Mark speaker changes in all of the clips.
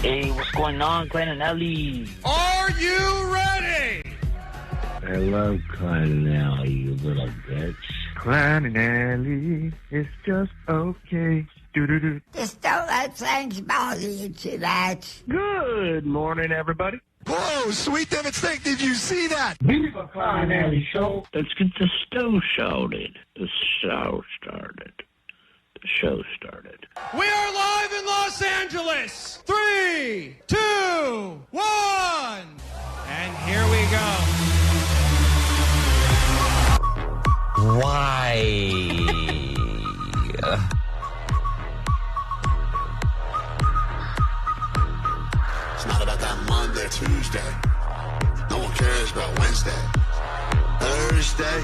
Speaker 1: Hey, what's going on, Klein and Ellie?
Speaker 2: Are you ready?
Speaker 3: I love Klein and Ellie, you little bitch.
Speaker 4: Klein and Ellie, it's just okay. Do-do-do.
Speaker 5: Just don't let things bother you too much.
Speaker 4: Good morning, everybody.
Speaker 2: Whoa, Sweet David Steak, did you see that?
Speaker 3: Viva Klein and Ellie show. Let's get the show started. The show started. The show started.
Speaker 2: We are live in Los Angeles. 3, 2, 1. And here we go.
Speaker 6: Why?
Speaker 7: It's not about that Monday, Tuesday. No one cares about Wednesday. Thursday.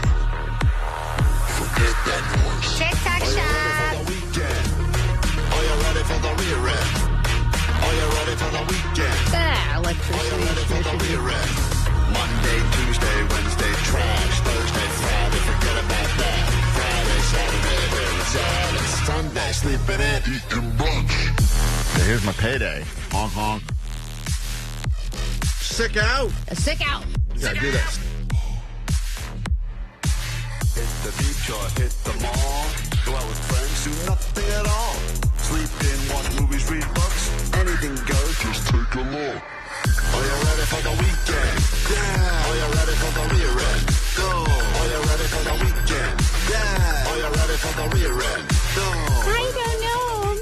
Speaker 7: Forget that noise.
Speaker 5: TikTok
Speaker 7: Are you ready
Speaker 5: shop.
Speaker 7: for the weekend? Are you ready for the rear end? Are you ready for the weekend? Are you ready for the rear end? Monday, Tuesday, Wednesday, trash. Thursday, Friday, forget about that. Friday, Saturday, Saturday, Sunday, sleeping in, eating brunch.
Speaker 8: Now here's my payday. Honk, honk. Sick out.
Speaker 5: Sick out.
Speaker 8: You gotta do this.
Speaker 7: Hit the beach or hit the mall. Go out with friends, do nothing at all. Sleep in, watch movies, read books. Anything goes, just take a look. Are you ready for the weekend? Yeah. Are you ready for the rear end? Go. Are you ready for the weekend? Yeah. Are you ready for the rear end? Go.
Speaker 5: I don't know.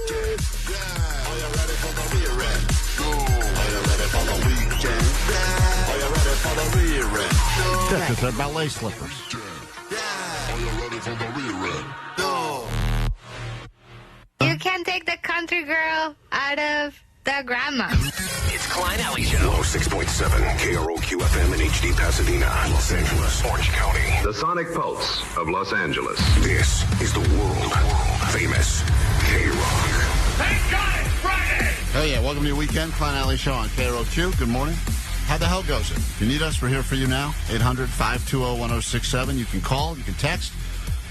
Speaker 7: Yeah. Are you ready for the rear end? Go. Are you ready for the weekend? Yeah. Are you ready for the rear end? Go.
Speaker 8: Yeah, because they're ballet slippers.
Speaker 7: Yeah. Are you ready for the rear end? Go.
Speaker 5: You can take the country girl out of the grandma.
Speaker 6: It's Klein Alley Show. 106.7 KROQ FM in HD Pasadena, Los Angeles, Orange County.
Speaker 9: The Sonic Pulse of Los Angeles.
Speaker 6: This is the world famous K-Rock.
Speaker 2: Thank God it's Friday.
Speaker 8: Hey, yeah, welcome to your weekend. Klein Alley Show on KROQ. Good morning. How the hell goes it? If you need us, we're here for you now. 800-520-1067. You can call, you can text.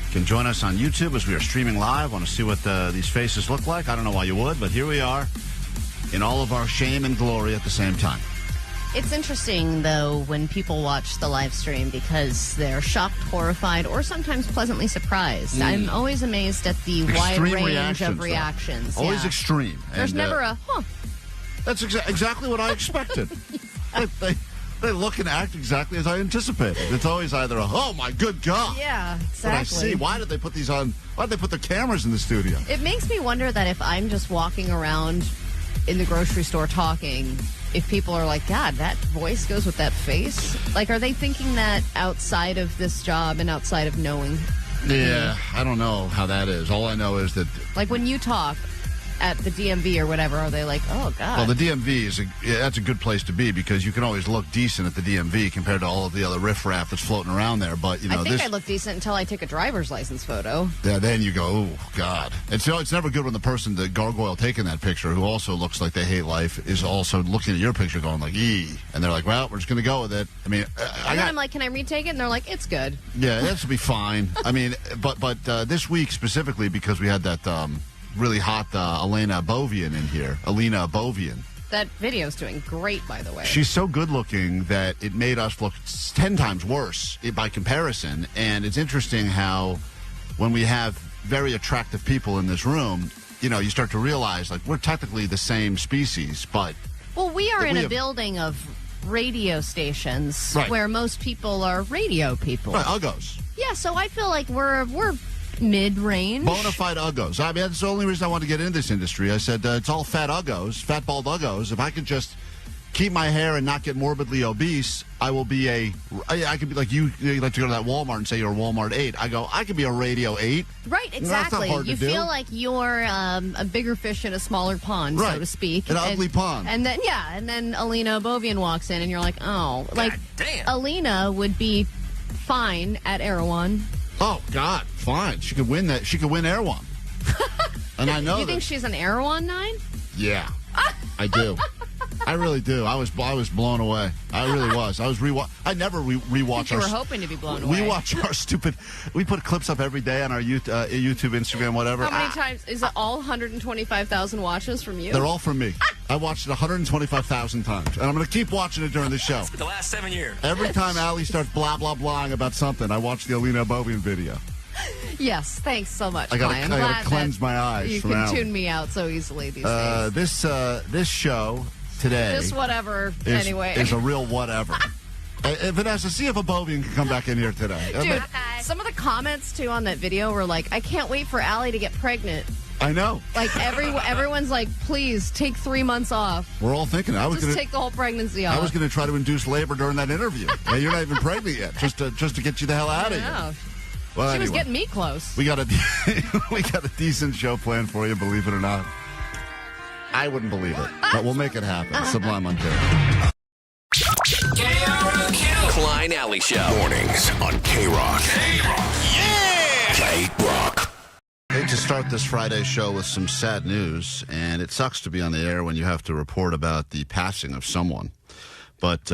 Speaker 8: You can join us on YouTube as we are streaming live. Want to see what these faces look like? I don't know why you would, but here we are in all of our shame and glory at the same time.
Speaker 10: It's interesting, though, when people watch the live stream because they're shocked, horrified, or sometimes pleasantly surprised. I'm always amazed at the wide range of reactions.
Speaker 8: Always extreme.
Speaker 10: There's
Speaker 8: And,
Speaker 10: never a, huh.
Speaker 8: That's exactly what I expected. They look and act exactly as I anticipated. It's always either a, oh, my good God.
Speaker 10: Yeah, exactly.
Speaker 8: But I see. Why did they put these on? Why did they put the cameras in the studio?
Speaker 10: It makes me wonder that if I'm just walking around in the grocery store talking, if people are like, God, that voice goes with that face. Like, are they thinking that outside of this job and outside of knowing?
Speaker 8: Yeah, I don't know how that is. All I know is that...
Speaker 10: Like, when you talk at the DMV or whatever, are they like, oh, God?
Speaker 8: Well, the DMV that's a good place to be because you can always look decent at the DMV compared to all of the other riffraff that's floating around there. But, you know,
Speaker 10: I think I look decent until I take a driver's license photo.
Speaker 8: Yeah, then you go, oh, God. And so it's never good when the person, the gargoyle taking that picture, who also looks like they hate life, is also looking at your picture going like, ee. And they're like, well, we're just going to go with it. I mean,
Speaker 10: and then I'm like, can I retake it? And they're like, it's good.
Speaker 8: Yeah, that should be fine. I mean, but this week specifically because we had that really hot Alina Abovian in here. Alina Abovian.
Speaker 10: That video's doing great, by the way.
Speaker 8: She's so good looking that it made us look 10 times worse by comparison. And it's interesting how when we have very attractive people in this room, you know, you start to realize, like, we're technically the same species, but...
Speaker 10: Well, we are in a building of radio stations where most people are radio people.
Speaker 8: Right, uggos.
Speaker 10: Yeah, so I feel like we're mid-range.
Speaker 8: Bona fide uggos. I mean, that's the only reason I want to get into this industry. I said, it's all fat uggos, fat bald uggos. If I could just keep my hair and not get morbidly obese, I will be I could be like you like to go to that Walmart and say you're a Walmart 8. I could be a radio 8.
Speaker 10: Right, exactly. You feel like you're a bigger fish in a smaller pond, so to speak.
Speaker 8: An ugly pond.
Speaker 10: And then Alina Abovian walks in and you're like, oh.
Speaker 6: God damn.
Speaker 10: Alina would be fine at Erewhon.
Speaker 8: Oh, God, fine. She could win that. She could win Erewhon. And I know
Speaker 10: You think she's an Erewhon 9?
Speaker 8: Yeah, I do. I really do. I was blown away. I really was. I never rewatch.
Speaker 10: You were hoping to be blown away.
Speaker 8: We watch our stupid. We put clips up every day on our YouTube, Instagram, whatever.
Speaker 10: How many times is it? All 125,000 watches from you?
Speaker 8: They're all from me. I watched it 125,000 times, and I'm going to keep watching it during the show.
Speaker 11: For the last 7 years.
Speaker 8: Every time Allie starts blah blah blahing about something, I watch the Alina Abovian video.
Speaker 10: Yes, thanks so much.
Speaker 8: I gotta cleanse my eyes.
Speaker 10: You can tune me out so easily these days.
Speaker 8: This show today.
Speaker 10: This whatever. Anyway,
Speaker 8: is a real whatever. Vanessa, see if Abovian can come back in here today.
Speaker 10: Dude, some of the comments too on that video were like, "I can't wait for Allie to get pregnant."
Speaker 8: I know.
Speaker 10: Like everyone's like, "Please take 3 months off."
Speaker 8: We're all thinking.
Speaker 10: Just take the whole pregnancy off.
Speaker 8: I was going to try to induce labor during that interview. Yeah, you're not even pregnant yet. Just to get you the hell out of here. Well,
Speaker 10: she was getting me close.
Speaker 8: We got a decent show planned for you, believe it or not. I wouldn't believe it, but we'll make it happen. Sublime Ontario.
Speaker 6: Klein Alley Show. Mornings on K-Rock. Yeah! K-Rock.
Speaker 8: I hate to start this Friday show with some sad news, and it sucks to be on the air when you have to report about the passing of someone. But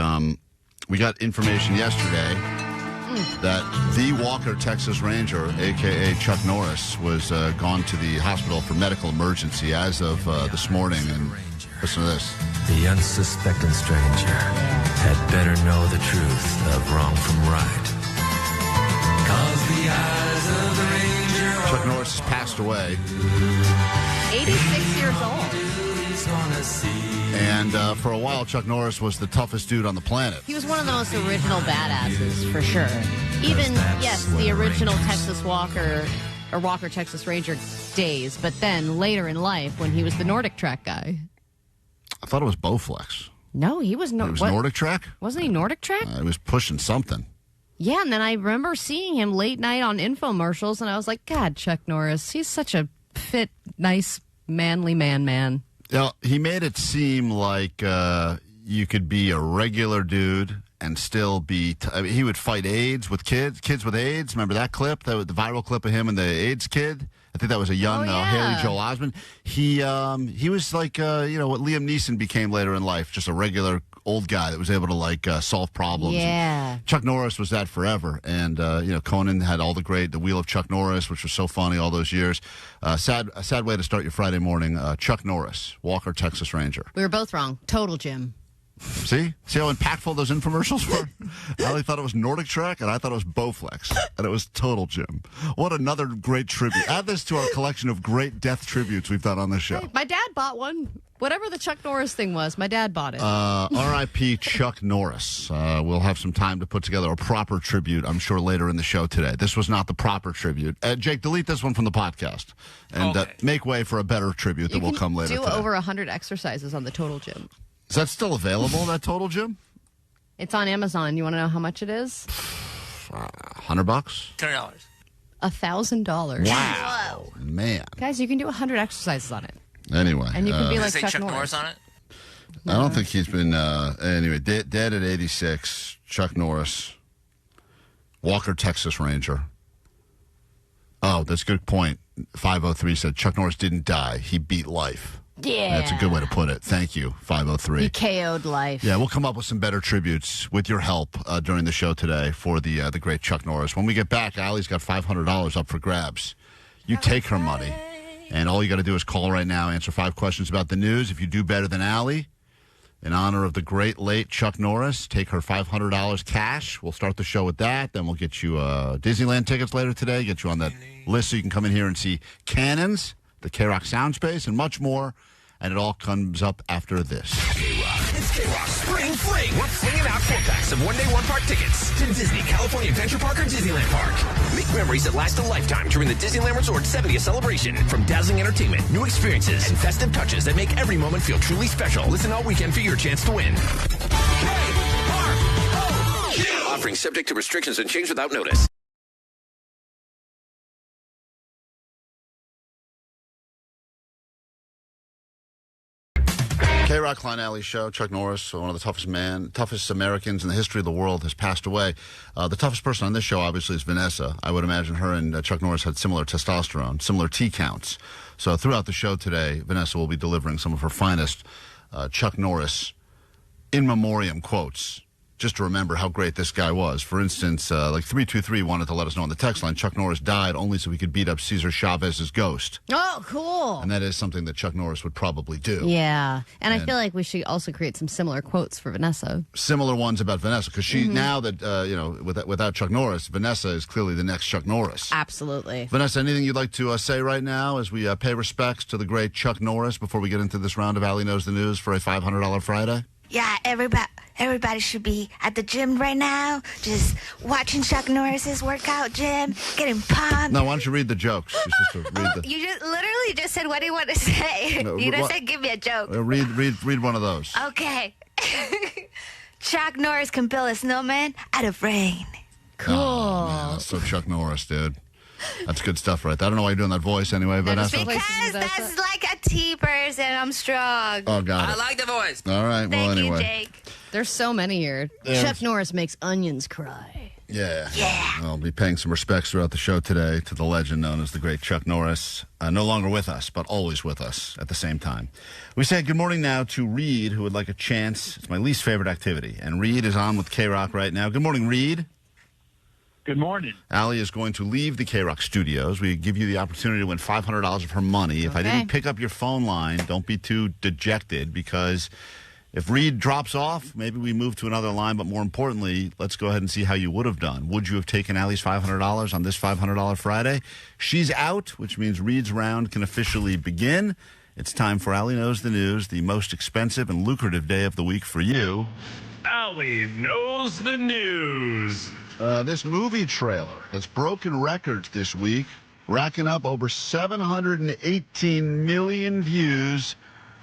Speaker 8: we got information yesterday that the Walker, Texas Ranger, a.k.a. Chuck Norris, was gone to the hospital for medical emergency as of this morning. And listen to this.
Speaker 12: The unsuspecting stranger had better know the truth of wrong from right. 'Cause the eyes of the ranger.
Speaker 8: Chuck Norris has passed away.
Speaker 10: 86 years old.
Speaker 8: And for a while, Chuck Norris was the toughest dude on the planet.
Speaker 10: He was one of the most original badasses, for sure. Even, yes, the original Texas Walker, or Walker, Texas Ranger days, but then later in life when he was the Nordic Track guy.
Speaker 8: I thought it was Bowflex.
Speaker 10: No, he was
Speaker 8: Nordic Track?
Speaker 10: Wasn't he Nordic Track?
Speaker 8: He was pushing something.
Speaker 10: Yeah, and then I remember seeing him late night on infomercials, and I was like, God, Chuck Norris, he's such a fit, nice, manly man.
Speaker 8: Yeah, he made it seem like you could be a regular dude and still be... he would fight AIDS with kids with AIDS. Remember that clip? The viral clip of him and the AIDS kid? I think that was a young Haley Joel Osment. He was like, what Liam Neeson became later in life, just a regular old guy that was able to solve problems.
Speaker 10: Yeah.
Speaker 8: And Chuck Norris was that forever. And, Conan had all the Wheel of Chuck Norris, which was so funny all those years. A sad way to start your Friday morning. Chuck Norris, Walker, Texas Ranger.
Speaker 10: We were both wrong. Total Jim.
Speaker 8: See how impactful those infomercials were? Ali thought it was Nordic Track, and I thought it was Bowflex, and it was Total Jim. What another great tribute. Add this to our collection of great death tributes we've done on this show.
Speaker 10: Hey, my dad bought one. Whatever the Chuck Norris thing was, my dad bought it.
Speaker 8: R.I.P. Chuck Norris. We'll have some time to put together a proper tribute, I'm sure, later in the show today. This was not the proper tribute. Jake, delete this one from the podcast, and make way for a better tribute that will come later
Speaker 10: do
Speaker 8: today.
Speaker 10: Over 100 exercises on the Total Gym.
Speaker 8: Is that still available, that Total Gym?
Speaker 10: It's on Amazon. You want to know how much it is?
Speaker 8: $100?
Speaker 11: $10.
Speaker 10: $1,000.
Speaker 8: Wow. Whoa. Man.
Speaker 10: Guys, you can do 100 exercises on it.
Speaker 8: Anyway.
Speaker 10: And you can be like
Speaker 11: Chuck Norris on it?
Speaker 8: I don't think he's been... anyway, dead at 86, Chuck Norris. Walker, Texas Ranger. Oh, that's a good point. 503 said Chuck Norris didn't die. He beat life.
Speaker 10: Yeah.
Speaker 8: That's a good way to put it. Thank you, 503.
Speaker 10: He KO'd life.
Speaker 8: Yeah, we'll come up with some better tributes with your help during the show today for the great Chuck Norris. When we get back, Allie's got $500 up for grabs. You take her money, and all you got to do is call right now, answer 5 questions about the news. If you do better than Allie, in honor of the great late Chuck Norris, take her $500 cash. We'll start the show with that. Then we'll get you Disneyland tickets later today, get you on that list so you can come in here and see Cannons, the K-Rock Sound Space, and much more. And it all comes up after this.
Speaker 6: K-Rock. It's K-Rock Spring Fling. We're flinging out 4-packs of one-day, one-park tickets to Disney, California Adventure Park, or Disneyland Park. Make memories that last a lifetime during the Disneyland Resort's 70th celebration. From dazzling entertainment, new experiences, and festive touches that make every moment feel truly special. Listen all weekend for your chance to win. K-R-O-Q. Offering subject to restrictions and change without notice.
Speaker 8: K-Rock Klein Alley Show. Chuck Norris, one of the toughest Americans in the history of the world, has passed away. The toughest person on this show, obviously, is Vanessa. I would imagine her and Chuck Norris had similar testosterone, similar T counts. So throughout the show today, Vanessa will be delivering some of her finest Chuck Norris in memoriam quotes, just to remember how great this guy was. For instance, like 323 wanted to let us know on the text line, Chuck Norris died only so he could beat up Cesar Chavez's ghost.
Speaker 10: Oh, cool.
Speaker 8: And that is something that Chuck Norris would probably do.
Speaker 10: Yeah. And I feel like we should also create some similar quotes for Vanessa.
Speaker 8: Similar ones about Vanessa, because she, now that, without Chuck Norris, Vanessa is clearly the next Chuck Norris.
Speaker 10: Absolutely.
Speaker 8: Vanessa, anything you'd like to say right now as we pay respects to the great Chuck Norris before we get into this round of Allie Knows the News for a $500 Friday?
Speaker 13: Yeah, everybody should be at the gym right now, just watching Chuck Norris's workout gym, getting pumped.
Speaker 8: No, why don't you read the jokes?
Speaker 5: You just literally just said what do you want to say.
Speaker 8: No,
Speaker 5: you just said give me a joke.
Speaker 8: Read one of those.
Speaker 13: Okay. Chuck Norris can build a snowman out of rain.
Speaker 10: Cool.
Speaker 8: Oh, man, that's so Chuck Norris, dude. That's good stuff right there. I don't know why you're doing that voice anyway, Vanessa.
Speaker 5: Because that's like a T person. I'm strong.
Speaker 8: Oh, got it.
Speaker 11: I like the voice.
Speaker 8: All right, well,
Speaker 5: Thank
Speaker 8: anyway.
Speaker 5: you, Jake.
Speaker 10: There's so many here. Chuck Norris makes onions cry.
Speaker 8: Yeah. I'll be paying some respects throughout the show today to the legend known as the great Chuck Norris. No longer with us, but always with us at the same time. We say good morning now to Reed, who would like a chance. It's my least favorite activity. And Reed is on with K-Rock right now. Good morning, Reed.
Speaker 14: Good morning.
Speaker 8: Allie is going to leave the K-Rock studios. We give you the opportunity to win $500 of her money. If I didn't pick up your phone line, don't be too dejected, because if Reed drops off, maybe we move to another line. But more importantly, let's go ahead and see how you would have done. Would you have taken Allie's $500 on this $500 Friday? She's out, which means Reed's round can officially begin. It's time for Allie Knows the News, the most expensive and lucrative day of the week for you.
Speaker 15: Allie Knows the News.
Speaker 8: This movie trailer has broken records this week, racking up over 718 million views.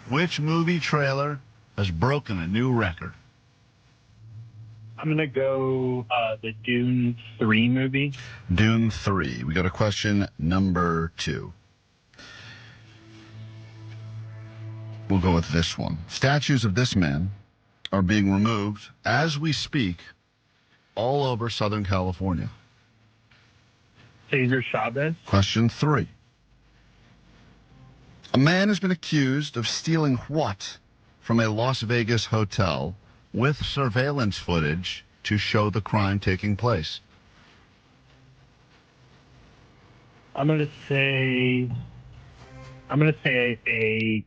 Speaker 8: Which movie trailer has broken a new record?
Speaker 14: I'm going to go the Dune 3 movie.
Speaker 8: Dune 3. We got a question number 2. We'll go with this one. Statues of this man are being removed as we speak all over Southern California.
Speaker 14: Cesar Chavez.
Speaker 8: Question 3. A man has been accused of stealing what from a Las Vegas hotel with surveillance footage to show the crime taking place?
Speaker 14: I'm going to say a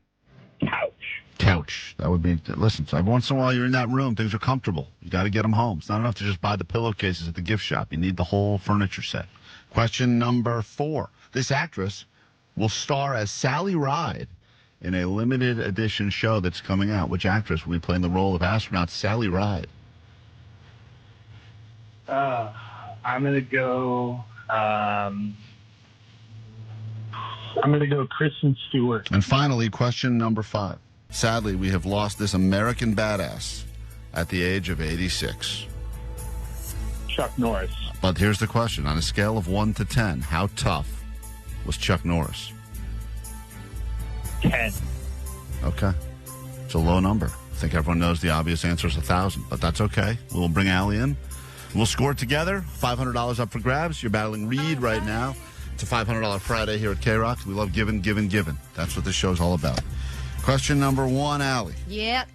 Speaker 14: couch.
Speaker 8: Couch. That would be, listen, so every once in a while you're in that room, things are comfortable. You got to get them home. It's not enough to just buy the pillowcases at the gift shop. You need the whole furniture set. Question number 4. This actress will star as Sally Ride in a limited edition show that's coming out. Which actress will be playing the role of astronaut Sally Ride?
Speaker 14: I'm going to go Kristen Stewart.
Speaker 8: And finally, question number 5. Sadly, we have lost this American badass at the age of 86.
Speaker 14: Chuck Norris.
Speaker 8: But here's the question. On a scale of 1 to 10, how tough was Chuck Norris?
Speaker 14: 10.
Speaker 8: Okay. It's a low number. I think everyone knows the obvious answer is 1,000, but that's okay. We'll bring Allie in. We'll score it together. $500 up for grabs. You're battling Reed right now. It's a $500 Friday here at K-Rock. We love giving, giving, giving. That's what this show's all about. Question number 1, Allie.
Speaker 10: Yep.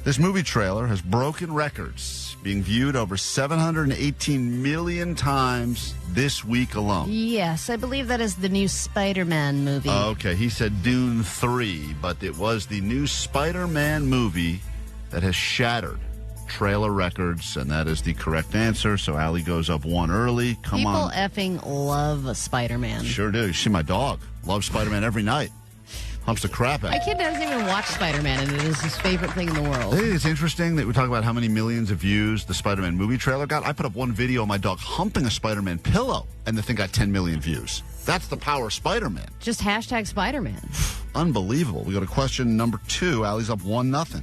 Speaker 8: This movie trailer has broken records, being viewed over 718 million times this week alone.
Speaker 10: Yes, I believe that is the new Spider-Man movie.
Speaker 8: Okay, he said Dune 3, but it was the new Spider-Man movie that has shattered trailer records, and that is the correct answer. So Allie goes up 1 early. Come on.
Speaker 10: People effing love Spider-Man.
Speaker 8: Sure do. You see my dog. Loves Spider-Man every night. Humps the crap out.
Speaker 10: My kid doesn't even watch Spider-Man, and it is his favorite thing in the world.
Speaker 8: I think it's interesting that we talk about how many millions of views the Spider-Man movie trailer got. I put up one video of my dog humping a Spider-Man pillow, and the thing got 10 million views. That's the power of Spider-Man.
Speaker 10: Just hashtag Spider-Man.
Speaker 8: Unbelievable. We go to question number 2. Allie's up 1-0.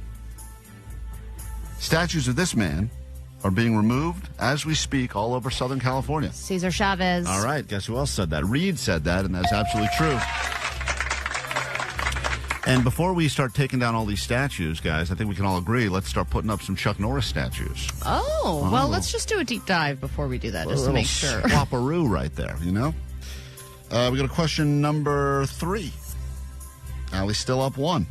Speaker 8: Statues of this man are being removed as we speak all over Southern California.
Speaker 10: Cesar Chavez.
Speaker 8: All right. Guess who else said that? Reed said that, and that's absolutely true. And before we start taking down all these statues, guys, I think we can all agree, let's start putting up some Chuck Norris statues.
Speaker 10: Oh, well, let's just do a deep dive before we do that, just to make sure.
Speaker 8: Swapperoo right there, you know? We got a question number 3. Allie's still up 1.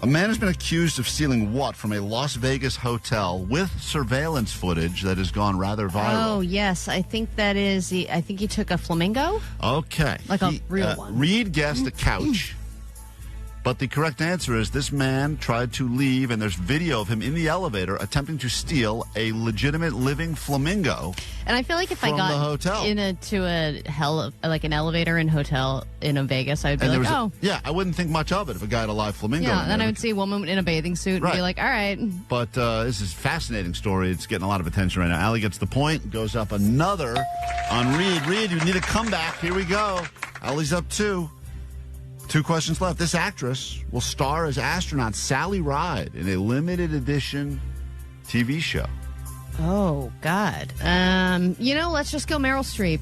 Speaker 8: A man has been accused of stealing what from a Las Vegas hotel with surveillance footage that has gone rather viral?
Speaker 10: Oh, yes. I think that is... I think he took a flamingo.
Speaker 8: Okay.
Speaker 10: Like a real one.
Speaker 8: Reed guessed a couch. But the correct answer is this man tried to leave, and there's video of him in the elevator attempting to steal a legitimate living flamingo.
Speaker 10: And I feel like if I
Speaker 8: from the
Speaker 10: got
Speaker 8: hotel.
Speaker 10: into like an elevator in hotel in Vegas, I would be like, oh.
Speaker 8: Yeah, I wouldn't think much of it if a guy had a live flamingo.
Speaker 10: Yeah,
Speaker 8: in
Speaker 10: then
Speaker 8: there.
Speaker 10: I would see a woman in a bathing suit and be like, all right.
Speaker 8: But this is a fascinating story. It's getting a lot of attention right now. Allie gets the point, goes up another on Reed. Reed, you need a comeback. Here we go. Allie's up 2. 2 questions left. This actress will star as astronaut Sally Ride in a limited edition TV show.
Speaker 10: Oh, God. Let's just go Meryl Streep.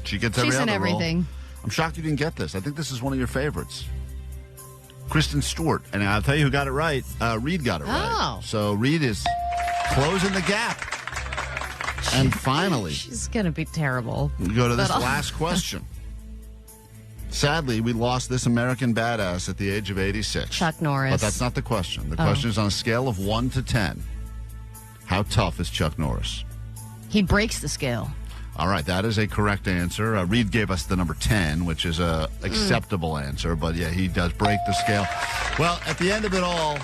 Speaker 8: She gets every
Speaker 10: She's in
Speaker 8: other
Speaker 10: everything.
Speaker 8: role. I'm shocked you didn't get this. I think this is one of your favorites. Kristen Stewart. And I'll tell you who got it right. Reed got it right. So Reed is closing the gap. And finally,
Speaker 10: she's going to be terrible.
Speaker 8: We go to this last question. Sadly, we lost this American badass at the age of 86.
Speaker 10: Chuck Norris.
Speaker 8: But that's not the question. The question is on a scale of 1 to 10. How tough is Chuck Norris?
Speaker 10: He breaks the scale.
Speaker 8: All right, that is a correct answer. Reed gave us the number 10, which is a acceptable answer. But, yeah, he does break the scale. Well, at the end of it all,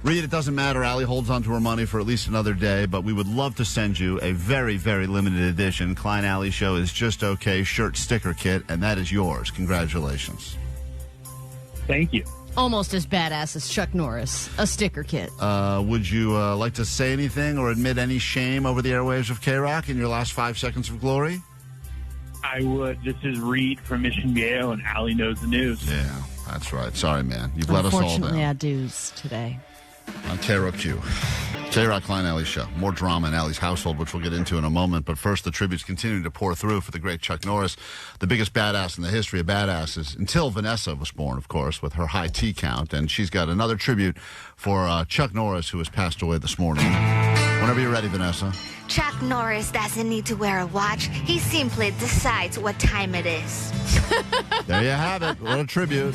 Speaker 8: Reed, it doesn't matter. Allie holds on to her money for at least another day, but we would love to send you a very, very limited edition Klein Alley Show is Just Okay shirt sticker kit, and that is yours. Congratulations.
Speaker 14: Thank you.
Speaker 10: Almost as badass as Chuck Norris. A sticker kit.
Speaker 8: Would you like to say anything or admit any shame over the airwaves of K-Rock in your last 5 seconds of glory?
Speaker 14: I would. This is Reed from Mission Viejo, and Allie knows the news.
Speaker 8: Yeah, that's right. Sorry, man. You've let us all down.
Speaker 10: Unfortunately, I do's today.
Speaker 8: On KROQ. K-Rock Klein Alley Show. More drama in Allie's household, which we'll get into in a moment. But first, the tributes continue to pour through for the great Chuck Norris, the biggest badass in the history of badasses, until Vanessa was born, of course, with her high T count. And she's got another tribute for Chuck Norris, who has passed away this morning. Whenever you're ready, Vanessa.
Speaker 13: Chuck Norris doesn't need to wear a watch. He simply decides what time it is.
Speaker 8: There you have it. What a tribute.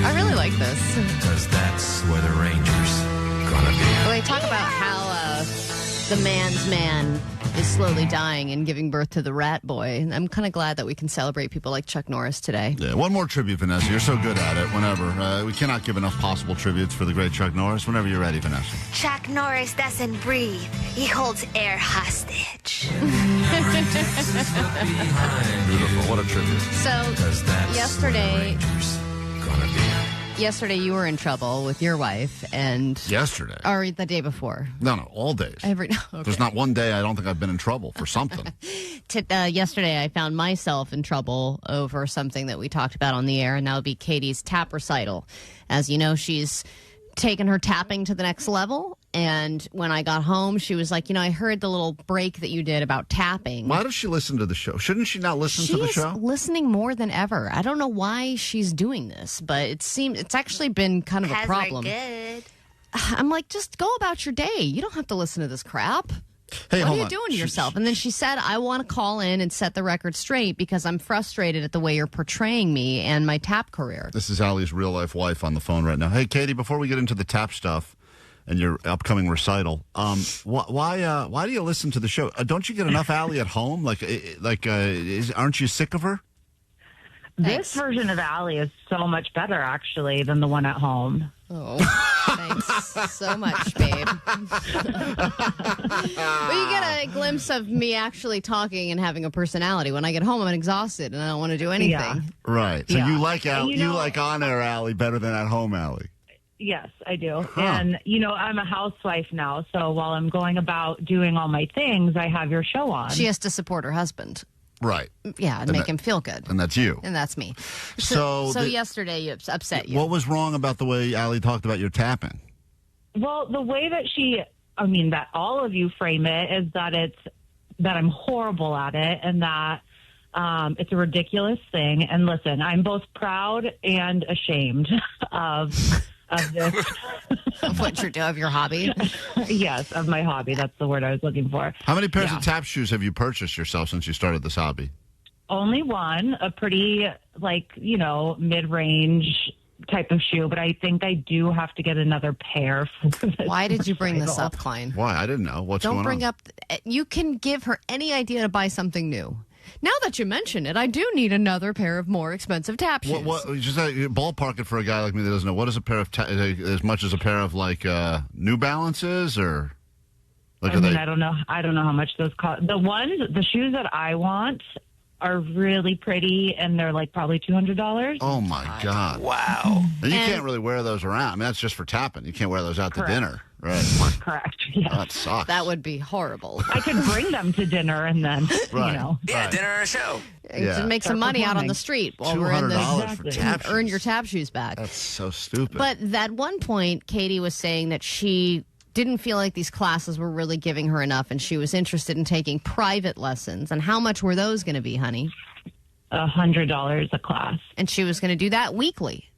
Speaker 10: I really like this.
Speaker 12: Because that's where the Rangers gonna be.
Speaker 10: Well, they talk about how the man's man is slowly dying and giving birth to the rat boy. And I'm kind of glad that we can celebrate people like Chuck Norris today.
Speaker 8: Yeah, one more tribute, Vanessa. You're so good at it. Whenever. We cannot give enough possible tributes for the great Chuck Norris. Whenever you're ready, Vanessa.
Speaker 13: Chuck Norris doesn't breathe. He holds air hostage.
Speaker 8: Beautiful. What a tribute.
Speaker 10: So, yesterday you were in trouble with your wife and...
Speaker 8: Yesterday?
Speaker 10: Or the day before.
Speaker 8: No, all days.
Speaker 10: Okay.
Speaker 8: There's not one day I don't think I've been in trouble for something.
Speaker 10: Yesterday I found myself in trouble over something that we talked about on the air, and that would be Katie's tap recital. As you know, she's taken her tapping to the next level. And when I got home, she was like, I heard the little break that you did about tapping.
Speaker 8: Why does she listen to the show? Shouldn't she not listen to the show?
Speaker 10: She's listening more than ever. I don't know why she's doing this, but it's actually been kind of a problem.
Speaker 13: Good.
Speaker 10: I'm like, just go about your day. You don't have to listen to this crap.
Speaker 8: Hey,
Speaker 10: what are you doing to yourself? And then she said, I want to call in and set the record straight because I'm frustrated at the way you're portraying me and my tap career.
Speaker 8: This is Allie's real-life wife on the phone right now. Hey, Katie, before we get into the tap stuff and your upcoming recital, why do you listen to the show? Don't you get enough Allie at home? Aren't you sick of her?
Speaker 16: This version of Allie is so much better, actually, than the one at home.
Speaker 10: Oh, thanks so much, babe. But you get a glimpse of me actually talking and having a personality. When I get home, I'm exhausted and I don't want to do anything.
Speaker 16: Yeah.
Speaker 8: Right. So you like Allie,
Speaker 16: you
Speaker 8: like on-air Allie better than at-home Allie.
Speaker 16: Yes, I do. And, I'm a housewife now, so while I'm going about doing all my things, I have your show on.
Speaker 10: She has to support her husband.
Speaker 8: Right.
Speaker 10: Yeah, and make him feel good.
Speaker 8: And that's you.
Speaker 10: And that's me.
Speaker 8: So
Speaker 10: yesterday you upset you.
Speaker 8: What was wrong about the way Allie talked about your tapping?
Speaker 16: Well, the way that that all of you frame it is that I'm horrible at it and that it's a ridiculous thing. And listen, I'm both proud and ashamed of this.
Speaker 10: Of what you're doing, of your hobby?
Speaker 16: Yes, of my hobby. That's the word I was looking for.
Speaker 8: How many pairs of tap shoes have you purchased yourself since you started this hobby?
Speaker 16: only one, a pretty, mid-range type of shoe, but I think I do have to get another pair.
Speaker 10: Why did you bring this up, Klein?
Speaker 8: Why? I didn't know. What's going on?
Speaker 10: Don't bring up... You can give her any idea to buy something new. Now that you mention it, I do need another pair of more expensive tap shoes.
Speaker 8: What just ballpark it for a guy like me that doesn't know. What is a pair of as much as a pair of New Balances or?
Speaker 16: I don't know. I don't know how much those cost. The shoes that I want are really pretty, and they're probably $200.
Speaker 8: Oh my God!
Speaker 11: Wow.
Speaker 8: And you can't really wear those around. I mean, that's just for tapping. You can't wear those out to dinner, right?
Speaker 16: Correct. Yeah.
Speaker 8: That sucks.
Speaker 10: That would be horrible.
Speaker 16: I could bring them to dinner and then,
Speaker 11: Yeah, dinner and a show.
Speaker 10: To make some money out on the street while we're in
Speaker 8: $200 for tap
Speaker 10: earn
Speaker 8: shoes.
Speaker 10: your tap shoes back.
Speaker 8: That's so stupid.
Speaker 10: But at one point, Katie was saying that she didn't feel like these classes were really giving her enough, and she was interested in taking private lessons. And how much were those going to be, honey?
Speaker 16: $100 a class.
Speaker 10: And she was going to do that weekly.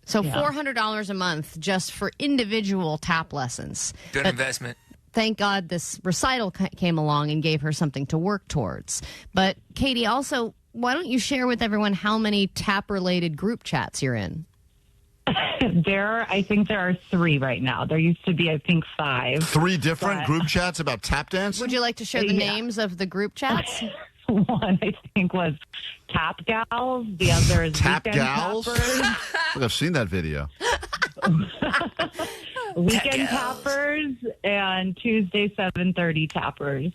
Speaker 10: So $400 a month just for individual tap lessons.
Speaker 11: Good investment.
Speaker 10: Thank God this recital came along and gave her something to work towards. But Katie, also, why don't you share with everyone how many tap-related group chats you're in?
Speaker 16: I think there are 3 right now. There used to be, I think, 5.
Speaker 8: 3 different group chats about tap dance?
Speaker 10: Would you like to share the names of the group chats?
Speaker 16: One, I think, was Tap Gals. The other is
Speaker 8: Tap
Speaker 16: Weekend
Speaker 8: Gals?
Speaker 16: Tappers.
Speaker 8: Look, I've seen that video.
Speaker 16: Weekend Tappers and Tuesday 7:30 Tappers.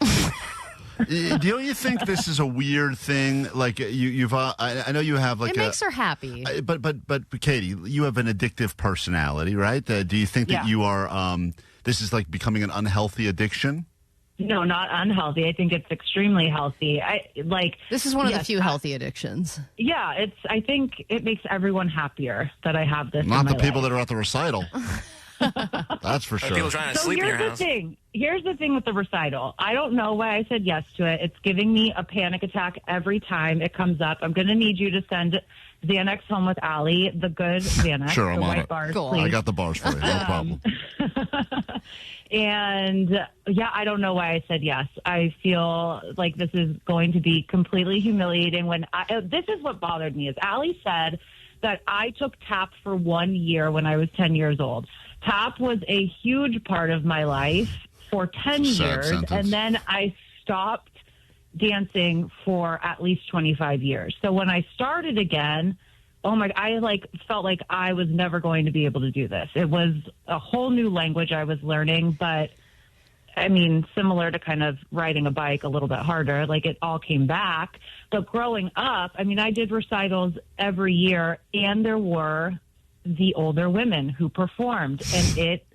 Speaker 8: Don't you think this is a weird thing? Like you've, I know you have
Speaker 10: it makes her happy.
Speaker 8: But Katie, you have an addictive personality, right? Do you think that you are? This is like becoming an unhealthy addiction.
Speaker 16: No, not unhealthy. I think it's extremely healthy.
Speaker 10: This is one of the few healthy addictions.
Speaker 16: Yeah, I think it makes everyone happier that I have this.
Speaker 8: Not the people that are at the recital. That's for sure.
Speaker 11: People trying to sleep in your house.
Speaker 16: Here's the thing with the recital. I don't know why I said yes to it. It's giving me a panic attack every time it comes up. I'm going to need you to send Xanax home with Allie, the good Xanax.
Speaker 8: Sure, I'm on it.
Speaker 16: Bars,
Speaker 8: I got the bars for you. No problem.
Speaker 16: And I don't know why I said yes. I feel like this is going to be completely humiliating. This is what bothered me is Allie said that I took tap for 1 year when I was 10 years old. Tap was a huge part of my life for 10 years, and then I stopped dancing for at least 25 years. So when I started again, I felt like I was never going to be able to do this. It was a whole new language I was learning, but I mean, similar to kind of riding a bike, a little bit harder. It all came back. But growing up, I did recitals every year, and there were the older women who performed, and it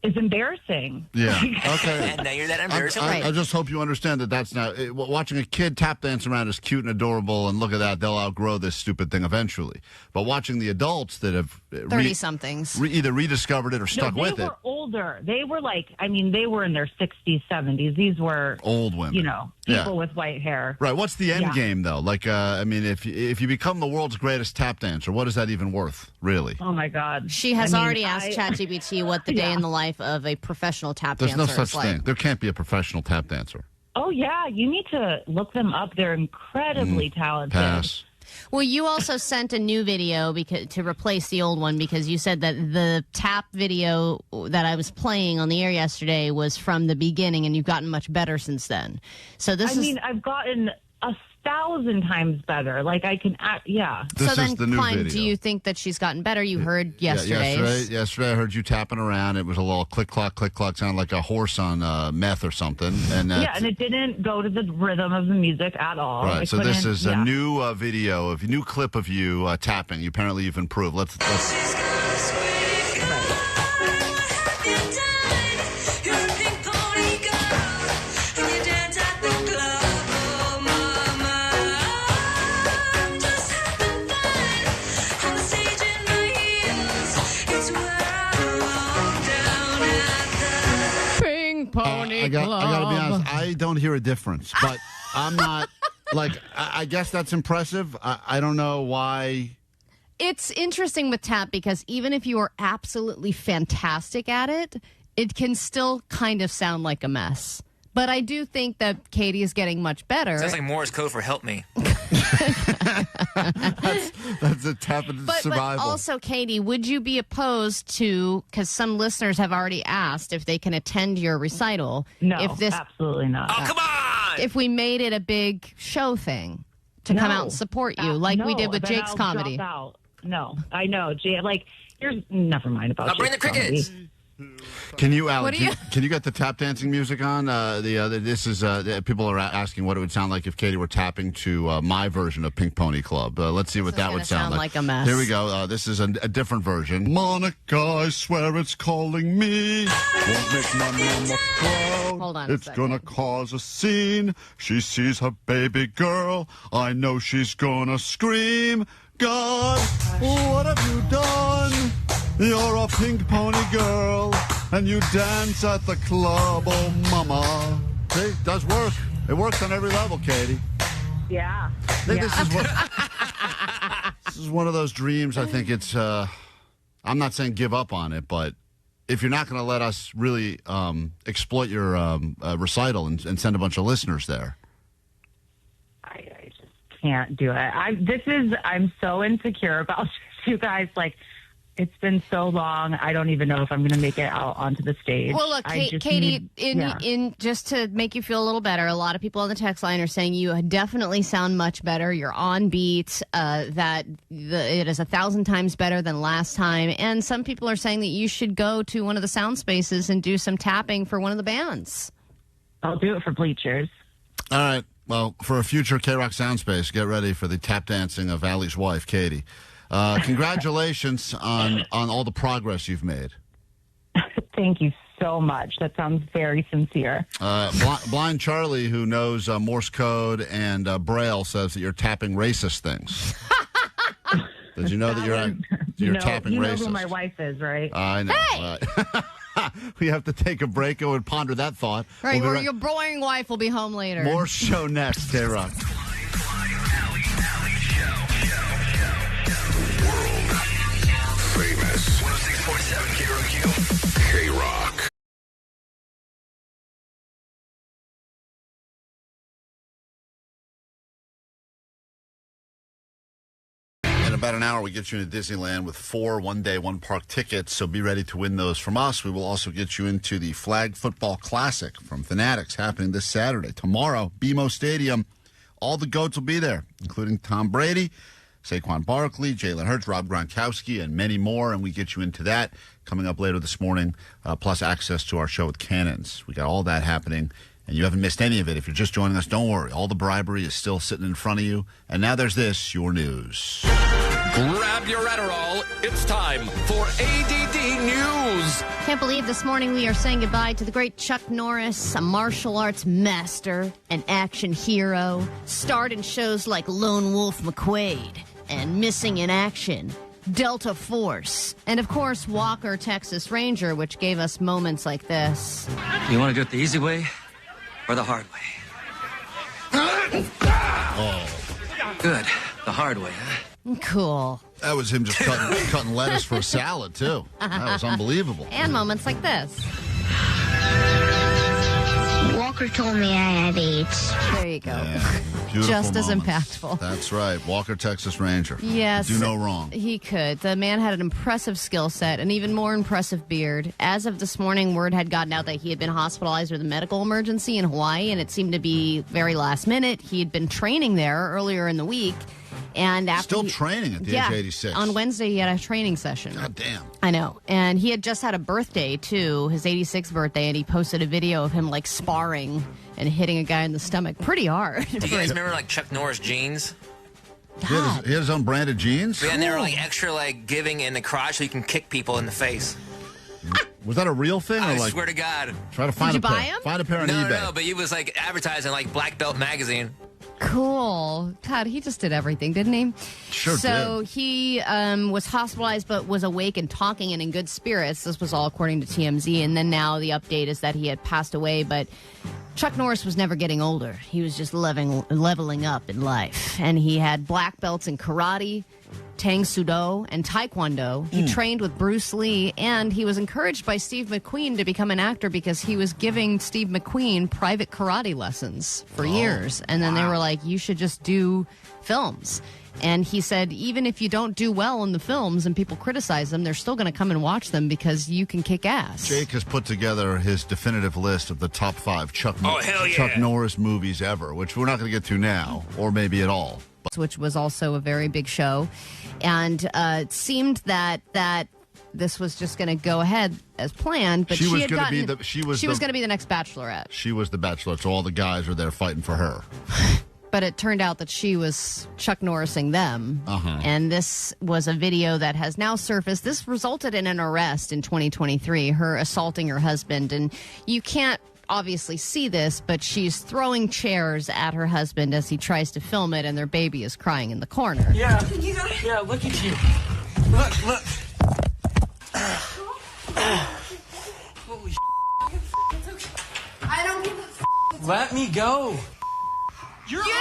Speaker 16: is embarrassing.
Speaker 8: Yeah. Okay.
Speaker 11: And now you're that embarrassing.
Speaker 8: I just hope you understand that that's not watching a kid tap dance around is cute and adorable, and look at that, they'll outgrow this stupid thing eventually. But watching the adults that have
Speaker 10: 30-somethings
Speaker 8: either rediscovered it or stuck with it.
Speaker 16: They were older. They were they were in their 60s, 70s. These were
Speaker 8: old women.
Speaker 16: People with white hair.
Speaker 8: Right. What's the end game though? If you become the world's greatest tap dancer, what is that even worth, really?
Speaker 16: Oh my God.
Speaker 10: She has already asked ChatGPT what the day in the life of a professional tap dancer is like.
Speaker 8: There's no such thing. There can't be a professional tap dancer.
Speaker 16: Oh yeah, you need to look them up. They're incredibly talented.
Speaker 8: Pass.
Speaker 10: Well, you also sent a new video to replace the old one because you said that the tap video that I was playing on the air yesterday was from the beginning, and you've gotten much better since then. So
Speaker 16: I've gotten 1,000 times better. I can,
Speaker 8: This is the new
Speaker 10: Klein,
Speaker 8: video.
Speaker 10: do you think that she's gotten better? You heard yesterday's.
Speaker 8: Yesterday I heard you tapping around. It was a little click clock, sounded like a horse on meth or something. And
Speaker 16: and it didn't go to the rhythm of the music at all.
Speaker 8: Right. So this is a new video, a new clip of you tapping. Apparently you've improved. Let's. I got to be honest. I don't hear a difference, but I'm not I guess that's impressive. I don't know why.
Speaker 10: It's interesting with tap because even if you are absolutely fantastic at it, it can still kind of sound like a mess. But I do think that Katie is getting much better.
Speaker 11: Sounds like Morse code for help me.
Speaker 8: That's a tap into survival.
Speaker 10: But also, Katie, would you be opposed to, because some listeners have already asked if they can attend your recital?
Speaker 16: No,
Speaker 10: if
Speaker 16: absolutely not.
Speaker 11: Oh, come on!
Speaker 10: If we made it a big show thing to come out and support you, like we did with
Speaker 16: then
Speaker 10: Jake's
Speaker 16: I'll
Speaker 10: comedy.
Speaker 16: drop out. No, I know. Here's never mind about.
Speaker 11: I'll bring the crickets.
Speaker 8: Can you, Alec?
Speaker 10: What do you-
Speaker 8: Can you get the tap dancing music on? This is people are asking what it would sound like if Katie were tapping to my version of Pink Pony Club. Let's see what that would sound
Speaker 10: like a mess.
Speaker 8: Here we go. This is a different version. Monica, I swear it's calling me. Won't make my mama proud.
Speaker 10: Hold on a
Speaker 8: It's
Speaker 10: second.
Speaker 8: gonna cause a scene. She sees her baby girl. I know she's gonna scream. God, what have you done? You're a pink pony girl, and you dance at the club, oh mama. See, it does work. It works on every level, Katie.
Speaker 16: Yeah.
Speaker 8: I think this is one of those dreams. I think it's, I'm not saying give up on it, but if you're not going to let us really exploit your recital and send a bunch of listeners there.
Speaker 16: I just can't do it. I'm so insecure about you guys. Like, it's been so long. I don't even know if I'm going to make it out onto the stage.
Speaker 10: Well, look, Katie, in just to make you feel a little better, a lot of people on the text line are saying you definitely sound much better. You're on beat. It is 1,000 times better than last time. And some people are saying that you should go to one of the sound spaces and do some tapping for one of the bands.
Speaker 16: I'll do it for Bleachers.
Speaker 8: All right. Well, for a future K-Rock sound space, get ready for the tap dancing of Allie's wife, Katie. Congratulations on all the progress you've made.
Speaker 16: Thank you so much. That sounds very sincere.
Speaker 8: Blind Charlie, who knows Morse code and Braille, says that you're tapping racist things. Did you know that you're tapping
Speaker 16: you know
Speaker 8: racist?
Speaker 16: who my wife is, right?
Speaker 8: I know.
Speaker 10: Hey!
Speaker 8: We have to take a break and ponder that thought.
Speaker 10: Right,
Speaker 8: We'll be
Speaker 10: your boring wife will be home later.
Speaker 8: More show next, K-Rock.
Speaker 6: Famous. 106.7 K-Rock.
Speaker 8: In about an hour, we get you into Disneyland with 4 one-day, one-park tickets, so be ready to win those from us. We will also get you into the Flag Football Classic from Fanatics happening this Saturday. Tomorrow, BMO Stadium, all the GOATs will be there, including Tom Brady, Saquon Barkley, Jalen Hurts, Rob Gronkowski, and many more, and we get you into that coming up later this morning, plus access to our show with Cannons. We got all that happening, and you haven't missed any of it. If you're just joining us, don't worry. All the bribery is still sitting in front of you. And now there's this, your news.
Speaker 17: Grab your Adderall. It's time for A.D.D. News.
Speaker 10: Can't believe this morning we are saying goodbye to the great Chuck Norris, a martial arts master, an action hero, starred in shows like Lone Wolf McQuade and Missing in Action, Delta Force, and of course Walker, Texas Ranger, which gave us moments like this.
Speaker 18: You want to do it the easy way or the hard way?
Speaker 8: Oh.
Speaker 18: Good. The hard way, huh?
Speaker 10: Cool.
Speaker 8: That was him just cutting lettuce for a salad, too. That was unbelievable.
Speaker 10: And moments like this.
Speaker 13: Walker told me I had AIDS.
Speaker 10: There you go.
Speaker 8: Yeah,
Speaker 10: Just as
Speaker 8: moments.
Speaker 10: impactful.
Speaker 8: That's right. Walker, Texas Ranger.
Speaker 10: Yes.
Speaker 8: Do no wrong.
Speaker 10: He could. The man had an impressive skill set, an even more impressive beard. As of this morning, word had gotten out that he had been hospitalized with a medical emergency in Hawaii, and it seemed to be very last minute. He had been training there earlier in the week. And after
Speaker 8: Still training at the age of 86.
Speaker 10: On Wednesday, he had a training session.
Speaker 8: God damn.
Speaker 10: I know. And he had just had a birthday, too, his 86th birthday, and he posted a video of him, like, sparring and hitting a guy in the stomach pretty hard.
Speaker 11: Do you guys remember, like, Chuck Norris jeans?
Speaker 8: He had his own branded jeans?
Speaker 11: Yeah, and they were, like, extra, like, giving in the crotch so you can kick people in the face.
Speaker 8: Was that a real thing?
Speaker 11: I
Speaker 8: or like,
Speaker 11: swear to God.
Speaker 8: Try to find
Speaker 10: Did you buy him?
Speaker 8: Find a pair on eBay.
Speaker 11: No, but he was, like, advertising, like, Black Belt magazine.
Speaker 10: Cool. God, he just did everything, didn't he?
Speaker 8: Sure
Speaker 10: So
Speaker 8: did.
Speaker 10: he was hospitalized but was awake and talking and in good spirits. This was all according to TMZ. And then now the update is that he had passed away. But Chuck Norris was never getting older. He was just leveling up in life. And he had black belts in karate, Tang Soo Do, and Taekwondo. He trained with Bruce Lee, and he was encouraged by Steve McQueen to become an actor because he was giving Steve McQueen private karate lessons for years. And then they were like, you should just do films. And he said, even if you don't do well in the films and people criticize them, they're still going to come and watch them because you can kick ass.
Speaker 8: Jake has put together his definitive list of the top 5 Chuck Norris movies ever, which we're not going to get to now, or maybe at all.
Speaker 10: Which was also a very big show. And it seemed that this was just going to go ahead as planned, but she was going to be the next Bachelorette.
Speaker 8: She was the Bachelorette, so all the guys were there fighting for her.
Speaker 10: But it turned out that she was Chuck Norrising them. And this was a video that has now surfaced. This resulted in an arrest in 2023, her assaulting her husband. And you can't obviously see this, but she's throwing chairs at her husband as he tries to film it, and their baby is crying in the corner.
Speaker 19: Yeah, look at you. Look. Holy
Speaker 13: I don't give a
Speaker 19: Let me go.
Speaker 13: You did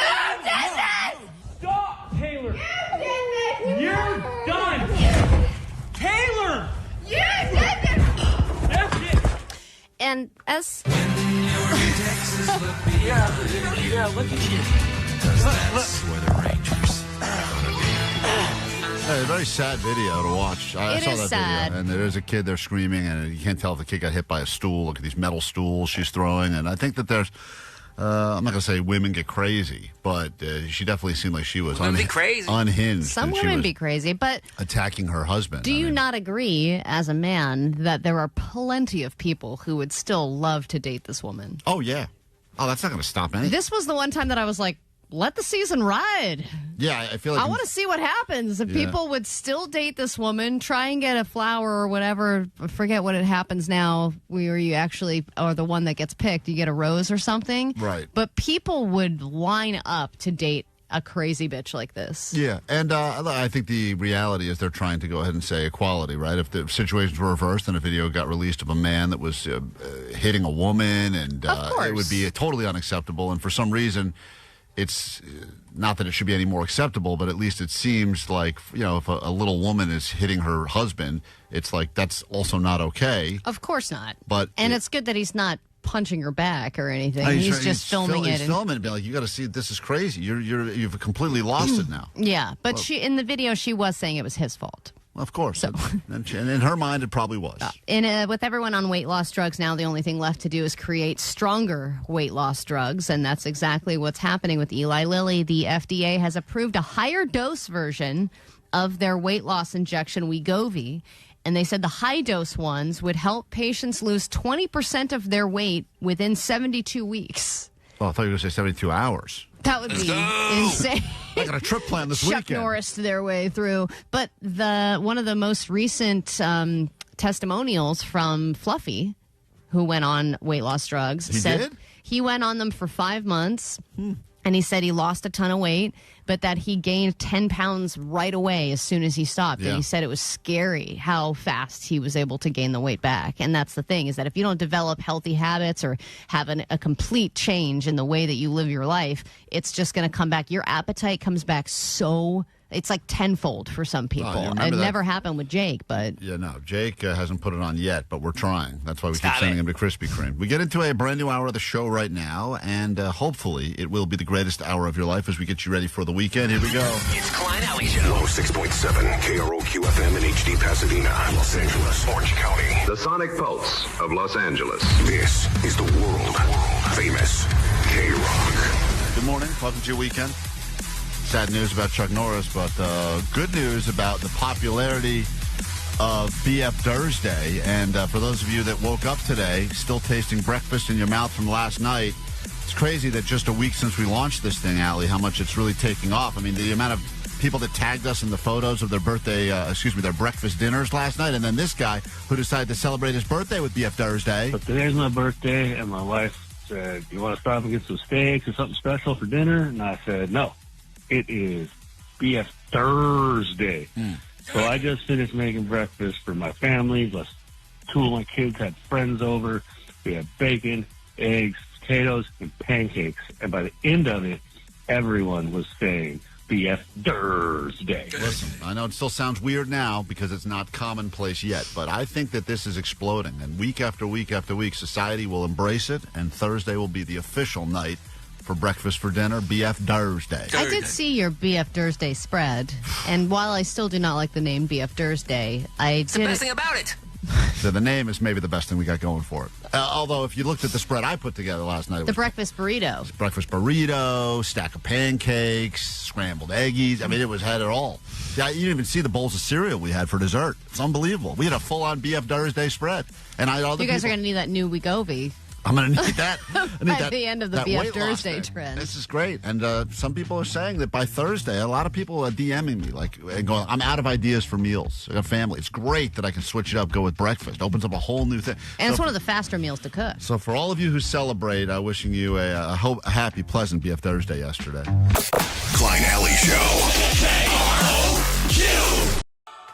Speaker 13: that!
Speaker 2: Stop, Taylor!
Speaker 13: You did it!
Speaker 2: You're done! Taylor!
Speaker 13: You did it!
Speaker 2: That's it!
Speaker 10: And as...
Speaker 19: yeah, look at you.
Speaker 12: That's where the Rangers
Speaker 8: A very sad video to watch. I saw that
Speaker 10: sad.
Speaker 8: video, and there's a kid there screaming, and you can't tell if the kid got hit by a stool. Look at these metal stools she's throwing, and I think that there's... I'm not going to say women get crazy, but she definitely seemed like she was unhinged.
Speaker 10: Some women be crazy, but
Speaker 8: attacking her husband.
Speaker 10: Do you not agree, as a man, that there are plenty of people who would still love to date this woman?
Speaker 8: Oh, yeah. Oh, that's not going to stop anything.
Speaker 10: This was the one time that I was like, let the season ride.
Speaker 8: Yeah, I feel like...
Speaker 10: I want to see what happens. If people would still date this woman, try and get a flower or whatever. I forget what it happens now, where you actually are the one that gets picked. You get a rose or something.
Speaker 8: Right.
Speaker 10: But people would line up to date a crazy bitch like this.
Speaker 8: Yeah, and I think the reality is they're trying to go ahead and say equality, right? If the situations were reversed and a video got released of a man that was hitting a woman, and it would be totally unacceptable. And for some reason... It's not that it should be any more acceptable, but at least it seems like, if a little woman is hitting her husband, it's like that's also not okay.
Speaker 10: Of course not.
Speaker 8: But
Speaker 10: it's good that he's not punching her back or anything. He's just filming it.
Speaker 8: He's filming it and be like, you got to see, this is crazy. You've completely lost it now.
Speaker 10: Yeah, but in the video, she was saying it was his fault.
Speaker 8: Of course. So. And in her mind, it probably was.
Speaker 10: With everyone on weight loss drugs now, the only thing left to do is create stronger weight loss drugs, and that's exactly what's happening with Eli Lilly. The FDA has approved a higher dose version of their weight loss injection, Wegovy, and they said the high-dose ones would help patients lose 20% of their weight within 72 weeks.
Speaker 8: Oh, I thought you were going to say 72 hours.
Speaker 10: That would be insane.
Speaker 8: I got a trip plan this weekend.
Speaker 10: Chuck Norris their way through. But one of the most recent testimonials from Fluffy, who went on weight loss drugs, said he went on them for 5 months. And he said he lost a ton of weight, but that he gained 10 pounds right away as soon as he stopped. Yeah. And he said it was scary how fast he was able to gain the weight back. And that's the thing, is that if you don't develop healthy habits or have a complete change in the way that you live your life, it's just going to come back. Your appetite comes back it's like tenfold for some people. It never happened with Jake, but...
Speaker 8: Yeah, no, Jake hasn't put it on yet, but we're trying. That's why we keep sending him to Krispy Kreme. We get into a brand new hour of the show right now, and hopefully it will be the greatest hour of your life as we get you ready for the weekend. Here we go.
Speaker 6: It's Klein Alley Show. 106.7 KROQ-FM in HD Pasadena, Los Angeles, Orange County.
Speaker 9: The Sonic Pulse of Los Angeles.
Speaker 6: This is the world-famous K-Rock.
Speaker 8: Good morning. Welcome to your weekend. Sad news about Chuck Norris, but good news about the popularity of BF Thursday. And for those of you that woke up today, still tasting breakfast in your mouth from last night, it's crazy that just a week since we launched this thing, Allie, how much it's really taking off. I mean, the amount of people that tagged us in the photos of their their breakfast dinners last night, and then this guy who decided to celebrate his birthday with BF Thursday.
Speaker 14: But today's my birthday, and my wife said, "You want to stop and get some steaks or something special for dinner?" And I said, "No. It is BF Thursday." So I just finished making breakfast for my family. Plus, 2 of my kids had friends over. We had bacon, eggs, potatoes, and pancakes. And by the end of it, everyone was saying, BF Thursday.
Speaker 8: Listen, I know it still sounds weird now because it's not commonplace yet, but I think that this is exploding. And week after week after week, society will embrace it, and Thursday will be the official night for breakfast for dinner, BF Thursday.
Speaker 10: I did see your BF Thursday spread, and while I still do not like the name BF Thursday,
Speaker 11: It's the best thing about it.
Speaker 8: So the name is maybe the best thing we got going for it. Although, if you looked at the spread I put together last night, it
Speaker 10: the
Speaker 8: was
Speaker 10: breakfast burrito.
Speaker 8: breakfast burrito, stack of pancakes, scrambled eggies. I mean, it had it all. Yeah, you didn't even see the bowls of cereal we had for dessert. It's unbelievable. We had a full-on BF Thursday spread. And I
Speaker 10: You guys are going to need that new Wegovy.
Speaker 8: I'm going to need that.
Speaker 10: At the end of the BF Thursday trend.
Speaker 8: This is great. And some people are saying that by Thursday, a lot of people are DMing me, like, and going, I'm out of ideas for meals. I got family. It's great that I can switch it up, go with breakfast. Opens up a whole new thing.
Speaker 10: And it's one of the faster meals to cook.
Speaker 8: So for all of you who celebrate, wishing you a happy, pleasant BF Thursday yesterday.
Speaker 6: Klein Alley Show.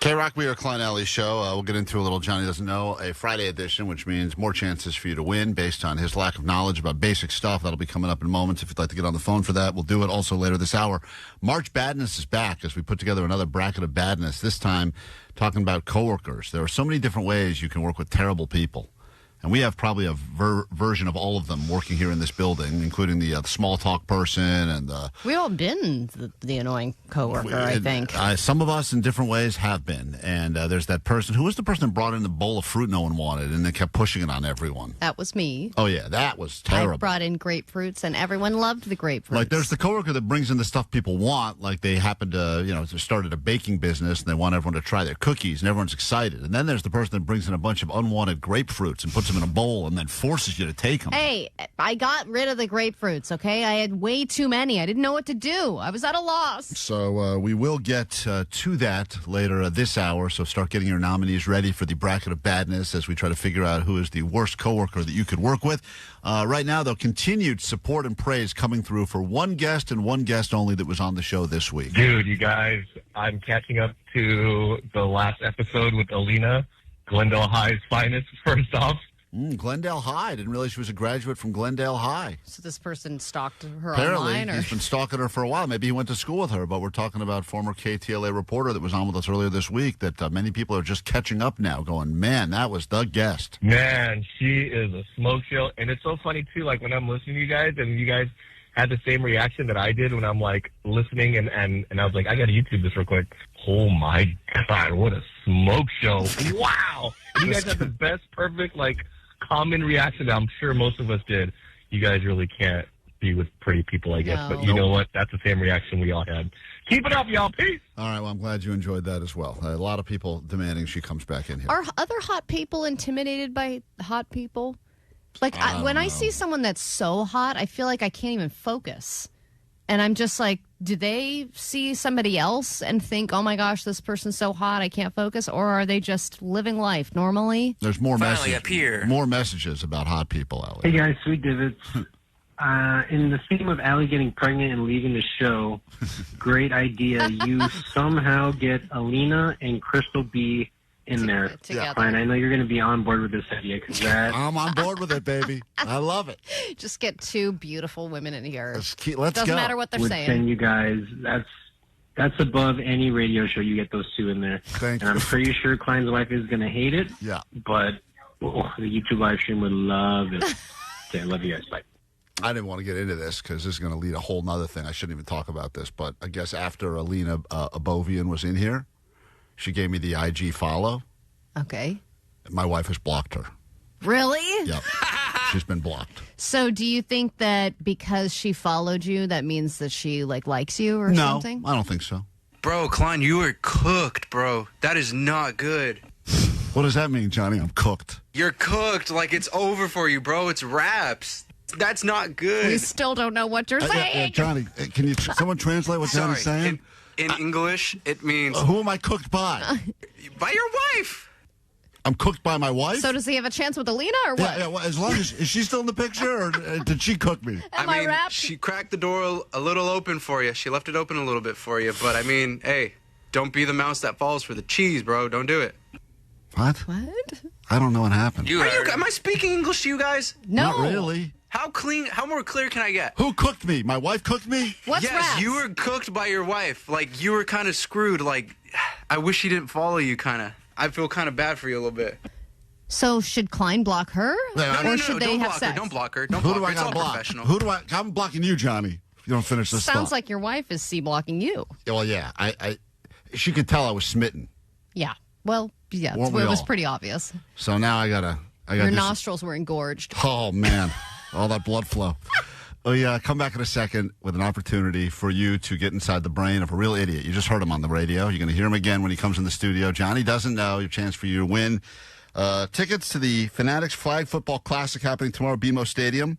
Speaker 8: K-Rock, we are Klein Alley Show. We'll get into a little Johnny Doesn't Know, a Friday edition, which means more chances for you to win based on his lack of knowledge about basic stuff. That'll be coming up in moments. If you'd like to get on the phone for that, we'll do it also later this hour. March Badness is back as we put together another bracket of badness, this time talking about coworkers. There are so many different ways you can work with terrible people. And we have probably a version of all of them working here in this building, including the small talk person and the...
Speaker 10: We've all been the annoying coworker, I think.
Speaker 8: Some of us in different ways have been. And there's that person. Who was the person that brought in the bowl of fruit no one wanted and they kept pushing it on everyone?
Speaker 10: That was me.
Speaker 8: Oh, yeah. That was terrible.
Speaker 10: I brought in grapefruits and everyone loved the grapefruits.
Speaker 8: Like there's the coworker that brings in the stuff people want. Like they happen to, started a baking business and they want everyone to try their cookies and everyone's excited. And then there's the person that brings in a bunch of unwanted grapefruits and puts them in a bowl and then forces you to take them.
Speaker 10: Hey, I got rid of the grapefruits, okay? I had way too many. I didn't know what to do. I was at a loss.
Speaker 8: So we will get to that later this hour. So start getting your nominees ready for the bracket of badness as we try to figure out who is the worst coworker that you could work with. Right now, though, continued support and praise coming through for one guest and one guest only that was on the show this week.
Speaker 20: Dude, you guys, I'm catching up to the last episode with Alina, Glendale High's finest, first off.
Speaker 8: Glendale High. I didn't realize she was a graduate from Glendale High.
Speaker 10: So this person stalked her
Speaker 8: Apparently,
Speaker 10: online?
Speaker 8: He's been stalking her for a while. Maybe he went to school with her, but we're talking about former KTLA reporter that was on with us earlier this week that many people are just catching up now going, man, that was the guest.
Speaker 20: Man, she is a smoke show. And it's so funny, too, like when I'm listening to you guys and you guys had the same reaction that I did when I'm like listening and I was like, I got to YouTube this real quick. Oh, my God, what a smoke show. Wow. And you guys had the best, perfect, common reaction that I'm sure most of us did. You guys really can't be with pretty people, I guess.
Speaker 10: No.
Speaker 20: But you know what? That's the same reaction we all had. Keep it up, y'all. Peace.
Speaker 8: All right, well, I'm glad you enjoyed that as well. A lot of people demanding she comes back in here.
Speaker 10: Are other hot people intimidated by hot people? Like, when I see someone that's so hot, I feel like I can't even focus. And I'm just like, do they see somebody else and think, oh my gosh, this person's so hot, I can't focus? Or are they just living life normally?
Speaker 8: There's more
Speaker 11: Finally up here.
Speaker 8: more messages about hot people, Allie.
Speaker 21: Hey guys, Sweet Divots. In the theme of Allie getting pregnant and leaving the show, great idea. You somehow get Alina and Crystal B in there.
Speaker 10: Together.
Speaker 21: Fine, I know you're going to be on board with this idea because that.
Speaker 8: I'm on board with it, baby. I love it.
Speaker 10: Just get two beautiful women in here.
Speaker 8: Let's
Speaker 10: Doesn't
Speaker 8: go.
Speaker 10: matter what they're
Speaker 21: would
Speaker 10: saying.
Speaker 21: send you guys. That's above any radio show. You get those two in there.
Speaker 8: Thank
Speaker 21: and I'm pretty sure Klein's wife is going to hate it.
Speaker 8: Yeah.
Speaker 21: But the YouTube live stream would love it. Okay, I love you guys. Bye.
Speaker 8: I didn't want to get into this because this is going to lead a whole nother thing. I shouldn't even talk about this, but I guess after Alina Abovian was in here, she gave me the IG follow.
Speaker 10: Okay.
Speaker 8: My wife has blocked her.
Speaker 10: Really?
Speaker 8: Yep. She's been blocked.
Speaker 10: So do you think that because she followed you, that means that she likes you or something?
Speaker 8: No, I don't think so.
Speaker 22: Bro, Klein, you are cooked, bro. That is not good.
Speaker 8: What does that mean, Johnny? I'm cooked.
Speaker 22: You're cooked. Like, it's over for you, bro. It's wraps. That's not good.
Speaker 10: We still don't know what you're saying.
Speaker 8: Johnny, can you someone translate what Johnny's saying?
Speaker 22: In English, it means...
Speaker 8: who am I cooked by?
Speaker 22: By your wife.
Speaker 8: I'm cooked by my wife?
Speaker 10: So does he have a chance with Alina or what?
Speaker 8: Yeah, well, as long as... Is she still in the picture or did she cook me?
Speaker 10: Am I wrapped?
Speaker 22: She cracked the door a little open for you. She left it open a little bit for you. But, I mean, hey, don't be the mouse that falls for the cheese, bro. Don't do it.
Speaker 8: What?
Speaker 10: What?
Speaker 8: I don't know what happened.
Speaker 22: Am I speaking English to you guys?
Speaker 10: No.
Speaker 8: Not really.
Speaker 22: How clean? How more clear can I get?
Speaker 8: Who cooked me? My wife cooked me?
Speaker 10: What's
Speaker 22: yes,
Speaker 10: rats?
Speaker 22: you were cooked by your wife. Like, you were kind of screwed. Like, I wish she didn't follow you, kind of. I feel kind of bad for you a little bit.
Speaker 10: So should Klein block her?
Speaker 22: No,
Speaker 10: or should they
Speaker 22: don't
Speaker 10: have
Speaker 22: block
Speaker 10: sex?
Speaker 22: her. Don't block her. Don't
Speaker 8: Who
Speaker 22: block
Speaker 8: do
Speaker 22: her.
Speaker 8: I
Speaker 22: It's
Speaker 8: got
Speaker 22: all
Speaker 8: to block?
Speaker 22: professional.
Speaker 8: I'm blocking you, Johnny. If you don't finish this
Speaker 10: Sounds
Speaker 8: thought.
Speaker 10: like your wife is C-blocking you.
Speaker 8: Well, yeah. She could tell I was smitten.
Speaker 10: Yeah. Well, yeah,
Speaker 8: Weren't
Speaker 10: it
Speaker 8: we
Speaker 10: was
Speaker 8: all?
Speaker 10: pretty obvious.
Speaker 8: So now I gotta
Speaker 10: Your
Speaker 8: do
Speaker 10: nostrils were engorged.
Speaker 8: Oh, man. All that blood flow. Oh, yeah. Come back in a second with an opportunity for you to get inside the brain of a real idiot. You just heard him on the radio. You're going to hear him again when he comes in the studio. Johnny doesn't know. Your chance for you to win tickets to the Fanatics Flag Football Classic happening tomorrow at BMO Stadium.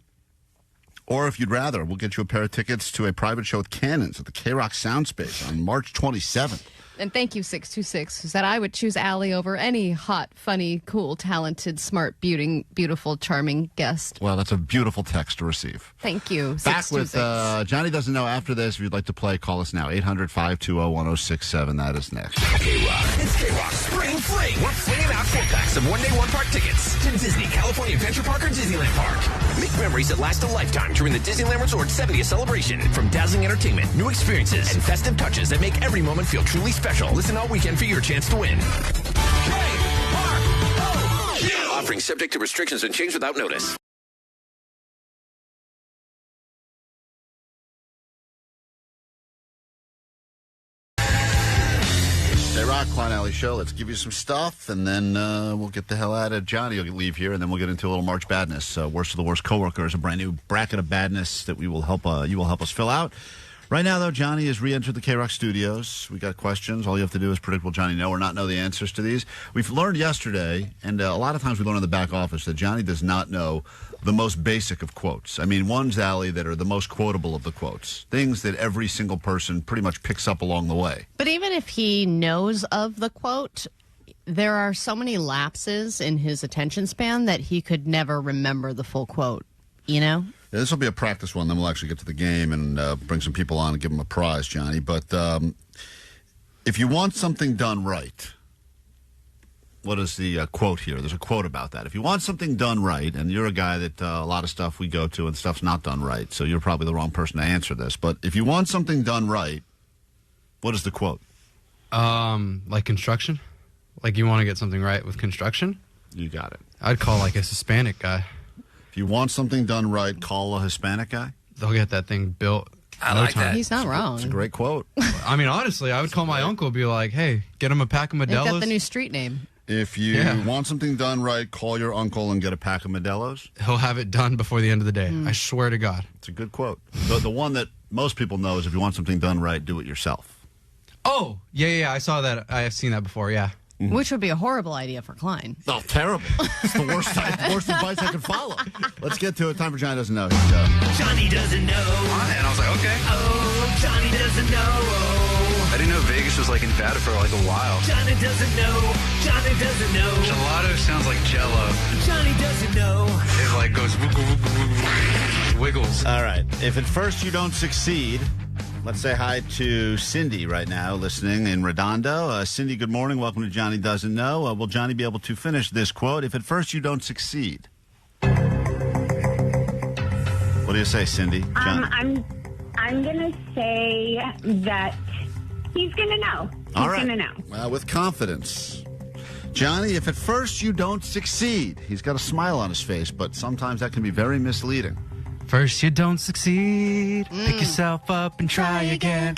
Speaker 8: Or if you'd rather, we'll get you a pair of tickets to a private show with Cannons at the K-Rock Soundspace on March 27th.
Speaker 10: And thank you, 626, who said I would choose Allie over any hot, funny, cool, talented, smart, beautiful, charming guest.
Speaker 8: Well, that's a beautiful text to receive.
Speaker 10: Thank you,
Speaker 8: Back
Speaker 10: 626.
Speaker 8: with Johnny Doesn't Know after this. If you'd like to play, call us now. 800-520-1067. That is next.
Speaker 6: K-Rock. It's K-Rock Spring Fling. We're flinging out 4-packs of one-day, one-park tickets to Disney, California Adventure Park, or Disneyland Park. Make memories that last a lifetime during the Disneyland Resort 70th celebration. From dazzling entertainment, new experiences, and festive touches that make every moment feel truly special. Listen all weekend for your chance to win. Offering subject to restrictions and change without notice.
Speaker 8: K-Rock, Klein Alley Show. Let's give you some stuff, and then we'll get the hell out of Johnny. Will leave here, and then we'll get into a little March Badness. Worst of the Worst Coworker is a brand new bracket of badness that you will help us fill out. Right now, though, Johnny has re-entered the K-Rock studios. We got questions. All you have to do is predict will Johnny know or not know the answers to these. We've learned yesterday, and a lot of times we learn in the back office, that Johnny does not know the most basic of quotes. I mean, ones, Allie, that are the most quotable of the quotes. Things that every single person pretty much picks up along the way.
Speaker 10: But even if he knows of the quote, there are so many lapses in his attention span that he could never remember the full quote, you know?
Speaker 8: Yeah, this will be a practice one. Then we'll actually get to the game and bring some people on and give them a prize, Johnny. But if you want something done right, what is the quote here? There's a quote about that. If you want something done right, and you're a guy that a lot of stuff we go to and stuff's not done right, so you're probably the wrong person to answer this. But if you want something done right, what is the quote?
Speaker 1: Like construction? Like you want to get something right with construction?
Speaker 8: You got it.
Speaker 1: I'd call like a Hispanic guy.
Speaker 8: If you want something done right, call a Hispanic guy.
Speaker 1: They'll get that thing built.
Speaker 10: I like that. He's not wrong.
Speaker 8: It's a great quote.
Speaker 1: I mean, honestly, I would call my uncle and be like, hey, get him a pack of
Speaker 10: They've
Speaker 1: Modelo's.
Speaker 10: got the new street name.
Speaker 8: If you want something done right, call your uncle and get a pack of Modelo's.
Speaker 1: He'll have it done before the end of the day. I swear to God.
Speaker 8: It's a good quote. The one that most people know is if you want something done right, do it yourself.
Speaker 1: Oh, yeah. I saw that. I have seen that before, yeah.
Speaker 8: Mm-hmm.
Speaker 10: Which would be a horrible idea for Klein.
Speaker 8: Oh, terrible. It's the worst advice I could follow. Let's get to it. Time for Johnny Doesn't Know.
Speaker 4: Johnny doesn't know.
Speaker 22: And I was like, okay.
Speaker 4: Oh, Johnny doesn't know.
Speaker 22: I didn't know Vegas was like in Nevada for like a while.
Speaker 4: Johnny doesn't know. Johnny doesn't know.
Speaker 22: Gelato sounds like Jello.
Speaker 4: Johnny doesn't know.
Speaker 22: It like goes wiggles.
Speaker 8: All right. If at first you don't succeed, let's say hi to Cindy right now, listening in Redondo. Cindy, good morning. Welcome to Johnny Doesn't Know. Will Johnny be able to finish this quote? If at first you don't succeed. What do you say, Cindy?
Speaker 23: I'm gonna say that he's gonna know.
Speaker 8: All right.
Speaker 23: He's gonna know.
Speaker 8: Well, with confidence. Johnny, if at first you don't succeed, he's got a smile on his face, but sometimes that can be very misleading.
Speaker 1: First you don't succeed, pick yourself up and try again.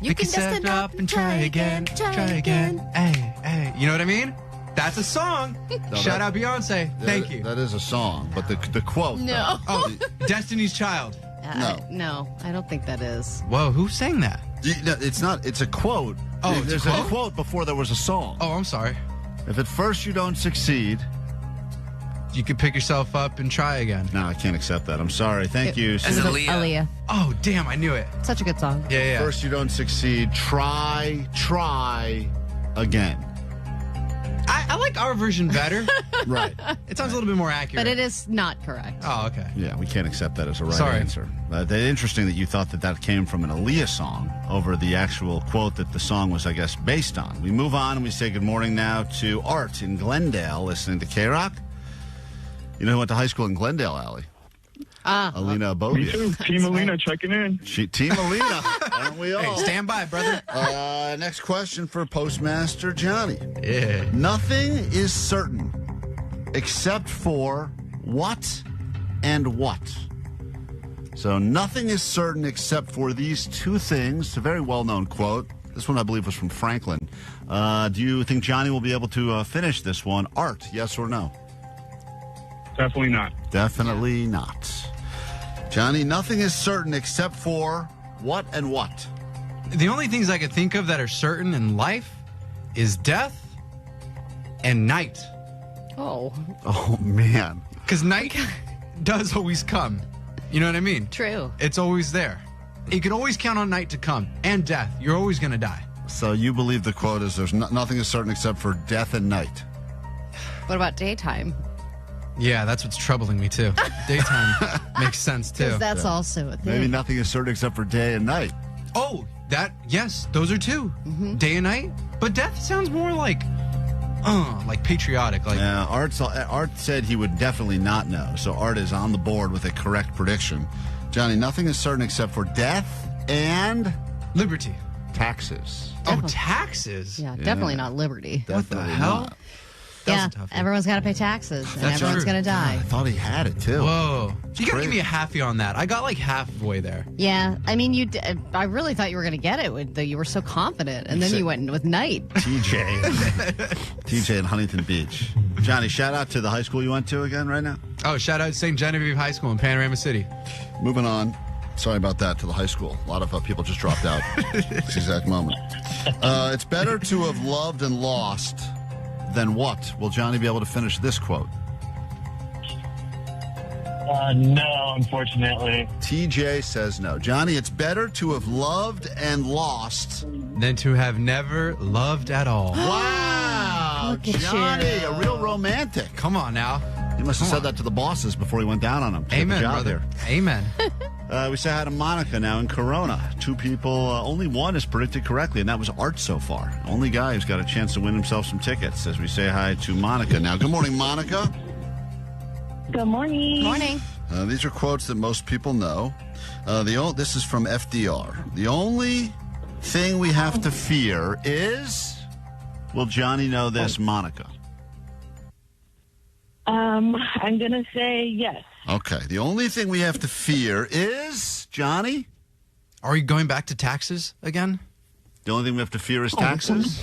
Speaker 10: You can dust it up and try again, try again.
Speaker 1: Hey, you know what I mean? That's a song.
Speaker 8: No,
Speaker 1: Shout out Beyonce. Thank you.
Speaker 8: That is a song, but the quote.
Speaker 10: No.
Speaker 1: Oh, Destiny's Child.
Speaker 10: No, I don't think that is.
Speaker 1: Whoa, who sang that?
Speaker 8: No, it's not. It's a quote.
Speaker 1: Oh,
Speaker 8: there's a quote before there was a song.
Speaker 1: Oh, I'm sorry.
Speaker 8: If at first you don't succeed,
Speaker 1: you can pick yourself up and try again.
Speaker 8: No, I can't accept that. I'm sorry. Thank you.
Speaker 10: It's Aaliyah.
Speaker 1: Oh, damn, I knew it.
Speaker 10: Such a good song.
Speaker 1: Yeah.
Speaker 8: First you don't succeed, try again.
Speaker 1: I like our version better.
Speaker 8: Right.
Speaker 1: It sounds a little bit more accurate.
Speaker 10: But it is not correct.
Speaker 1: Oh, okay.
Speaker 8: Yeah, we can't accept that as a right
Speaker 1: Sorry.
Speaker 8: answer. Interesting that you thought that came from an Aaliyah song over the actual quote that the song was, I guess, based on. We move on and we say good morning now to Art in Glendale, listening to K-Rock. You know who went to high school in Glendale, Allie? Alina Abovian.
Speaker 3: Me too. Team Alina checking in.
Speaker 8: Team Alina. Aren't we all?
Speaker 1: Hey, stand by, brother.
Speaker 8: Next question for Postmaster Johnny.
Speaker 1: Yeah.
Speaker 8: Nothing is certain except for what and what. So nothing is certain except for these two things. It's a very well-known quote. This one, I believe, was from Franklin. Do you think Johnny will be able to finish this one? Art, yes or no?
Speaker 3: Definitely not.
Speaker 8: Definitely not. Johnny, nothing is certain except for what and what?
Speaker 1: The only things I could think of that are certain in life is death and night.
Speaker 10: Oh.
Speaker 8: Oh, man.
Speaker 1: Because night does always come. You know what I mean?
Speaker 10: True.
Speaker 1: It's always there. You can always count on night to come. And death. You're always going to die.
Speaker 8: So you believe the quote is there's nothing is certain except for death and night.
Speaker 10: What about daytime?
Speaker 1: Yeah, that's what's troubling me, too. Daytime makes sense, too.
Speaker 10: Because that's also a thing.
Speaker 8: Maybe nothing is certain except for day and night.
Speaker 1: Oh, yes, those are two.
Speaker 10: Mm-hmm.
Speaker 1: Day and night. But death sounds more like patriotic. Like,
Speaker 8: yeah, Art said he would definitely not know. So Art is on the board with a correct prediction. Johnny, nothing is certain except for death and
Speaker 1: liberty.
Speaker 8: Taxes.
Speaker 1: Oh, taxes?
Speaker 10: Yeah, definitely not liberty.
Speaker 1: What the hell?
Speaker 10: Yeah, everyone's got to pay taxes, and everyone's going to die.
Speaker 8: I thought he had it, too.
Speaker 1: Whoa. You got to give me a halfie on that. I got like halfway there.
Speaker 10: Yeah, I mean, I really thought you were going to get it. You were so confident, and then you went with night.
Speaker 8: TJ in Huntington Beach. Johnny, shout out to the high school you went to again right now.
Speaker 1: Oh, shout out to St. Genevieve High School in Panorama City.
Speaker 8: Moving on. Sorry about that, to the high school. A lot of people just dropped out at this exact moment. It's better to have loved and lost than what? Will Johnny be able to finish this quote?
Speaker 3: No, unfortunately.
Speaker 8: TJ says no. Johnny, it's better to have loved and lost
Speaker 1: than to have never loved at all.
Speaker 8: Wow,
Speaker 10: Look at
Speaker 8: Johnny,
Speaker 10: you.
Speaker 8: a real romantic.
Speaker 1: Come on now.
Speaker 8: He must have said that to the bosses before he went down on them.
Speaker 1: Amen, brother. Amen.
Speaker 8: We say hi to Monica now in Corona. Two people, only one is predicted correctly, and that was Art so far. Only guy who's got a chance to win himself some tickets as we say hi to Monica now. Good morning, Monica.
Speaker 23: Good morning.
Speaker 10: Morning.
Speaker 8: These are quotes that most people know. This is from FDR. The only thing we have to fear is... Will Johnny know this, Monica?
Speaker 23: I'm going to say yes.
Speaker 8: Okay. The only thing we have to fear is... Johnny?
Speaker 1: Are you going back to taxes again?
Speaker 8: The only thing we have to fear is taxes?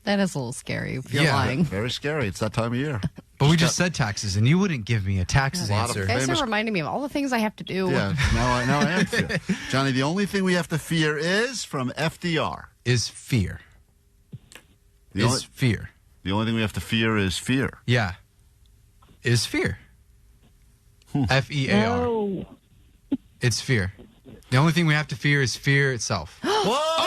Speaker 10: That is a little scary if you're lying.
Speaker 8: Very scary. It's that time of year.
Speaker 1: But we just said taxes, and you wouldn't give me a taxes answer.
Speaker 10: You guys are reminding me of all the things I have to do.
Speaker 8: Yeah, now I am fear. Johnny, the only thing we have to fear is, from FDR...
Speaker 1: Is fear. Fear.
Speaker 8: The only thing we have to fear is fear.
Speaker 1: Yeah. Is fear. F-E-A-R.
Speaker 23: No.
Speaker 1: It's fear. The only thing we have to fear is fear itself.
Speaker 8: Whoa!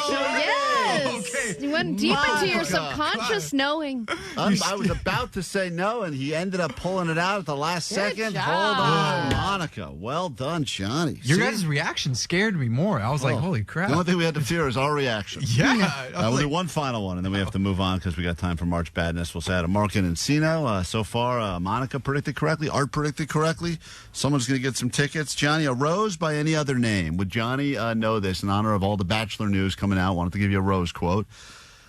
Speaker 10: Yes. You went deep into your subconscious knowing.
Speaker 8: I was about to say no, and he ended up pulling it out at the last second.
Speaker 10: job.
Speaker 8: Hold on, Monica. Well done, Johnny.
Speaker 1: Your guys' reaction scared me more. I was like, holy crap.
Speaker 8: The only thing we had to fear is our reaction.
Speaker 1: Yeah.
Speaker 8: We'll do one final one, and then we have to move on because we got time for March Badness. We'll say hi to Mark and Encino. So far, Monica predicted correctly. Art predicted correctly. Someone's going to get some tickets. Johnny, a rose by any other name. Would Johnny know this in honor of all the Bachelor news coming out? Wanted to give you a rose quote.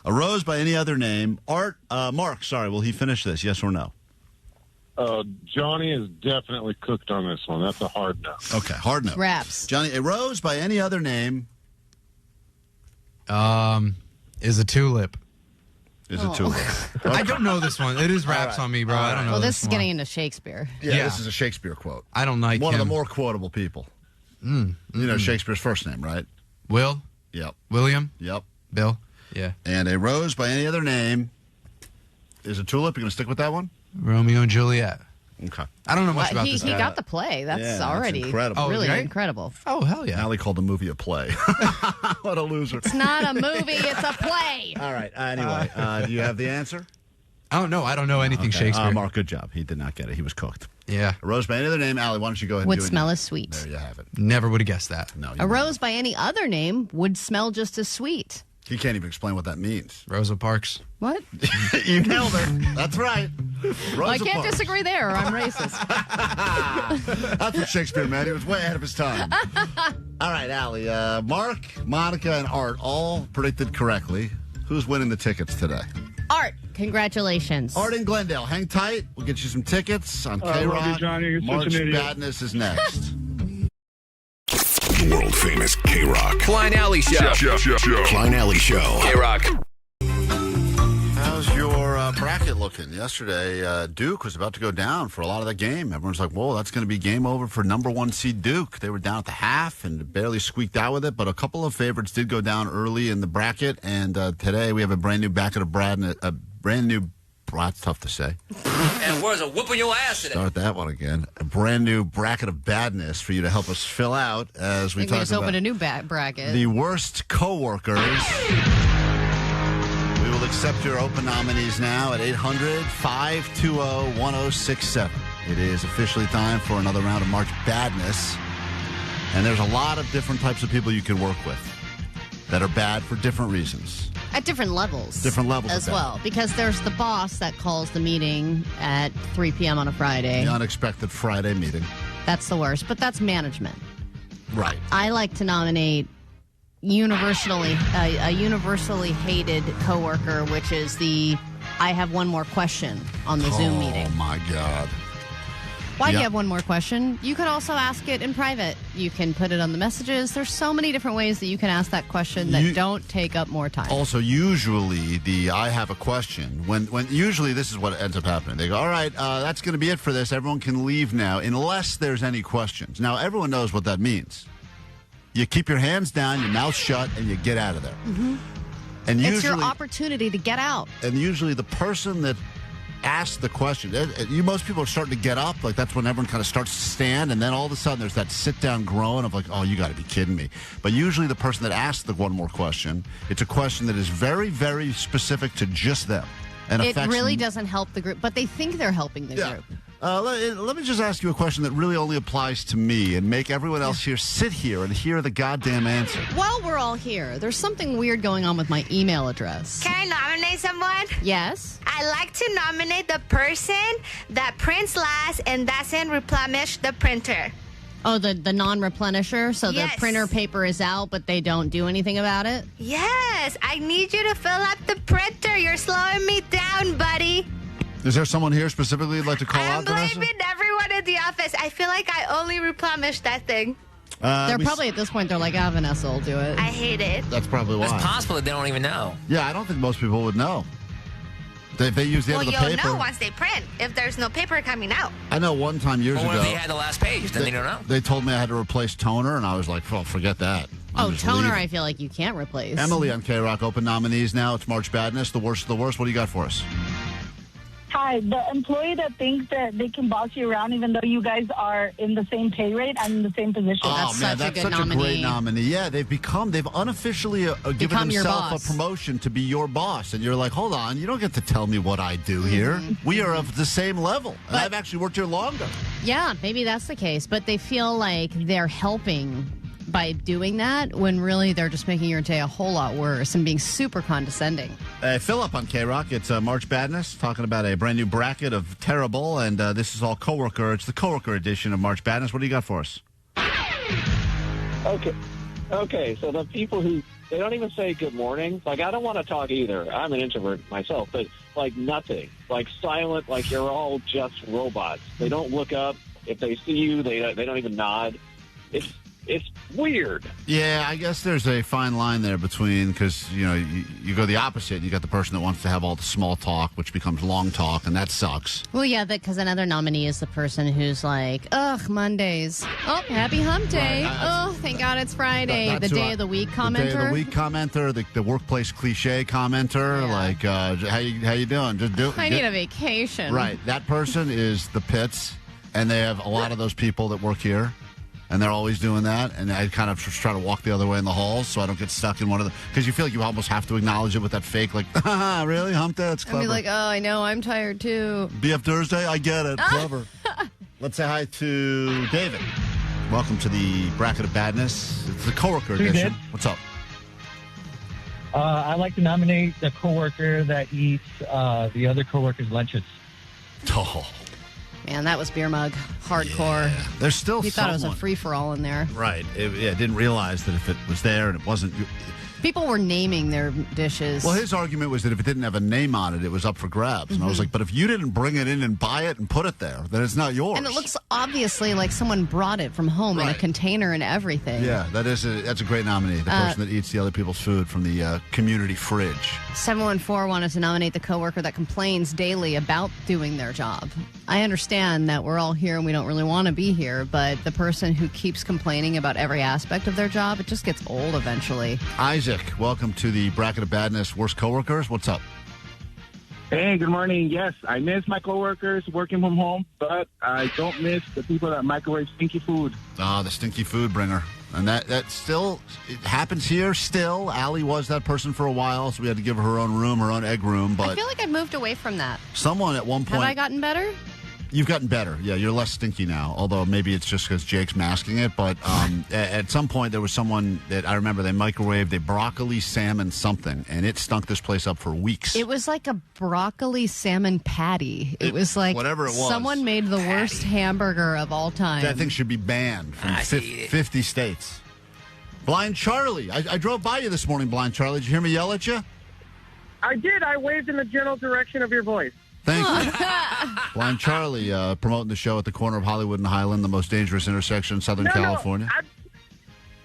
Speaker 8: A rose by any other name. Mark, will he finish this? Yes or no?
Speaker 3: Johnny is definitely cooked on this one. That's a hard no.
Speaker 8: Okay, hard no.
Speaker 10: Raps.
Speaker 8: Johnny, a rose by any other name.
Speaker 1: Is a tulip.
Speaker 8: Is a tulip. Okay.
Speaker 1: I don't know this one. It is raps on me, bro. I don't know.
Speaker 10: Well, this is
Speaker 1: one.
Speaker 10: getting into Shakespeare.
Speaker 8: Yeah, this is a Shakespeare quote.
Speaker 1: I don't like
Speaker 8: one
Speaker 1: him.
Speaker 8: of the more quotable people. You know Shakespeare's first name, right?
Speaker 1: Will?
Speaker 8: Yep.
Speaker 1: William?
Speaker 8: Yep.
Speaker 1: Bill? Yeah.
Speaker 8: And a rose by any other name is a tulip. You going to stick with that one?
Speaker 1: Romeo and Juliet.
Speaker 8: Okay.
Speaker 1: I don't know much about this.
Speaker 10: He got the play. That's already
Speaker 8: incredible.
Speaker 10: really
Speaker 1: right?
Speaker 10: incredible.
Speaker 1: Oh, hell yeah.
Speaker 8: Allie called the movie a play. What a loser.
Speaker 10: It's not a movie. It's a play.
Speaker 8: All right. Anyway, do you have the answer?
Speaker 1: I don't know. I don't know anything
Speaker 8: Okay.
Speaker 1: Shakespeare.
Speaker 8: Mark, good job. He did not get it. He was cooked.
Speaker 1: Yeah.
Speaker 8: A rose by any other name. Allie, why don't you go ahead and
Speaker 10: Would
Speaker 8: do it?
Speaker 10: smell as sweet.
Speaker 8: There you have it.
Speaker 1: Never would have guessed that.
Speaker 8: No.
Speaker 10: A rose by any other name would smell just as sweet.
Speaker 8: He can't even explain what that means.
Speaker 1: Rosa Parks.
Speaker 10: What?
Speaker 8: You nailed it. That's right.
Speaker 10: I can't disagree there. I'm racist.
Speaker 8: That's what Shakespeare meant. He was way ahead of his time. All right, Allie. Mark, Monica, and Art all predicted correctly. Who's winning the tickets today?
Speaker 10: Art, congratulations.
Speaker 8: Art in Glendale. Hang tight. We'll get you some tickets on
Speaker 14: I love you,
Speaker 8: K-Rock.
Speaker 14: Johnny. You're such
Speaker 8: March
Speaker 14: an idiot.
Speaker 8: Badness is next.
Speaker 9: World famous K-Rock.
Speaker 17: Klein Alley Show.
Speaker 9: Klein Alley Show.
Speaker 17: K-Rock.
Speaker 8: How's your bracket looking? Yesterday, Duke was about to go down for a lot of the game. Everyone's like, whoa, that's going to be game over for number 1 seed Duke. They were down at the half and barely squeaked out with it, but a couple of favorites did go down early in the bracket, and today we have a brand new bracket of that's tough to say.
Speaker 11: And words are whooping your ass today.
Speaker 8: Start that one again. A brand new bracket of badness for you to help us fill out as we
Speaker 10: I think we
Speaker 8: talk
Speaker 10: just
Speaker 8: about
Speaker 10: opened a new bracket.
Speaker 8: the worst coworkers. We will accept your open nominees now at 800-520-1067. It is officially time for another round of March Badness. And there's a lot of different types of people you can work with that are bad for different reasons.
Speaker 10: At different levels.
Speaker 8: Different levels
Speaker 10: as
Speaker 8: of bad.
Speaker 10: well. Because there's the boss that calls the meeting at 3 p.m. on a Friday.
Speaker 8: The unexpected Friday meeting.
Speaker 10: That's the worst, but that's management.
Speaker 8: Right.
Speaker 10: I like to nominate a universally hated coworker, which is I have one more question on the Zoom meeting.
Speaker 8: Oh, my God.
Speaker 10: Why do you have one more question? You could also ask it in private. You can put it on the messages. There's so many different ways that you can ask that question that don't take up more time.
Speaker 8: Also, usually I have a question. When usually this is what ends up happening. They go, all right, that's going to be it for this. Everyone can leave now, unless there's any questions. Now, everyone knows what that means. You keep your hands down, your mouth shut, and you get out of there.
Speaker 10: Mm-hmm.
Speaker 8: And usually,
Speaker 10: it's your opportunity to get out.
Speaker 8: And usually the person that ask the question. Most people are starting to get up. Like, that's when everyone kind of starts to stand, and then all of a sudden there's that sit-down groan of like, oh, you got to be kidding me. But usually the person that asks the one more question, it's a question that is very, very specific to just them. And
Speaker 10: it really doesn't help the group, but they think they're helping the group.
Speaker 8: Let me just ask you a question that really only applies to me and make everyone else here sit here and hear the goddamn answer.
Speaker 10: While we're all here, there's something weird going on with my email address.
Speaker 13: Can I nominate someone?
Speaker 10: Yes.
Speaker 13: I like to nominate the person that prints last and doesn't replenish the printer.
Speaker 10: Oh, the non-replenisher? So
Speaker 13: Yes.
Speaker 10: the printer paper is out, but they don't do anything about it?
Speaker 13: Yes, I need you to fill up the printer. You're slowing me down, buddy.
Speaker 8: Is there someone here specifically you'd like to call out, Vanessa?
Speaker 13: I'm blaming everyone in the office. I feel like I only replenished that thing.
Speaker 10: They're probably at this point, they're like, Vanessa will do it.
Speaker 13: I hate it.
Speaker 8: That's probably why.
Speaker 11: It's possible that they don't even know.
Speaker 8: Yeah, I don't think most people would know. They use the end of the
Speaker 13: Well,
Speaker 8: paper.
Speaker 13: you'll know once they print if there's no paper coming out.
Speaker 8: I know one time years
Speaker 11: Or
Speaker 8: ago.
Speaker 11: if they had the last page, then they don't know.
Speaker 8: They told me I had to replace toner, and I was like, well, forget that. I'm just
Speaker 10: toner,
Speaker 8: leaving.
Speaker 10: I feel like you can't replace.
Speaker 8: Emily on K-Rock, open nominees now. It's March Badness, the worst of the worst. What do you got for us?
Speaker 23: Hi, the employee that thinks that they can boss you around even though you guys are in the same pay rate and in the same position.
Speaker 8: Oh, man, that's such a great nominee. Yeah, they've unofficially given themselves a promotion to be your boss. And you're like, hold on, you don't get to tell me what I do here. We are of the same level. And I've actually worked here longer.
Speaker 10: Yeah, maybe that's the case. But they feel like they're helping by doing that when really they're just making your day a whole lot worse and being super condescending.
Speaker 8: Philip on K-Rock. It's March Badness, talking about a brand new bracket of terrible, and this is all Coworker. It's the Coworker edition of March Badness. What do you got for us?
Speaker 5: Okay, so the people who, they don't even say good morning. Like, I don't want to talk either. I'm an introvert myself, but, like, nothing. Like, silent, like you're all just robots. They don't look up. If they see you, they don't even nod. It's weird.
Speaker 8: Yeah, I guess there's a fine line there between, because, you go the opposite. You got the person that wants to have all the small talk, which becomes long talk, and that sucks.
Speaker 10: Well, yeah, because another nominee is the person who's like, ugh, Mondays. Oh, happy hump day. Oh, thank God it's Friday. The day of the week commenter.
Speaker 8: The day of the week commenter, the workplace cliche commenter, like, how you doing? Just do.
Speaker 10: I need a vacation.
Speaker 8: Right. That person is the pits, and they have a lot of those people that work here. And they're always doing that, and I kind of just try to walk the other way in the halls so I don't get stuck in one of the... Because you feel like you almost have to acknowledge it with that fake, like, really? Hump day? That's clever.
Speaker 10: I'd be like, oh, I know, I'm tired too.
Speaker 8: BF Thursday? I get it. Clever. Let's say hi to David. Welcome to the Bracket of Badness. It's the Coworker edition. What's up?
Speaker 7: I like to nominate the coworker that eats the other coworker's lunches.
Speaker 8: Oh.
Speaker 10: Man, that was beer mug. Hardcore.
Speaker 8: Yeah. There's still
Speaker 10: He thought it was a free-for-all in there.
Speaker 8: Right. Didn't realize that if it was there and it wasn't...
Speaker 10: People were naming their dishes.
Speaker 8: Well, his argument was that if it didn't have a name on it, it was up for grabs. And I was like, but if you didn't bring it in and buy it and put it there, then it's not yours.
Speaker 10: And it looks obviously like someone brought it from home in a container and everything.
Speaker 8: Yeah, that's a great nominee. The person that eats the other people's food from the community fridge.
Speaker 10: 714 wanted to nominate the coworker that complains daily about doing their job. I understand that we're all here and we don't really want to be here, but the person who keeps complaining about every aspect of their job, it just gets old eventually.
Speaker 8: Isaac, welcome to the Bracket of Badness Worst Coworkers. What's up?
Speaker 7: Hey, good morning. Yes, I miss my coworkers working from home, but I don't miss the people that microwave stinky food.
Speaker 8: Ah, the stinky food bringer. And that still, it happens here still. Allie was that person for a while, so we had to give her her own room, her own egg room. But
Speaker 10: I feel like I've moved away from that.
Speaker 8: Someone at one point...
Speaker 10: Have I gotten better?
Speaker 8: You've gotten better. Yeah, you're less stinky now, although maybe it's just because Jake's masking it. But at some point, there was someone that I remember they microwaved a broccoli salmon something, and it stunk this place up for weeks.
Speaker 10: It was like a broccoli salmon patty. It was like
Speaker 8: whatever it was.
Speaker 10: Someone made the worst hamburger of all time.
Speaker 8: That thing should be banned from 50 states. Blind Charlie. I drove by you this morning, Blind Charlie. Did you hear me yell at you?
Speaker 7: I did. I waved in the general direction of your voice.
Speaker 8: Thank you. Blind Charlie promoting the show at the corner of Hollywood and Highland, the most dangerous intersection in Southern California.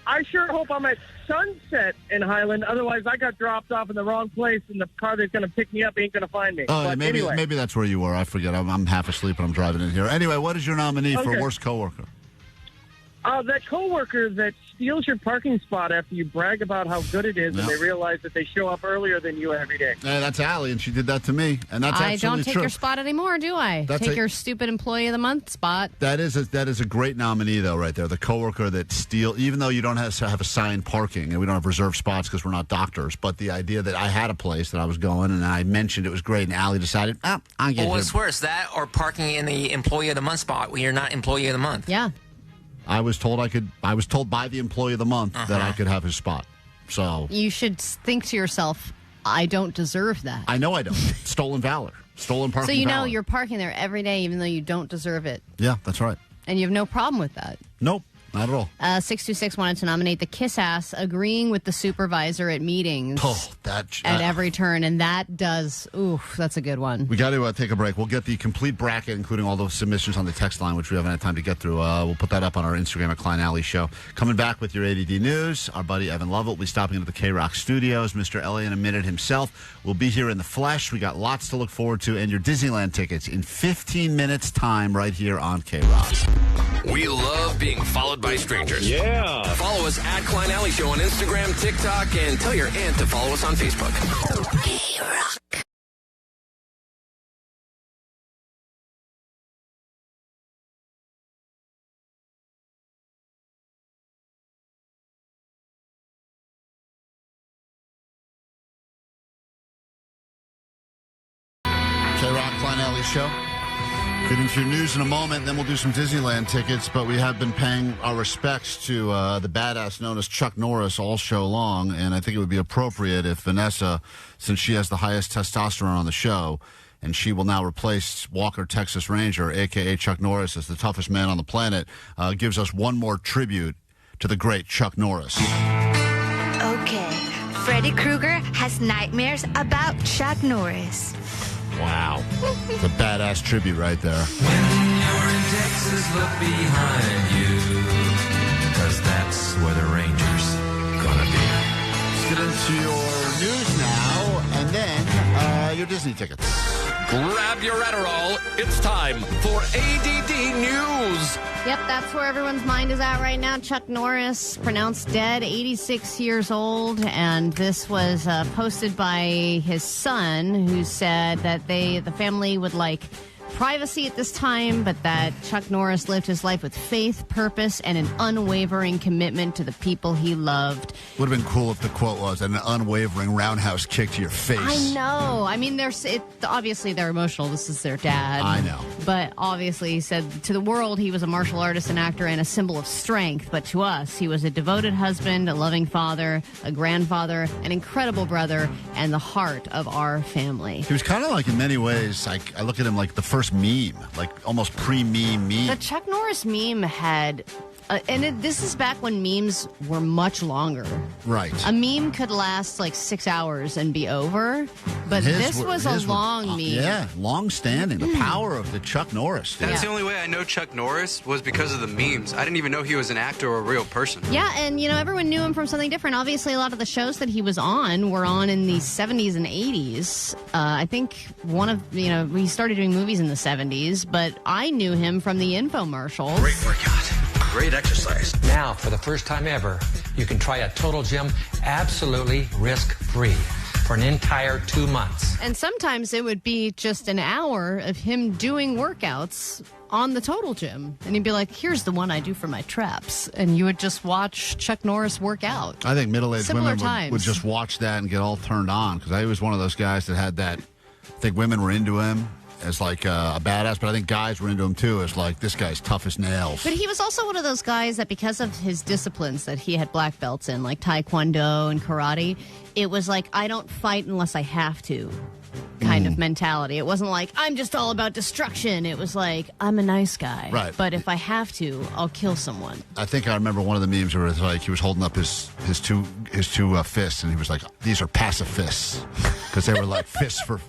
Speaker 7: I sure hope I'm at Sunset in Highland. Otherwise, I got dropped off in the wrong place, and the car that's going to pick me up ain't going to find me.
Speaker 8: Oh,
Speaker 7: but
Speaker 8: maybe
Speaker 7: anyway.
Speaker 8: maybe that's where you were. I forget. I'm half asleep and I'm driving in here. Anyway, what is your nominee for worst coworker?
Speaker 7: That coworker that steals your parking spot after you brag about how good it is, and they realize that they show up earlier than you every day.
Speaker 8: That's Allie, and she did that to me, and that's
Speaker 10: I
Speaker 8: absolutely
Speaker 10: don't take
Speaker 8: true.
Speaker 10: your spot anymore, do I? Take your stupid Employee of the Month spot.
Speaker 8: That is a great nominee, though, right there. The coworker that steals, even though you don't have assigned parking, and we don't have reserved spots because we're not doctors, but the idea that I had a place that I was going, and I mentioned it was great, and Allie decided, I'll get
Speaker 11: Well,
Speaker 8: here.
Speaker 11: what's worse, that or parking in the Employee of the Month spot when you're not Employee of the Month?
Speaker 10: Yeah.
Speaker 8: I was told by the Employee of the Month that I could have his spot. So
Speaker 10: You should think to yourself, I don't deserve that.
Speaker 8: I know I don't. Stolen valor. Stolen parking
Speaker 10: So you know
Speaker 8: valor.
Speaker 10: you're parking there every day even though you don't deserve it.
Speaker 8: Yeah, that's right.
Speaker 10: And you have no problem with that.
Speaker 8: Nope, not at all.
Speaker 10: 626 wanted to nominate the kiss ass agreeing with the supervisor at meetings at every turn. And that does, that's a good one.
Speaker 8: We got to take a break. We'll get the complete bracket, including all those submissions on the text line, which we haven't had time to get through. We'll put that up on our Instagram at Klein Alley Show. Coming back with your A.D.D. news, our buddy Evan Lovett will be stopping into the K-Rock studios. Mr. Ellie in a minute himself will be here in the flesh. We got lots to look forward to, and your Disneyland tickets in 15 minutes time right here on K-Rock.
Speaker 6: We love being followed by strangers.
Speaker 17: Yeah.
Speaker 6: Follow us at Klein Alley Show on Instagram, TikTok, and tell your aunt to follow us on Facebook.
Speaker 13: K-Rock.
Speaker 8: K-Rock, Klein Alley Show. Get into your news in a moment, then we'll do some Disneyland tickets, but we have been paying our respects to the badass known as Chuck Norris all show long, and I think it would be appropriate if Vanessa, since she has the highest testosterone on the show, and she will now replace Walker, Texas Ranger, a.k.a. Chuck Norris, as the toughest man on the planet, gives us one more tribute to the great Chuck Norris.
Speaker 13: Okay, Freddy Krueger has nightmares about Chuck Norris.
Speaker 8: Wow. It's a badass tribute right there.
Speaker 12: When you're in Texas, look behind you, because that's where the Rangers gonna be.
Speaker 8: Let's get into your news now, and then your Disney tickets.
Speaker 17: Grab your Adderall. It's time for A.D.D. News.
Speaker 10: Yep, that's where everyone's mind is at right now. Chuck Norris, pronounced dead, 86 years old, and this was posted by his son, who said that the family would like privacy at this time, but that Chuck Norris lived his life with faith, purpose, and an unwavering commitment to the people he loved.
Speaker 8: Would have been cool if the quote was an unwavering roundhouse kick to your face.
Speaker 10: I know. I mean, obviously they're emotional. This is their dad.
Speaker 8: I know.
Speaker 10: But obviously he said to the world he was a martial artist and actor and a symbol of strength. But to us, he was a devoted husband, a loving father, a grandfather, an incredible brother, and the heart of our family.
Speaker 8: He was kind of like, in many ways, I look at him like the first Norris meme, like almost pre-meme.
Speaker 10: The Chuck Norris meme had, this is back when memes were much longer.
Speaker 8: Right.
Speaker 10: A meme could last like 6 hours and be over, but this was a long meme.
Speaker 8: Yeah, long-standing. The power of the Chuck Norris.
Speaker 22: That's the only way I know Chuck Norris was because of the memes. I didn't even know he was an actor or a real person.
Speaker 10: Yeah, and everyone knew him from something different. Obviously, a lot of the shows that he was on were on in the 70s and 80s. I think he started doing movies in the 70s, but I knew him from the infomercials.
Speaker 15: Great workout. Great exercise. Now, for the first time ever, you can try a Total Gym absolutely risk-free for an entire 2 months.
Speaker 10: And sometimes it would be just an hour of him doing workouts on the Total Gym. And he'd be like, here's the one I do for my traps. And you would just watch Chuck Norris work out.
Speaker 8: I think middle-aged women would just watch that and get all turned on, because I was one of those guys that had that. I think women were into him as like a badass, but I think guys were into him too as like, this guy's tough as nails.
Speaker 10: But he was also one of those guys that because of his disciplines that he had black belts in, like Taekwondo and karate, it was like, I don't fight unless I have to kind of mentality. It wasn't like, I'm just all about destruction. It was like, I'm a nice guy.
Speaker 8: Right.
Speaker 10: But if I have to, I'll kill someone.
Speaker 8: I think I remember one of the memes where it's like he was holding up his two fists, and he was like, these are pacifists, because they were like fists for peace.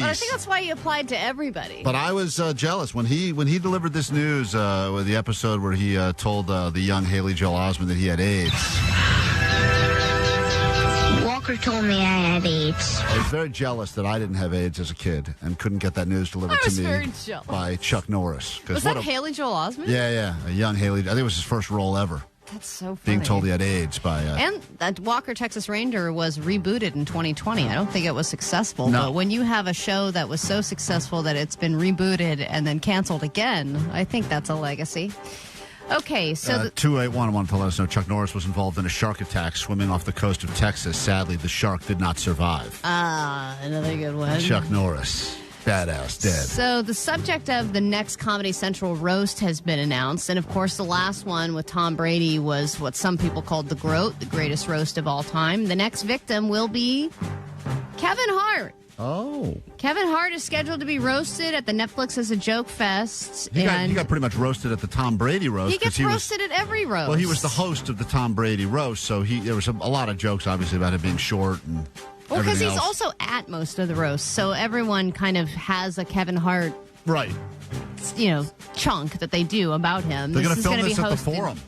Speaker 10: But I think that's why he applied to everybody.
Speaker 8: But I was jealous when he delivered this news with the episode where he told the young Haley Joel Osment that he had AIDS.
Speaker 13: Walker told me I had AIDS.
Speaker 8: I was very jealous that I didn't have AIDS as a kid and couldn't get that news delivered to me by Chuck Norris.
Speaker 10: Was that Haley Joel Osment?
Speaker 8: Yeah, a young Haley. I think it was his first role ever.
Speaker 10: That's so funny.
Speaker 8: Being told he had AIDS by...
Speaker 10: and that Walker, Texas Ranger was rebooted in 2020. I don't think it was successful.
Speaker 8: No.
Speaker 10: But when you have a show that was so successful that it's been rebooted and then canceled again, I think that's a legacy. Okay, so...
Speaker 8: 281 wanted to let us know Chuck Norris was involved in a shark attack swimming off the coast of Texas. Sadly, the shark did not survive.
Speaker 10: Another good one.
Speaker 8: Chuck Norris. Badass, dead.
Speaker 10: So the subject of the next Comedy Central roast has been announced. And, of course, the last one with Tom Brady was what some people called the GROAT, the greatest roast of all time. The next victim will be Kevin Hart.
Speaker 8: Oh.
Speaker 10: Kevin Hart is scheduled to be roasted at the Netflix as a Joke Fest.
Speaker 8: He got pretty much roasted at the Tom Brady roast.
Speaker 10: He gets roasted at every roast.
Speaker 8: Well, he was the host of the Tom Brady roast, so there was a lot of jokes, obviously, about him being short and...
Speaker 10: Well, because he's also at most of the roasts, so everyone kind of has a Kevin Hart, chunk that they do about him.
Speaker 8: They're going to film this at the Forum.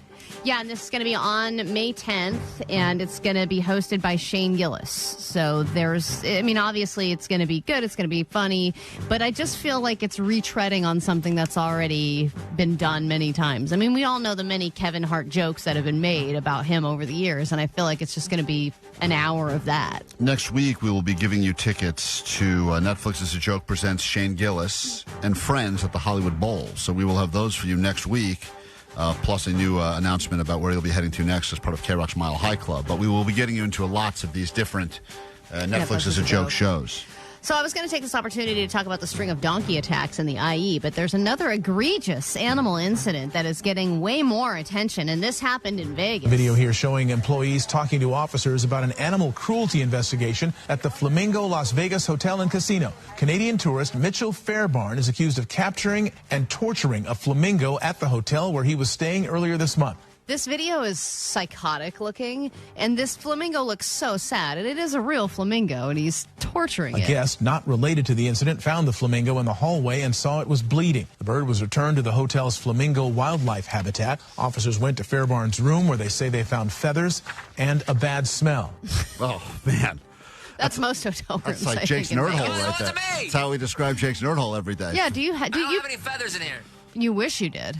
Speaker 10: Yeah, and this is going to be on May 10th, and it's going to be hosted by Shane Gillis. So obviously it's going to be good, it's going to be funny, but I just feel like it's retreading on something that's already been done many times. I mean, we all know the many Kevin Hart jokes that have been made about him over the years, and I feel like it's just going to be an hour of that.
Speaker 8: Next week, we will be giving you tickets to Netflix as a Joke presents Shane Gillis and Friends at the Hollywood Bowl. So we will have those for you next week. Plus a new announcement about where you'll be heading to next as part of K-Rock's Mile High Club. But we will be getting you into lots of these different Netflix as a Joke shows.
Speaker 10: So I was going to take this opportunity to talk about the string of donkey attacks in the IE, but there's another egregious animal incident that is getting way more attention, and this happened in Vegas.
Speaker 16: Video here showing employees talking to officers about an animal cruelty investigation at the Flamingo Las Vegas Hotel and Casino. Canadian tourist Mitchell Fairbairn is accused of capturing and torturing a flamingo at the hotel where he was staying earlier this month.
Speaker 10: This video is psychotic looking, and this flamingo looks so sad. And it is a real flamingo, and he's torturing it.
Speaker 16: A guest not related to the incident found the flamingo in the hallway and saw it was bleeding. The bird was returned to the hotel's flamingo wildlife habitat. Officers went to Fairbairn's room where they say they found feathers and a bad smell.
Speaker 8: Oh, man.
Speaker 10: That's most hotel rooms.
Speaker 8: That's like Jake's Nerd Hole right there. That's how we describe Jake's Nerd Hole every day.
Speaker 10: Yeah, do you
Speaker 11: I don't have any feathers in here.
Speaker 10: You wish you did.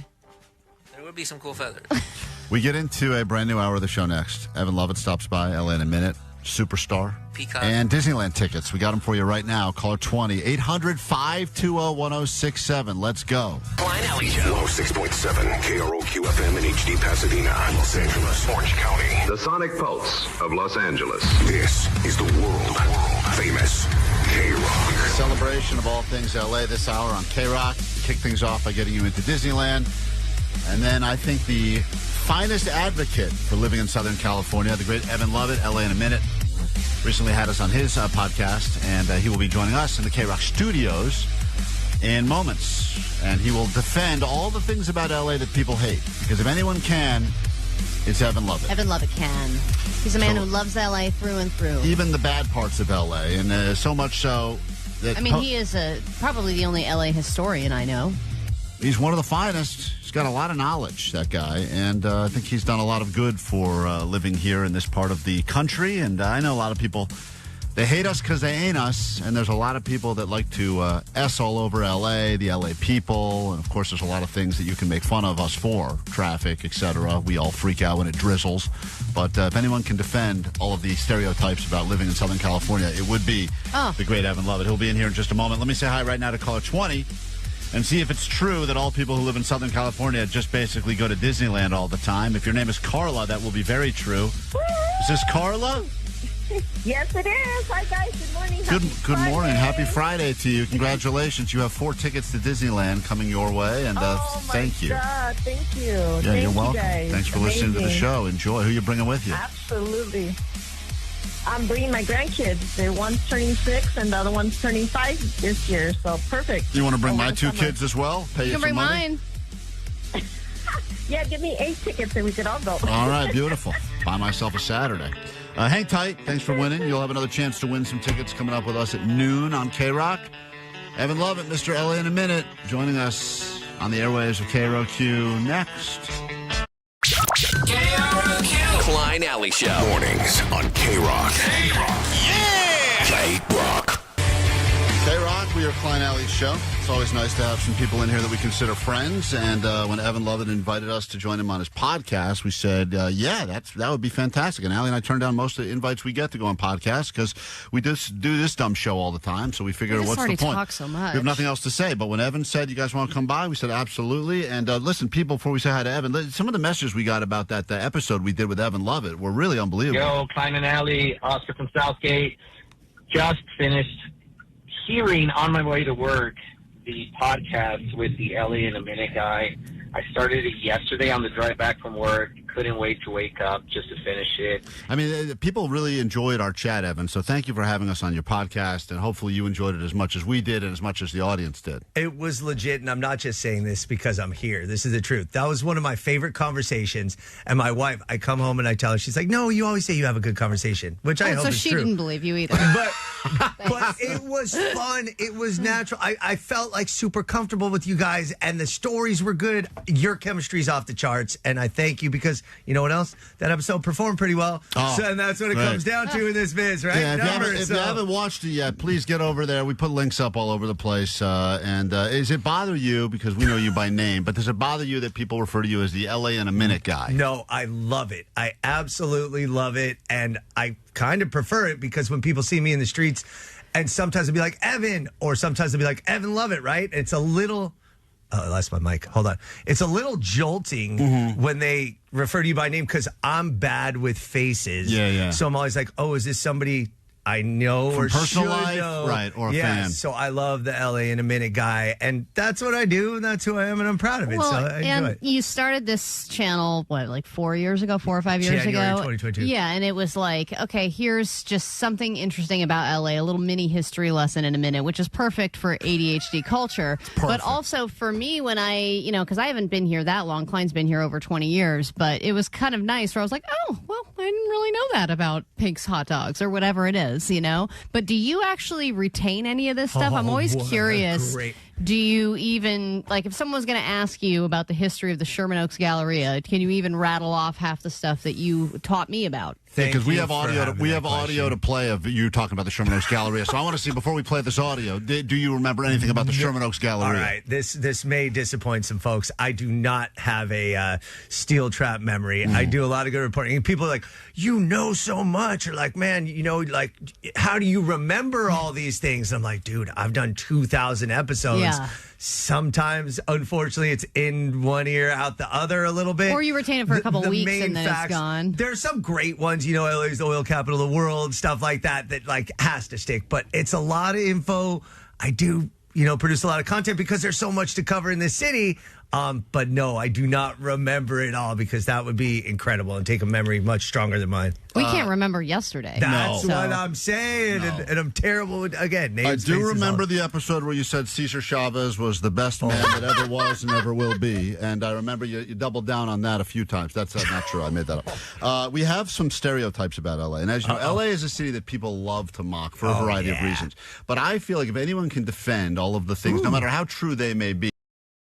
Speaker 11: There would be some cool feathers.
Speaker 8: We get into a brand new hour of the show next. Evan Lovett stops by, LA in a minute. Superstar.
Speaker 11: Peacock.
Speaker 8: And Disneyland tickets. We got them for you right now. Caller 20 800-520-1067. Let's go.
Speaker 6: Klein Alley Show. 106.7 KROQ FM in HD Pasadena, Los Angeles, Orange County.
Speaker 9: The Sonic Pulse of Los Angeles.
Speaker 6: This is the world famous K-Rock.
Speaker 8: Celebration of all things LA this hour on K-Rock. Kick things off by getting you into Disneyland. And then I think the finest advocate for living in Southern California, the great Evan Lovett, LA in a minute, recently had us on his podcast, and he will be joining us in the K-Rock studios in moments. And he will defend all the things about L.A. that people hate. Because if anyone can, it's Evan Lovett.
Speaker 10: Evan Lovett can. He's a man who loves L.A. through and through.
Speaker 8: Even the bad parts of L.A. And so much so that...
Speaker 10: I mean, he is probably the only L.A. historian I know.
Speaker 8: He's one of the finest. He's got a lot of knowledge, that guy. And I think he's done a lot of good for living here in this part of the country. And I know a lot of people... They hate us because they ain't us, and there's a lot of people that like to S all over L.A., the L.A. people, and of course there's a lot of things that you can make fun of us for, traffic, etc. We all freak out when it drizzles, but if anyone can defend all of the stereotypes about living in Southern California, it would be the great Evan Lovett. He'll be in here in just a moment. Let me say hi right now to caller 20 and see if it's true that all people who live in Southern California just basically go to Disneyland all the time. If your name is Carla, that will be very true. Is this Carla?
Speaker 2: Yes, it is. Hi, guys. Good morning.
Speaker 8: Good morning. Happy Friday to you. Congratulations. You have 4 tickets to Disneyland coming your way, and thank you.
Speaker 2: God, thank you.
Speaker 8: Yeah,
Speaker 2: thank
Speaker 8: you're welcome.
Speaker 2: You guys.
Speaker 8: Thanks for listening to the show. Enjoy. Who are you bringing with you?
Speaker 2: Absolutely. I'm bringing my grandkids. One's turning 6 and the other one's turning 5 this year, so perfect.
Speaker 8: You want to bring my 2 kids as well? Pay
Speaker 10: you can bring
Speaker 8: money?
Speaker 10: mine.
Speaker 2: Yeah, give me 8 tickets and we could all go.
Speaker 8: All right, beautiful. Buy myself a Saturday. Hang tight. Thanks for winning. You'll have another chance to win some tickets coming up with us at noon on K-Rock. Evan Lovett, Mr. LA in a minute, joining us on the airwaves of KROQ next.
Speaker 6: KROQ. Klein Alley Show. Mornings on K-Rock. K-Rock. Yeah! K-Rock.
Speaker 8: K-Rock, we are Klein Alley's show. It's always nice to have some people in here that we consider friends. And when Evan Lovett invited us to join him on his podcast, we said, that would be fantastic. And Allie and I turned down most of the invites we get to go on podcasts because we just do this dumb show all the time. So we figured, what's the point?
Speaker 10: Talk so much.
Speaker 8: We have nothing else to say. But when Evan said, you guys want to come by, we said, absolutely. And listen, people, before we say hi to Evan, some of the messages we got about that episode we did with Evan Lovett were really unbelievable.
Speaker 18: Yo, Klein and Alley, Oscar from Southgate. Just finished hearing on my way to work the podcast with the Ellie in a Minute guy. I started it yesterday on the drive back from work. Couldn't wait to wake up just to finish it.
Speaker 8: I mean, people really enjoyed our chat, Evan, so thank you for having us on your podcast, and hopefully you enjoyed it as much as we did and as much as the audience did.
Speaker 19: It was legit, and I'm not just saying this because I'm here. This is the truth. That was one of my favorite conversations, and my wife, I come home and I tell her, she's like, no, you always say you have a good conversation, which I hope is true.
Speaker 10: So she didn't believe you either.
Speaker 19: But it was fun. It was natural. I felt like super comfortable with you guys, and the stories were good. Your chemistry's off the charts, and I thank you because, you know what else? That episode performed pretty well. And that's what it comes down to in this biz, right?
Speaker 8: Yeah, if you haven't watched it yet, please get over there. We put links up all over the place. And does it bother you, because we know you by name, but does it bother you that people refer to you as the LA in a Minute guy?
Speaker 19: No, I love it. I absolutely love it, and I kind of prefer it because when people see me in the streets, and sometimes they'll be like, Evan, or sometimes they'll be like, Evan Lovett, right? It's a little... Oh, I lost my mic. Hold on. It's a little jolting when they refer to you by name because I'm bad with faces.
Speaker 8: Yeah.
Speaker 19: So I'm always like, oh, is this somebody I know
Speaker 8: from
Speaker 19: or
Speaker 8: personal
Speaker 19: should
Speaker 8: life,
Speaker 19: know?
Speaker 8: right? Or a fan.
Speaker 19: So I love the LA in a Minute guy, and that's what I do, and that's who I am, and I'm proud of it.
Speaker 10: Well,
Speaker 19: so I enjoy it.
Speaker 10: You started this channel, like 4 or 5 years
Speaker 19: January
Speaker 10: ago?
Speaker 19: 2022.
Speaker 10: Yeah, and it was like, okay, here's just something interesting about LA, a little mini history lesson in a minute, which is perfect for ADHD culture. But also for me, when I, because I haven't been here that long, Klein's been here over 20 years, but it was kind of nice where I was like, oh, well, I didn't really know that about Pink's hot dogs or whatever it is, But do you actually retain any of this stuff? I'm always curious.
Speaker 19: Great.
Speaker 10: Do you even, like, if someone was going to ask you about the history of the Sherman Oaks Galleria, can you even rattle off half the stuff that you taught me about?
Speaker 8: Because we have audio to play of you talking about the Sherman Oaks Galleria. So I want to see, before we play this audio, do you remember anything about the Sherman Oaks Galleria?
Speaker 19: All right, this may disappoint some folks. I do not have a steel trap memory. I do a lot of good reporting. And people are like, you know so much. Or like, man, like, how do you remember all these things? I'm like, dude, I've done 2,000 episodes.
Speaker 10: Yeah.
Speaker 19: Sometimes, unfortunately, it's in one ear, out the other a little bit.
Speaker 10: Or you retain it for a couple weeks and then it's gone.
Speaker 19: There's some great ones, LA's the oil capital of the world, stuff like that like has to stick. But it's a lot of info. I do, produce a lot of content because there's so much to cover in this city. But no, I do not remember it all because that would be incredible and take a memory much stronger than mine.
Speaker 10: We can't remember yesterday.
Speaker 19: That's
Speaker 10: So-
Speaker 19: what I'm saying, and I'm terrible with, again, names.
Speaker 8: I do
Speaker 19: faces,
Speaker 8: remember
Speaker 19: all.
Speaker 8: the episode where you said Cesar Chavez was the best man that ever was and ever will be, and I remember you doubled down on that a few times. That's not true. I made that up. We have some stereotypes about L.A., and as you know, L.A. is a city that people love to mock for a variety of reasons. But I feel like if anyone can defend all of the things, no matter how true they may be.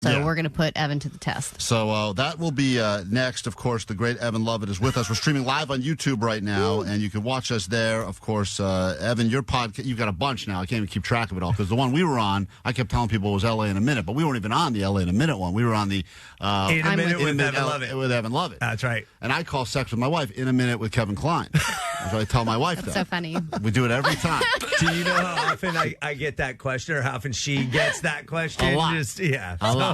Speaker 10: So we're going to put Evan to the test.
Speaker 8: So that will be next. Of course, the great Evan Lovett is with us. We're streaming live on YouTube right now, and you can watch us there. Of course, Evan, your podcast, you've got a bunch now. I can't even keep track of it all because the one we were on, I kept telling people it was L.A. in a Minute, but we weren't even on the L.A. in a Minute one. We were on the
Speaker 19: In a Minute with Evan Lovett.
Speaker 8: With Evan Lovett.
Speaker 19: That's right.
Speaker 8: And I call Sex with My Wife In a Minute with Kevin Klein. That's what I tell my wife
Speaker 10: That's
Speaker 8: that.
Speaker 10: so funny.
Speaker 8: We do it every time.
Speaker 19: Do you know how often I get that question or how often she gets that question?
Speaker 8: A lot.
Speaker 19: A
Speaker 8: lot.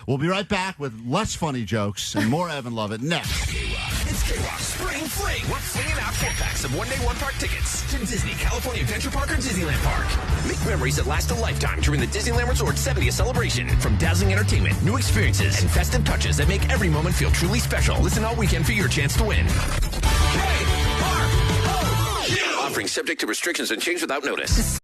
Speaker 8: We'll be right back with less funny jokes and more Evan Lovett next.
Speaker 6: It's K-Rock Spring Fling. We're flinging out 4-packs of one-day, one-park tickets to Disney California Adventure Park or Disneyland Park. Make memories that last a lifetime during the Disneyland Resort's 70th celebration. From dazzling entertainment, new experiences, and festive touches that make every moment feel truly special. Listen all weekend for your chance to win. Offering subject to restrictions and change without notice.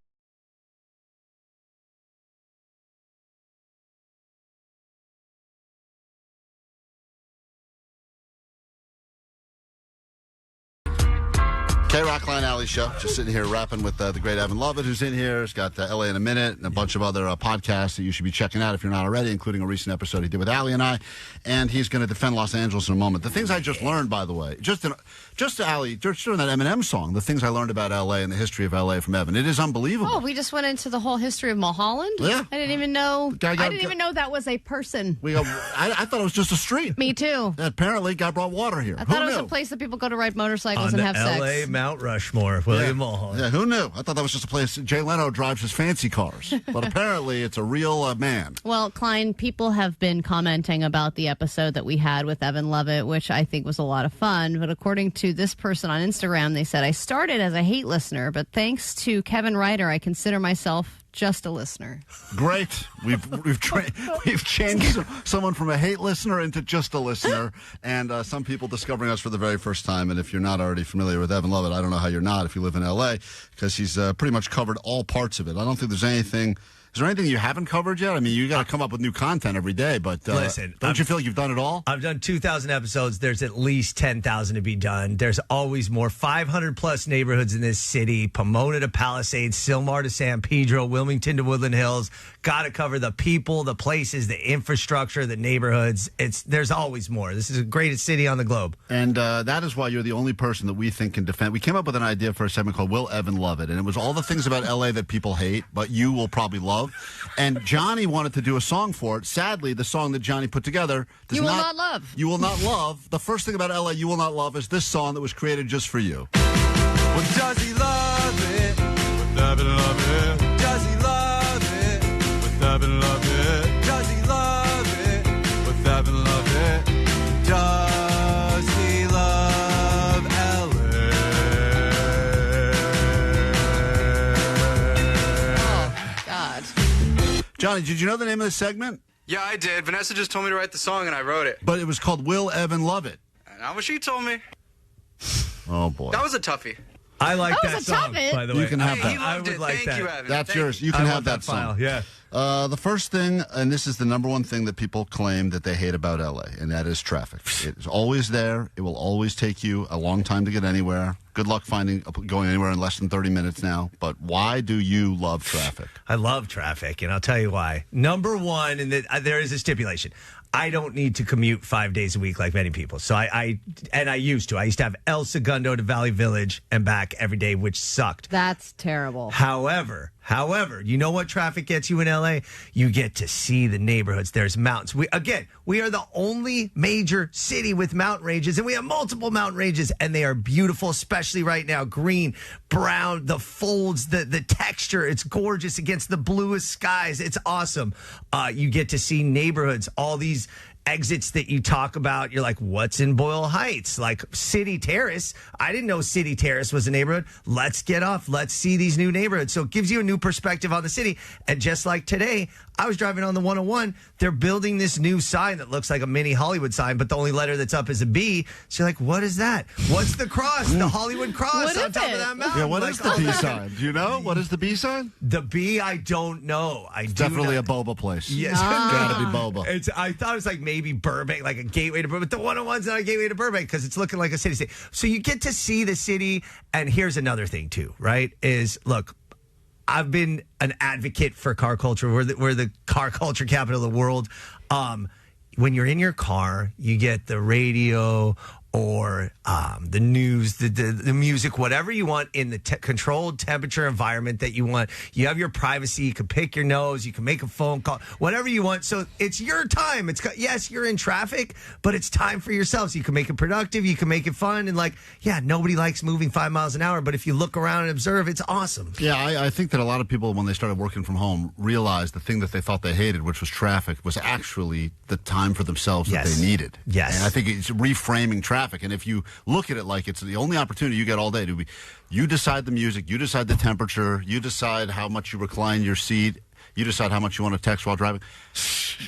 Speaker 8: K-Rock Klein Alley Show. Just sitting here rapping with the great Evan Lovett, who's in here. He's got L.A. in a Minute and a bunch of other podcasts that you should be checking out if you're not already, including a recent episode he did with Allie and I. And he's going to defend Los Angeles in a moment. The things I just learned, by the way, just Allie, just during that Eminem song, the things I learned about L.A. and the history of L.A. from Evan. It is unbelievable.
Speaker 10: Oh, we just went into the whole history of Mulholland?
Speaker 8: Yeah.
Speaker 10: I didn't even know. I didn't even know that was a person.
Speaker 8: I thought it was just a street.
Speaker 10: Me too.
Speaker 8: Apparently, guy brought water here.
Speaker 10: I thought it was a place that people go to ride motorcycles
Speaker 19: On
Speaker 10: and
Speaker 19: the
Speaker 10: have
Speaker 19: L.A.
Speaker 10: sex.
Speaker 19: Mount Rushmore, William Mulholland.
Speaker 8: Yeah, who knew? I thought that was just a place Jay Leno drives his fancy cars. But apparently, it's a real man.
Speaker 10: Well, Klein, people have been commenting about the episode that we had with Evan Lovett, which I think was a lot of fun. But according to this person on Instagram, they said, I started as a hate listener, but thanks to Kevin Ryder, I consider myself just a listener.
Speaker 8: Great. We've changed someone from a hate listener into just a listener, and some people discovering us for the very first time. And if you're not already familiar with Evan Lovett, I don't know how you're not if you live in L.A., because he's pretty much covered all parts of it. I don't think there's anything. Is there anything you haven't covered yet? I mean, you got to come up with new content every day, but
Speaker 19: listen,
Speaker 8: don't you feel like you've done it all?
Speaker 19: I've done 2,000 episodes. There's at least 10,000 to be done. There's always more. 500 plus neighborhoods in this city. Pomona to Palisades, Sylmar to San Pedro, Wilmington to Woodland Hills. Got to cover the people, the places, the infrastructure, the neighborhoods. There's always more. This is the greatest city on the globe.
Speaker 8: And that is why you're the only person that we think can defend. We came up with an idea for a segment called Will Evan Love It? And it was all the things about L.A. that people hate, but you will probably love. And Johnny wanted to do a song for it. Sadly, the song that Johnny put together does
Speaker 10: You Will Not Love.
Speaker 8: You Will Not Love. The first thing about L.A. You Will Not Love is this song that was created just for you.
Speaker 4: Well, does he love it? With Evan Love It. Does he love it? With Evan Love It. Does he love it? With Evan Love It. Does he love L.A.?
Speaker 10: Oh, God.
Speaker 8: Johnny, did you know the name of the segment?
Speaker 22: Yeah, I did. Vanessa just told me to write the song, and I wrote it.
Speaker 8: But it was called Will Evan Love It.
Speaker 22: Not what she told me.
Speaker 8: Oh, boy.
Speaker 22: That was a toughie.
Speaker 19: I like
Speaker 10: That
Speaker 19: that
Speaker 10: was a
Speaker 19: song,
Speaker 10: toughie.
Speaker 19: by the way.
Speaker 8: You can have that.
Speaker 22: He loved it.
Speaker 19: like
Speaker 22: Thank
Speaker 19: that.
Speaker 22: you, Evan.
Speaker 8: That's
Speaker 22: Thank
Speaker 8: yours. You can
Speaker 19: I
Speaker 8: have
Speaker 19: want
Speaker 8: that
Speaker 19: file.
Speaker 8: song.
Speaker 19: Yeah.
Speaker 8: The first thing, and this is the number one thing that people claim that they hate about L.A., and that is traffic. It's always there. It will always take you a long time to get anywhere. Good luck going anywhere in less than 30 minutes now. But why do you love traffic?
Speaker 19: I love traffic, and I'll tell you why. Number one, and there is a stipulation. I don't need to commute 5 days a week like many people. So I used to. I used to have El Segundo to Valley Village and back every day, which sucked.
Speaker 10: That's terrible.
Speaker 19: However, you know what traffic gets you in LA? You get to see the neighborhoods. There's mountains. We are the only major city with mountain ranges, and we have multiple mountain ranges, and they are beautiful, especially right now. Green, brown, the folds, the texture. It's gorgeous against the bluest skies. It's awesome. You get to see neighborhoods, all these exits that you talk about. You're like, what's in Boyle Heights? Like City Terrace. I didn't know City Terrace was a neighborhood. Let's get off. Let's see these new neighborhoods. So it gives you a new perspective on the city. And just like today, I was driving on the 101. They're building this new sign that looks like a mini Hollywood sign, but the only letter that's up is a B. So you're like, what is that? What's the cross? The Hollywood cross on top of that mountain.
Speaker 8: Yeah, what is the B sign? Do you know? What is the B sign?
Speaker 19: The B, I don't know.
Speaker 8: It's definitely a boba place.
Speaker 19: Yes.
Speaker 8: Gotta be boba.
Speaker 19: I thought it was like maybe Burbank, like a gateway to Burbank. But the 101's not a gateway to Burbank because it's looking like a city state. So you get to see the city. And here's another thing, too, right? Is, look, I've been an advocate for car culture. We're the car culture capital of the world. When you're in your car, you get the radio or the news, the music, whatever you want in the controlled temperature environment that you want. You have your privacy. You can pick your nose. You can make a phone call, whatever you want. So it's your time. Yes, you're in traffic, but it's time for yourself. So you can make it productive. You can make it fun. And nobody likes moving 5 miles an hour. But if you look around and observe, it's awesome.
Speaker 8: Yeah, I think that a lot of people, when they started working from home, realized the thing that they thought they hated, which was traffic, was actually the time for themselves that they needed.
Speaker 19: Yes.
Speaker 8: And I think it's reframing traffic. And if you look at it like it's the only opportunity you get all day to be, you decide the music, you decide the temperature, you decide how much you recline your seat, you decide how much you want to text while driving,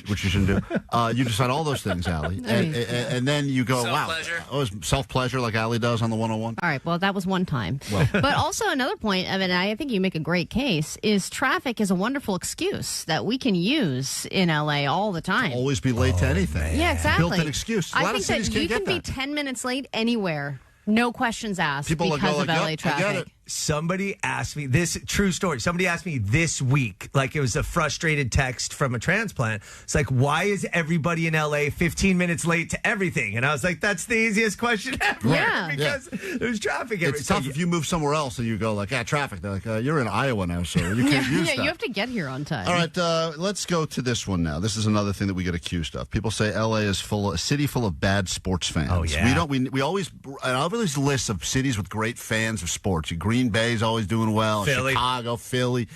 Speaker 8: which you shouldn't do. You decide all those things, Allie. And then you go,
Speaker 11: Self-pleasure.
Speaker 8: wow. Oh, it's self-pleasure like Allie does on the 101?
Speaker 10: All right, well, that was one time.
Speaker 8: Well.
Speaker 10: But also another point, Evan, I think you make a great case, is traffic is a wonderful excuse that we can use in L.A. all the time.
Speaker 8: Always be late to anything.
Speaker 10: Yeah, exactly.
Speaker 8: Built-in excuse. A lot
Speaker 10: I
Speaker 8: of
Speaker 10: think
Speaker 8: cities
Speaker 10: that
Speaker 8: can't
Speaker 10: you
Speaker 8: get
Speaker 10: can be
Speaker 8: that.
Speaker 10: 10 minutes late anywhere. No questions asked
Speaker 8: People will
Speaker 10: because
Speaker 8: go
Speaker 10: of
Speaker 8: like,
Speaker 10: LA
Speaker 8: "Yep,
Speaker 10: traffic.
Speaker 8: I get it."
Speaker 19: Somebody asked me this true story. Somebody asked me this week, like it was a frustrated text from a transplant. It's like, why is everybody in LA 15 minutes late to everything? And I was like, that's the easiest question ever.
Speaker 10: Yeah.
Speaker 19: Because there's traffic everywhere.
Speaker 8: It's tough if you move somewhere else and you go like, traffic. They're like, you're in Iowa now, so you can't use that.
Speaker 10: You have to get here on time.
Speaker 8: All right, let's go to this one now. This is another thing that we get accused of. People say LA is a city full of bad sports fans.
Speaker 19: Oh, yeah.
Speaker 8: We always, I have these lists of cities with great fans of sports. Green Bay's always doing well.
Speaker 19: Philly.
Speaker 8: Chicago, Philly.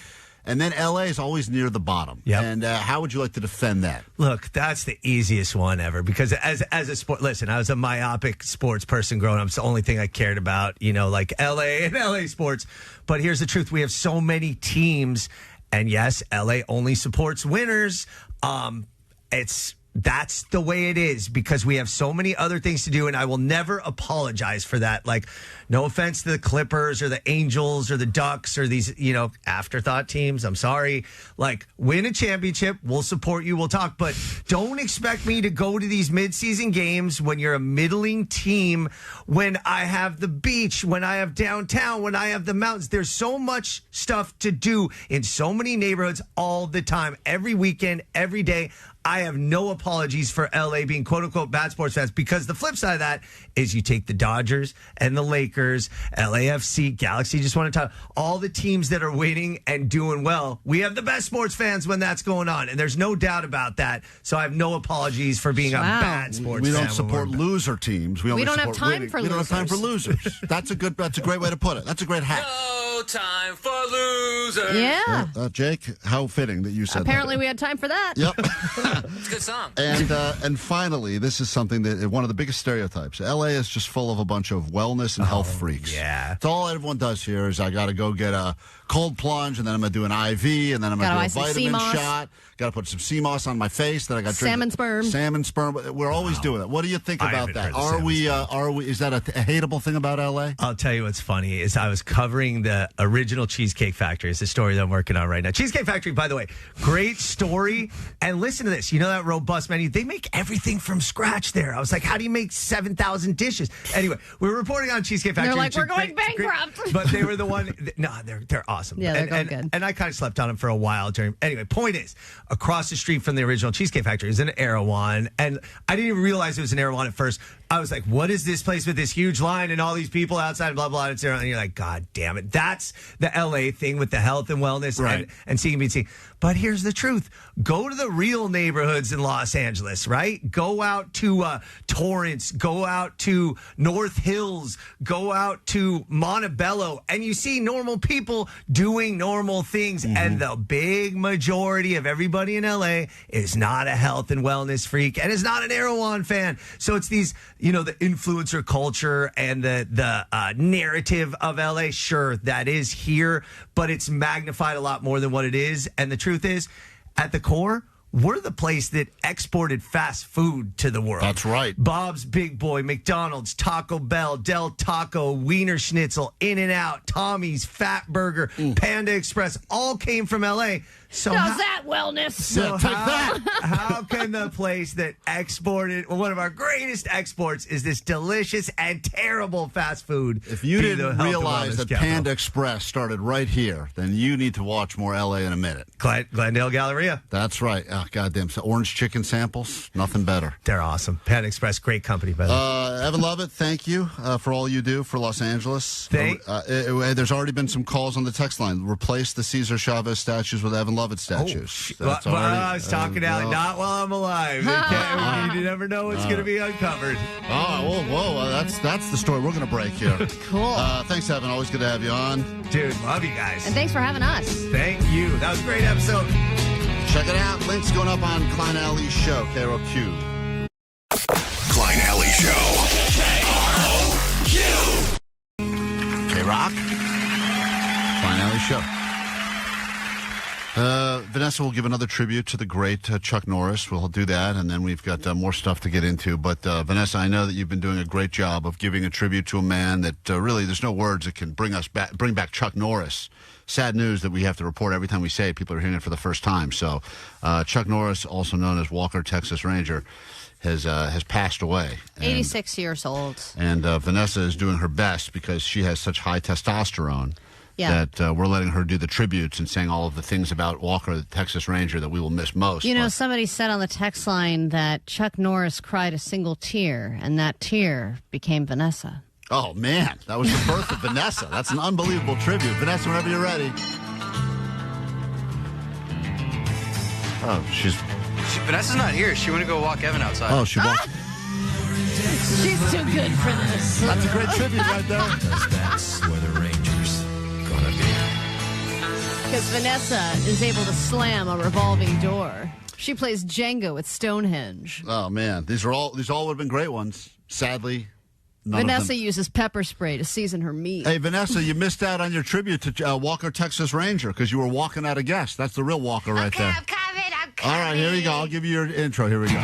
Speaker 8: And then LA is always near the bottom.
Speaker 19: Yep.
Speaker 8: And how would you like to defend that?
Speaker 19: Look, that's the easiest one ever because as a sport, listen, I was a myopic sports person growing up. It's the only thing I cared about, like LA and LA sports. But here's the truth. We have so many teams. And yes, LA only supports winners. That's the way it is because we have so many other things to do, and I will never apologize for that. Like, no offense to the Clippers or the Angels or the Ducks or these, afterthought teams. I'm sorry. Like, win a championship. We'll support you. We'll talk. But don't expect me to go to these midseason games when you're a middling team, when I have the beach, when I have downtown, when I have the mountains. There's so much stuff to do in so many neighborhoods all the time, every weekend, every day. I have no apologies for LA being quote unquote bad sports fans because the flip side of that is you take the Dodgers and the Lakers, LAFC, Galaxy just want to talk, all the teams that are winning and doing well. We have the best sports fans when that's going on, and there's no doubt about that. So I have no apologies for being a bad sports fan.
Speaker 8: We don't support loser teams. We
Speaker 10: don't have
Speaker 8: support
Speaker 10: time
Speaker 8: winning.
Speaker 10: for
Speaker 8: We
Speaker 10: losers.
Speaker 8: don't have time for losers. That's a great way to put it. That's a great hack.
Speaker 11: No time for losers.
Speaker 10: Yeah.
Speaker 8: Jake, how fitting that you said
Speaker 10: Apparently
Speaker 8: that.
Speaker 10: we had time for that.
Speaker 8: Yep.
Speaker 11: It's a good song.
Speaker 8: And finally, this is something that one of the biggest stereotypes. LA is just full of a bunch of wellness and health freaks.
Speaker 19: Yeah.
Speaker 8: It's all everyone does here is I got to go get a cold plunge, and then I'm going to do an IV, and then I'm going to do a vitamin shot. Got to put some sea moss on my face. Then I got
Speaker 10: salmon sperm.
Speaker 8: Salmon sperm. We're always doing that. What do you think about that? Are we? Is that a hateable thing about LA?
Speaker 19: I'll tell you what's funny is I was covering the original Cheesecake Factory. It's a story that I'm working on right now. Cheesecake Factory, by the way, great story. And listen to this. You know that robust menu? They make everything from scratch there. I was like, how do you make 7,000 dishes? Anyway, we were reporting on Cheesecake Factory.
Speaker 10: They're like, we're going bankrupt.
Speaker 19: But they were the one. No, they're awesome.
Speaker 10: Yeah, they're going good.
Speaker 19: And I kind of slept on them for a while. Anyway, point is, across the street from the original Cheesecake Factory is an Erewhon. And I didn't even realize it was an Erewhon at first. I was like, what is this place with this huge line and all these people outside, blah, blah, and you're like, God damn it. That's the LA thing with the health and wellness and seeing and seeing. But here's the truth. Go to the real neighborhoods in Los Angeles, right? Go out to Torrance, go out to North Hills, go out to Montebello, and you see normal people doing normal things. And the big majority of everybody in LA is not a health and wellness freak and is not an Erewhon fan. So it's these, the influencer culture and the narrative of LA. Sure, that is here, but it's magnified a lot more than what it is. And the truth is, at the core, we're the place that exported fast food to the world.
Speaker 8: That's right.
Speaker 19: Bob's Big Boy, McDonald's, Taco Bell, Del Taco, Wiener Schnitzel, In-N-Out, Tommy's, Fat Burger, Panda Express, all came from L.A. So
Speaker 10: how's that wellness?
Speaker 19: So how can the place that exported, one of our greatest exports, is this delicious and terrible fast food?
Speaker 8: If you didn't realize that Panda Express started right here, then you need to watch more LA in a minute.
Speaker 19: Glendale Galleria.
Speaker 8: That's right. Oh, goddamn. So orange chicken samples, nothing better.
Speaker 19: They're awesome. Panda Express, great company, by the way.
Speaker 8: Evan Lovett, thank you for all you do for Los Angeles. There's already been some calls on the text line. Replace the Cesar Chavez statues with Evan Lovett statues.
Speaker 19: I was talking out, not while I'm alive. You never know what's going to be uncovered.
Speaker 8: That's the story we're going to break here.
Speaker 10: Cool.
Speaker 8: Thanks, Evan. Always good to have you on.
Speaker 19: Dude, love you guys.
Speaker 10: And thanks for having us.
Speaker 19: Thank you. That was a great episode.
Speaker 8: Check it out. Links going up on Klein Alley's show, KROQ.
Speaker 6: Klein Alley Show.
Speaker 8: K-Rock. Klein Alley Show. Vanessa will give another tribute to the great Chuck Norris. We'll do that, and then we've got more stuff to get into. But, Vanessa, I know that you've been doing a great job of giving a tribute to a man that really there's no words that can bring back Chuck Norris. Sad news that we have to report every time we say it. People are hearing it for the first time. So Chuck Norris, also known as Walker, Texas Ranger, has passed away.
Speaker 10: 86 years old.
Speaker 8: And Vanessa is doing her best because she has such high testosterone.
Speaker 10: Yeah.
Speaker 8: That we're letting her do the tributes and saying all of the things about Walker, the Texas Ranger, that we will miss most.
Speaker 10: Somebody said on the text line that Chuck Norris cried a single tear, and that tear became Vanessa.
Speaker 8: Oh, man. That was the birth of Vanessa. That's an unbelievable tribute. Vanessa, whenever you're ready. Oh,
Speaker 22: Vanessa's not here. She went to go walk Evan outside.
Speaker 8: Oh, she walked.
Speaker 10: She's too good for this.
Speaker 8: That's a great tribute right there.
Speaker 12: Because that's where the Ranger's gonna be.
Speaker 10: Because Vanessa is able to slam a revolving door. She plays Jenga with Stonehenge.
Speaker 8: Oh, man. These all would have been great ones. Sadly,
Speaker 10: Vanessa uses pepper spray to season her meat.
Speaker 8: Hey, Vanessa, you missed out on your tribute to Walker, Texas Ranger, because you were walking out a guest. That's the real Walker right there.
Speaker 13: I'm coming.
Speaker 8: All right, here we go. I'll give you your intro. Here we go. Go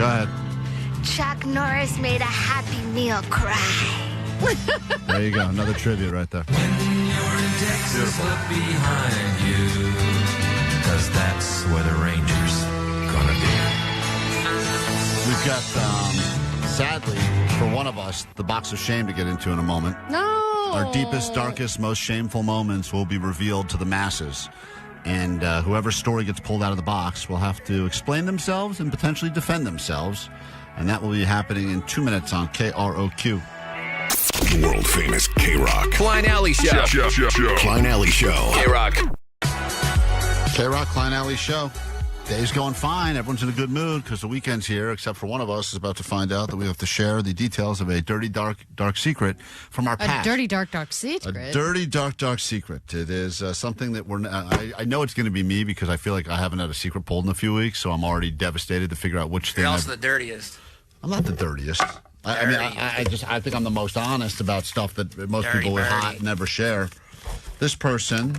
Speaker 8: ahead.
Speaker 13: Chuck Norris made a Happy Meal cry.
Speaker 8: There you go. Another tribute right there.
Speaker 12: When you're in Texas, look behind you. Because that's where the Ranger's gonna be.
Speaker 8: We've got, sadly, for one of us, the box of shame to get into in a moment.
Speaker 10: No!
Speaker 8: Our deepest, darkest, most shameful moments will be revealed to the masses. And whoever's story gets pulled out of the box will have to explain themselves and potentially defend themselves. And that will be happening in 2 minutes on KROQ.
Speaker 6: World famous K-Rock.
Speaker 17: Klein Alley Show.
Speaker 6: Klein Alley Show.
Speaker 17: K-Rock.
Speaker 8: K-Rock, Klein Alley Show. Day's going fine. Everyone's in a good mood because the weekend's here, except for one of us is about to find out that we have to share the details of a dirty, dark secret from our past.
Speaker 10: A dirty, dark secret?
Speaker 8: A dirty, dark secret. It is something that I know it's going to be me because I feel like I haven't had a secret pulled in a few weeks, so I'm already devastated to figure out which thing.
Speaker 11: You're also the dirtiest.
Speaker 8: I'm not the dirtiest. I think I'm the most honest about stuff that most people would never share. This person.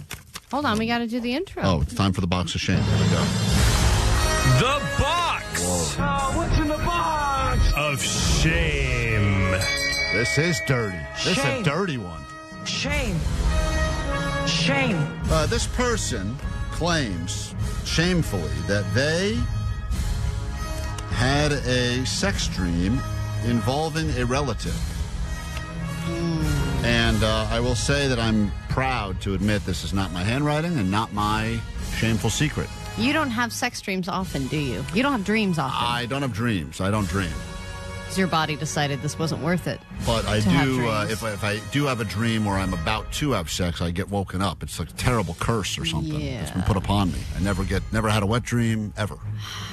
Speaker 10: Hold on, we got to do the intro.
Speaker 8: Oh, it's time for the box of shame. Here we go.
Speaker 17: The box.
Speaker 7: What's in the box?
Speaker 17: Of shame.
Speaker 8: This is dirty. This is a dirty one.
Speaker 7: Shame.
Speaker 8: This person claims shamefully that they had a sex dream involving a relative. And I will say that I'm proud to admit this is not my handwriting and not my shameful secret.
Speaker 10: You don't have sex dreams often, do you? You don't have dreams often.
Speaker 8: I don't have dreams. I don't dream.
Speaker 10: Because your body decided this wasn't worth it.
Speaker 8: But I
Speaker 10: to have
Speaker 8: do,
Speaker 10: dreams.
Speaker 8: if I do have a dream where I'm about to have sex, I get woken up. It's like a terrible curse or something that's been put upon me. I never had a wet dream ever.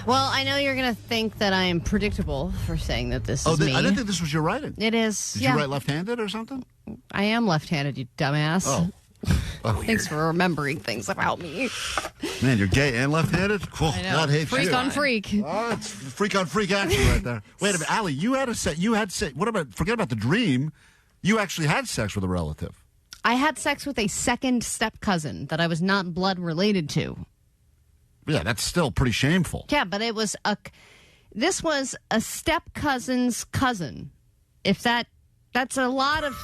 Speaker 10: Well, I know you're going to think that I am predictable for saying that this is me.
Speaker 8: I didn't think this was your writing.
Speaker 10: It is.
Speaker 8: Did you write left-handed or something?
Speaker 10: I am left-handed, you dumbass.
Speaker 8: Oh.
Speaker 10: Thanks for remembering things about me.
Speaker 8: Man, you're gay and left-handed? Cool.
Speaker 10: I know.
Speaker 8: God hates
Speaker 10: Freak
Speaker 8: you.
Speaker 10: on freak.
Speaker 8: Oh, it's freak on freak action right there. Wait a minute, Allie, you had what about, forget about the dream, you actually had sex with a relative.
Speaker 10: I had sex with a second step cousin that I was not blood related to.
Speaker 8: Yeah, that's still pretty shameful.
Speaker 10: Yeah, but this was a step cousin's cousin. If that's a lot of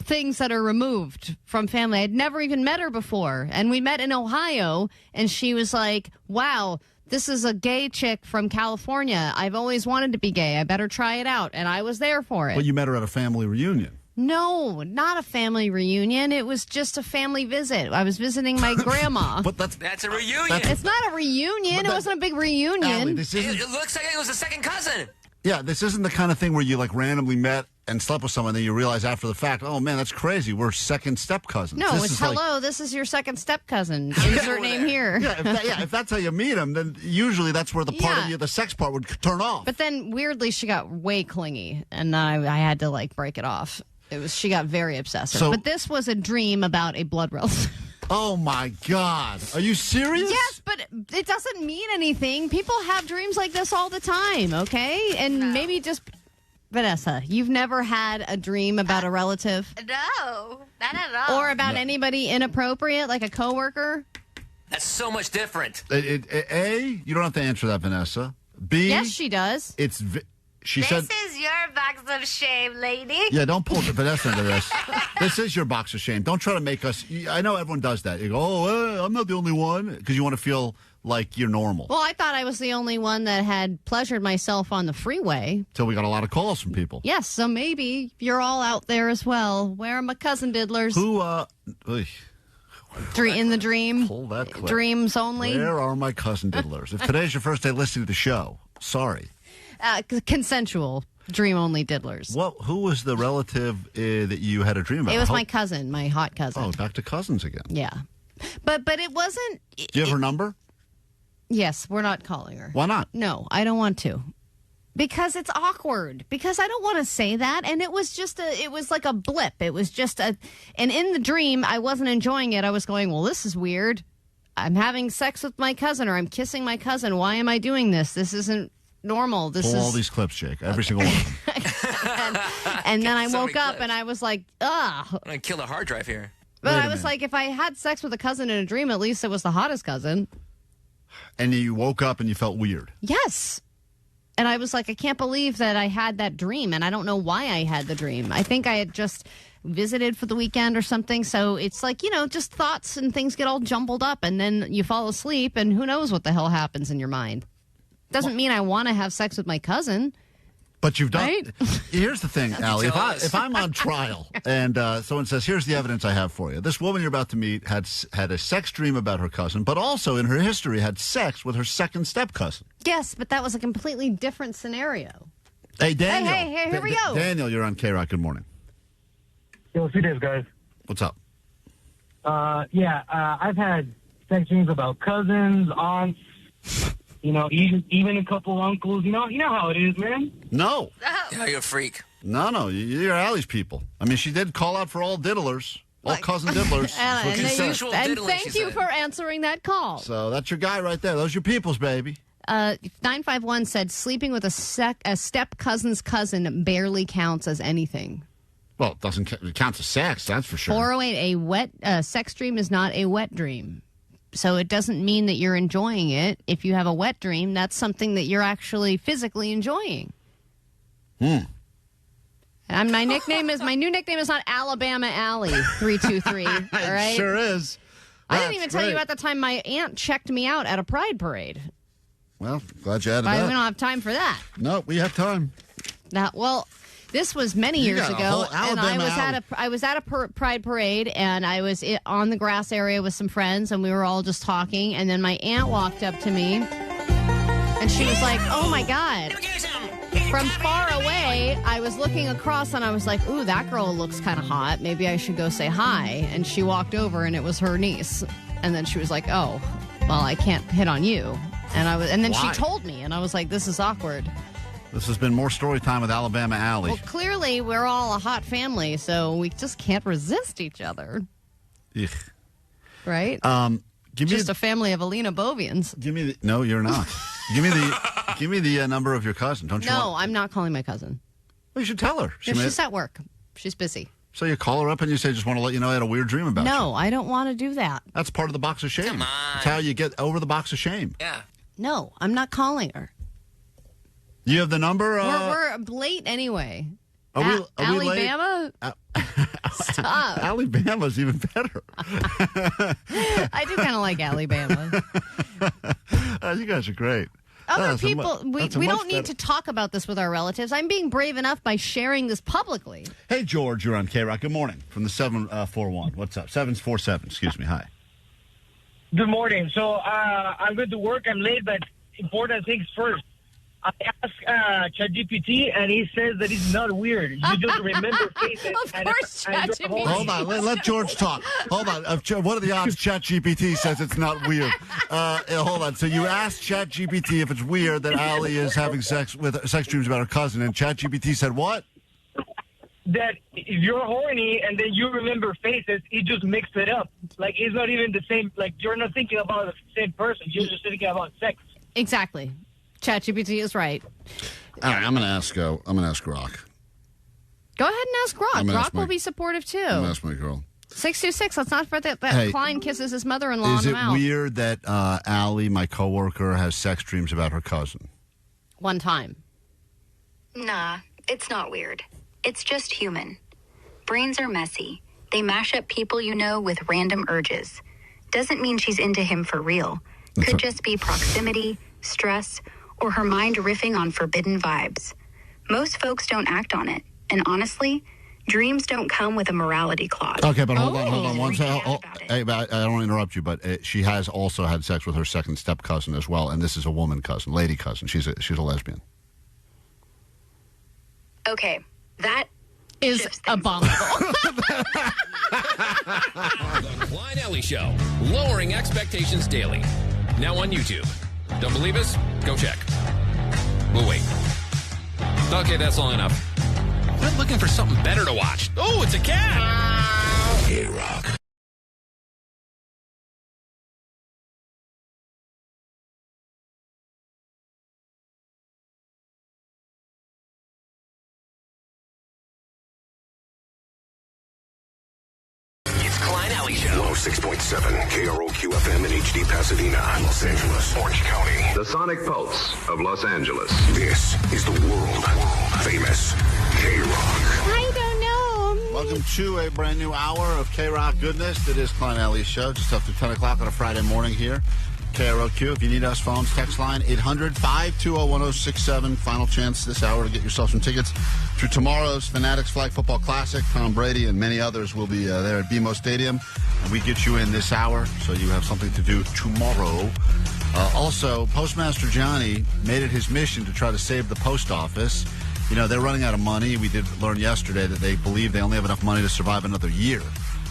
Speaker 10: things that are removed from family. I'd never even met her before. And we met in Ohio, and she was like, wow, this is a gay chick from California. I've always wanted to be gay. I better try it out. And I was there for it.
Speaker 8: But you met her at a family reunion.
Speaker 10: No, not a family reunion. It was just a family visit. I was visiting my grandma.
Speaker 8: But
Speaker 11: that's a reunion.
Speaker 10: It's not a reunion. It wasn't a big reunion.
Speaker 8: Allie,
Speaker 11: It looks like it was a second cousin.
Speaker 8: Yeah, this isn't the kind of thing where you like randomly met and slept with someone, and then you realize after the fact, oh man, that's crazy. We're second step cousins.
Speaker 10: No,
Speaker 8: this
Speaker 10: it's
Speaker 8: is
Speaker 10: hello. This is your second step cousin. Insert name here.
Speaker 8: If that's how you meet him, then usually that's where the part of you, the sex part, would turn off.
Speaker 10: But then weirdly, she got way clingy, and I had to like break it off. She got very obsessive. But this was a dream about a blood relative.
Speaker 8: Oh my God. Are you serious?
Speaker 10: Yes, but it doesn't mean anything. People have dreams like this all the time, okay? And maybe just, Vanessa, you've never had a dream about a relative?
Speaker 13: No, not at all.
Speaker 10: Or about anybody inappropriate, like a coworker?
Speaker 11: That's so much different.
Speaker 8: A, you don't have to answer that, Vanessa. B,
Speaker 10: yes, she does.
Speaker 8: She
Speaker 13: this
Speaker 8: said,
Speaker 13: is your box of shame, lady.
Speaker 8: yeah, don't pull Vanessa into this. This is your box of shame. Don't try to make us. I know everyone does that. You go, oh, I'm not the only one, because you want to feel like you're normal.
Speaker 10: Well, I thought I was the only one that had pleasured myself on the freeway.
Speaker 8: Till we got a lot of calls from people.
Speaker 10: Yes, so maybe you're all out there as well. Where are my cousin diddlers?
Speaker 8: Who,
Speaker 10: in the dream?
Speaker 8: Pull that clip.
Speaker 10: Dreams only?
Speaker 8: Where are my cousin diddlers? If today's your first day listening to the show, sorry.
Speaker 10: Consensual dream-only diddlers.
Speaker 8: Who was the relative that you had a dream about?
Speaker 10: It was my cousin, my hot cousin.
Speaker 8: Oh, back to cousins again.
Speaker 10: Yeah. But it wasn't...
Speaker 8: Do you have her number?
Speaker 10: Yes, we're not calling her.
Speaker 8: Why not?
Speaker 10: No, I don't want to. Because it's awkward. Because I don't want to say that. And it was just it was like a blip. It was just and in the dream, I wasn't enjoying it. I was going, well, this is weird. I'm having sex with my cousin, or I'm kissing my cousin. Why am I doing this? This isn't normal. Pull
Speaker 8: all these clips, Jake. Every single one of them.
Speaker 10: and then I woke up and I was like, ugh.
Speaker 11: I'm going to kill the hard drive here.
Speaker 10: But I was like, if I had sex with a cousin in a dream, at least it was the hottest cousin.
Speaker 8: And you woke up and you felt weird.
Speaker 10: Yes. And I was like, I can't believe that I had that dream. And I don't know why I had the dream. I think I had just visited for the weekend or something. So it's like, just thoughts and things get all jumbled up. And then you fall asleep and who knows what the hell happens in your mind. Doesn't mean I want to have sex with my cousin.
Speaker 8: But you've done.
Speaker 10: Right?
Speaker 8: Here's the thing, Allie. If I'm on trial and someone says, "Here's the evidence I have for you," this woman you're about to meet had a sex dream about her cousin, but also in her history had sex with her second step cousin.
Speaker 10: Yes, but that was a completely different scenario.
Speaker 8: Hey, Daniel.
Speaker 10: Hey, here we go.
Speaker 8: Daniel, you're on K-Rock. Good morning.
Speaker 3: Yo, see this, guys.
Speaker 8: What's up?
Speaker 3: I've had sex dreams about cousins, aunts. Even a couple uncles. You know how it is, man.
Speaker 8: No.
Speaker 11: Yeah, you're a freak.
Speaker 8: No, you're Allie's people. I mean, she did call out for all diddlers, all cousin diddlers.
Speaker 10: And thank you for answering that call.
Speaker 8: So that's your guy right there. Those are your peoples, baby.
Speaker 10: 951 said sleeping with a step cousin's cousin barely counts as anything.
Speaker 8: Well, it counts as sex, that's for sure.
Speaker 10: 408, a wet sex dream is not a wet dream. So it doesn't mean that you're enjoying it. If you have a wet dream, that's something that you're actually physically enjoying. And my new nickname is not Alabama Alley 323. All right,
Speaker 8: it sure is.
Speaker 10: I didn't even tell you at the time my aunt checked me out at a pride parade.
Speaker 8: Well, glad you added
Speaker 10: But
Speaker 8: that.
Speaker 10: we don't have time for that.
Speaker 8: No, we have time.
Speaker 10: This was many years ago, and I was at a pride parade, and I was on the grass area with some friends, and we were all just talking, and then my aunt walked up to me, and she was like, "Oh my God, From far away, I was looking across and I was like, ooh, that girl looks kind of hot. Maybe I should go say hi. And she walked over and it was her niece. And then she was like, oh, well, I can't hit on you. And then
Speaker 8: Why?
Speaker 10: she told me, and I was like, this is awkward.
Speaker 8: This has been more story time with Alabama Alley.
Speaker 10: Well, clearly we're all a hot family, so we just can't resist each other.
Speaker 8: Ugh.
Speaker 10: Right?
Speaker 8: Give me
Speaker 10: just a family of Ellina Abovians.
Speaker 8: Give me the. No, you're not. Give me the number of your cousin. Don't you?
Speaker 10: No, I'm not calling my cousin.
Speaker 8: Well, you should tell her.
Speaker 10: She's at work. She's busy.
Speaker 8: So you call her up and you say, just want to let you know I had a weird dream about you.
Speaker 10: No, I don't want to do that.
Speaker 8: That's part of the box of shame. Come on. That's how you get over the box of shame.
Speaker 11: Yeah.
Speaker 10: No, I'm not calling her.
Speaker 8: You have the number?
Speaker 10: We're late anyway.
Speaker 8: Are we
Speaker 10: Alabama? Stop.
Speaker 8: Alabama's even better.
Speaker 10: I do kind of like Alabama.
Speaker 8: You guys are great.
Speaker 10: Other people, we don't need to talk about this with our relatives. I'm being brave enough by sharing this publicly.
Speaker 8: Hey, George, you're on K-Rock. Good morning from the 741. What's up? 747, excuse me. Hi.
Speaker 1: Good morning. So I'm going to work. I'm late, but important things first. I asked ChatGPT, and he says that it's not weird. You just remember faces.
Speaker 10: Of course, ChatGPT.
Speaker 8: Hold on. Let George talk. Hold on. What are the odds ChatGPT says it's not weird? Hold on. So you asked ChatGPT if it's weird that Allie is having sex dreams about her cousin, and ChatGPT said what?
Speaker 1: That if you're horny and then you remember faces, you just mix it up. Like, it's not even the same. Like, you're not thinking about the same person. You're just thinking about sex.
Speaker 10: Exactly. ChatGPT is right.
Speaker 8: All right, I'm going to ask Rock.
Speaker 10: Go ahead and ask Rock. Rock will be supportive, too.
Speaker 8: I'm going to ask my girl.
Speaker 10: 626. Let's not forget that
Speaker 8: Hey,
Speaker 10: Klein kisses his mother-in-law
Speaker 8: Is
Speaker 10: on the
Speaker 8: it
Speaker 10: mouth.
Speaker 8: weird that Allie, my coworker, has sex dreams about her cousin?
Speaker 10: One time.
Speaker 20: Nah, it's not weird. It's just human. Brains are messy. They mash up people you know with random urges. Doesn't mean she's into him for real. Could just be proximity, stress, or her mind riffing on forbidden vibes. Most folks don't act on it. And honestly, dreams don't come with a morality clause.
Speaker 8: Okay, but hold on one second. Hey, I don't want to interrupt you, but she has also had sex with her second step cousin as well, and this is a woman cousin, lady cousin. She's a lesbian.
Speaker 20: Okay, that
Speaker 10: is abominable.
Speaker 17: The Klein Alley Show, lowering expectations daily. Now on YouTube. Don't believe us? Go check. We'll wait. Okay, that's long enough. I'm looking for something better to watch. Oh, it's a cat! K-Rock.
Speaker 6: Klein Alley Show.
Speaker 9: 106.7 KROQ FM in HD Pasadena, Los Angeles, Orange County. The Sonic Pulse of Los Angeles. This is the world famous K-Rock.
Speaker 10: I don't know.
Speaker 8: Welcome to a brand new hour of K-Rock goodness. It is Klein Alley's show, just after 10 o'clock on a Friday morning here. KROQ. If you need us, phones, text line 800-520-1067. Final chance this hour to get yourself some tickets to tomorrow's Fanatics Flag Football Classic. Tom Brady and many others will be there at BMO Stadium. And we get you in this hour so you have something to do tomorrow. Also, Postmaster Johnny made it his mission to try to save the post office. You know, they're running out of money. We did learn yesterday that they believe they only have enough money to survive another year,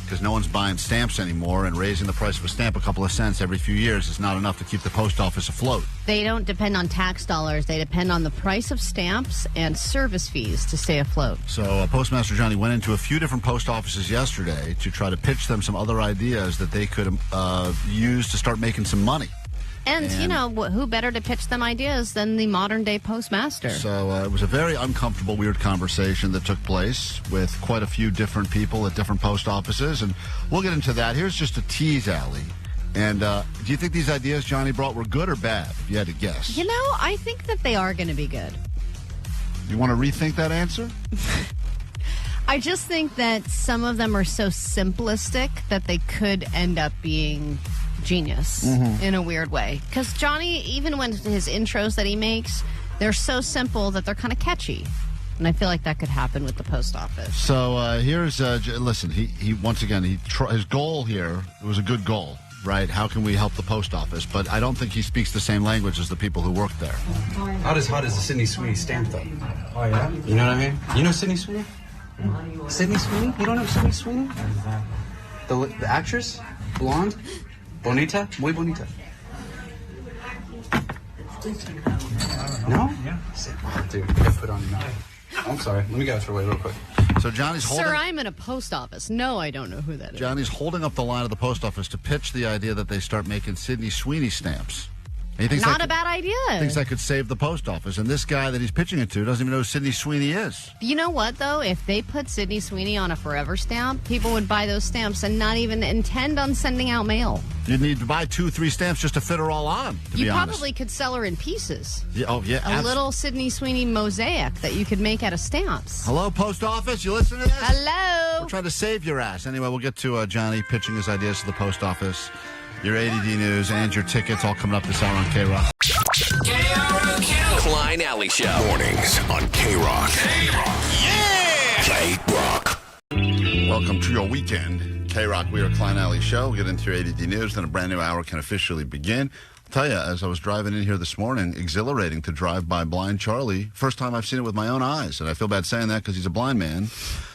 Speaker 8: because no one's buying stamps anymore, and raising the price of a stamp a couple of cents every few years is not enough to keep the post office afloat.
Speaker 10: They don't depend on tax dollars. They depend on the price of stamps and service fees to stay afloat.
Speaker 8: So Postmaster Johnny went into a few different post offices yesterday to try to pitch them some other ideas that they could use to start making some money.
Speaker 10: And, you know, who better to pitch them ideas than the modern-day postmaster?
Speaker 8: So it was a very uncomfortable, weird conversation that took place with quite a few different people at different post offices, and we'll get into that. Here's just a tease, Allie. And do you think these ideas Johnny brought were good or bad, if you had to guess?
Speaker 10: You know, I think that they are going to be good.
Speaker 8: You want to rethink that answer?
Speaker 10: I just think that some of them are so simplistic that they could end up being genius in a weird way. Because Johnny, even when his intros that he makes, they're so simple that they're kind of catchy. And I feel like that could happen with the post office.
Speaker 8: So here's, listen, he once again, his goal here, it was a good goal. right? How can we help the post office? But I don't think he speaks the same language as the people who work there.
Speaker 22: Not as hot as the Sydney Sweeney stamp, though. Oh, yeah? You know what I mean? You know Sydney Sweeney? Sydney Sweeney? You don't know Sydney Sweeney? The actress? Blonde? Bonita? Muy bonita. No? Yeah. Oh, dude, you gotta put on your mouth. I'm sorry. Let me get out your way real quick.
Speaker 8: So Johnny's holding...
Speaker 10: Sir, I'm in a post office. No, I don't know who that is.
Speaker 8: Johnny's holding up the line of the post office to pitch the idea that they start making Sydney Sweeney stamps. And he thinks
Speaker 10: Not a bad idea.
Speaker 8: Thinks that could save the post office. And this guy that he's pitching it to doesn't even know who Sydney Sweeney is.
Speaker 10: You know what, though? If they put Sydney Sweeney on a forever stamp, people would buy those stamps and not even intend on sending out mail.
Speaker 8: You'd need to buy 2, 3 stamps just to fit her all on, to be honest.
Speaker 10: Probably could sell her in pieces.
Speaker 8: Yeah,
Speaker 10: A little Sydney Sweeney mosaic that you could make out of stamps.
Speaker 8: Hello, post office? You listen to this?
Speaker 10: Hello.
Speaker 8: We're trying to save your ass. Anyway, we'll get to Johnny pitching his ideas to the post office. Your A.D.D news and your tickets all coming up this hour on K-Rock.
Speaker 6: Klein Alley Show.
Speaker 9: Mornings on K-Rock. K-Rock.
Speaker 8: Welcome to your weekend. K-Rock, we are Klein Alley Show. We'll get into your A.D.D news, then a brand new hour can officially begin. I'll tell you, as I was driving in here this morning, exhilarating to drive by Blind Charlie. First time I've seen it with my own eyes, and I feel bad saying that because he's a blind man,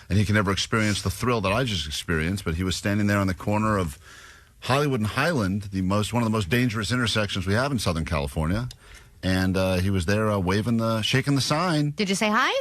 Speaker 8: and he can never experience the thrill that I just experienced, but he was standing there on the corner of Hollywood and Highland, one of the most dangerous intersections we have in Southern California. And he was there shaking the sign.
Speaker 10: Did you say hi?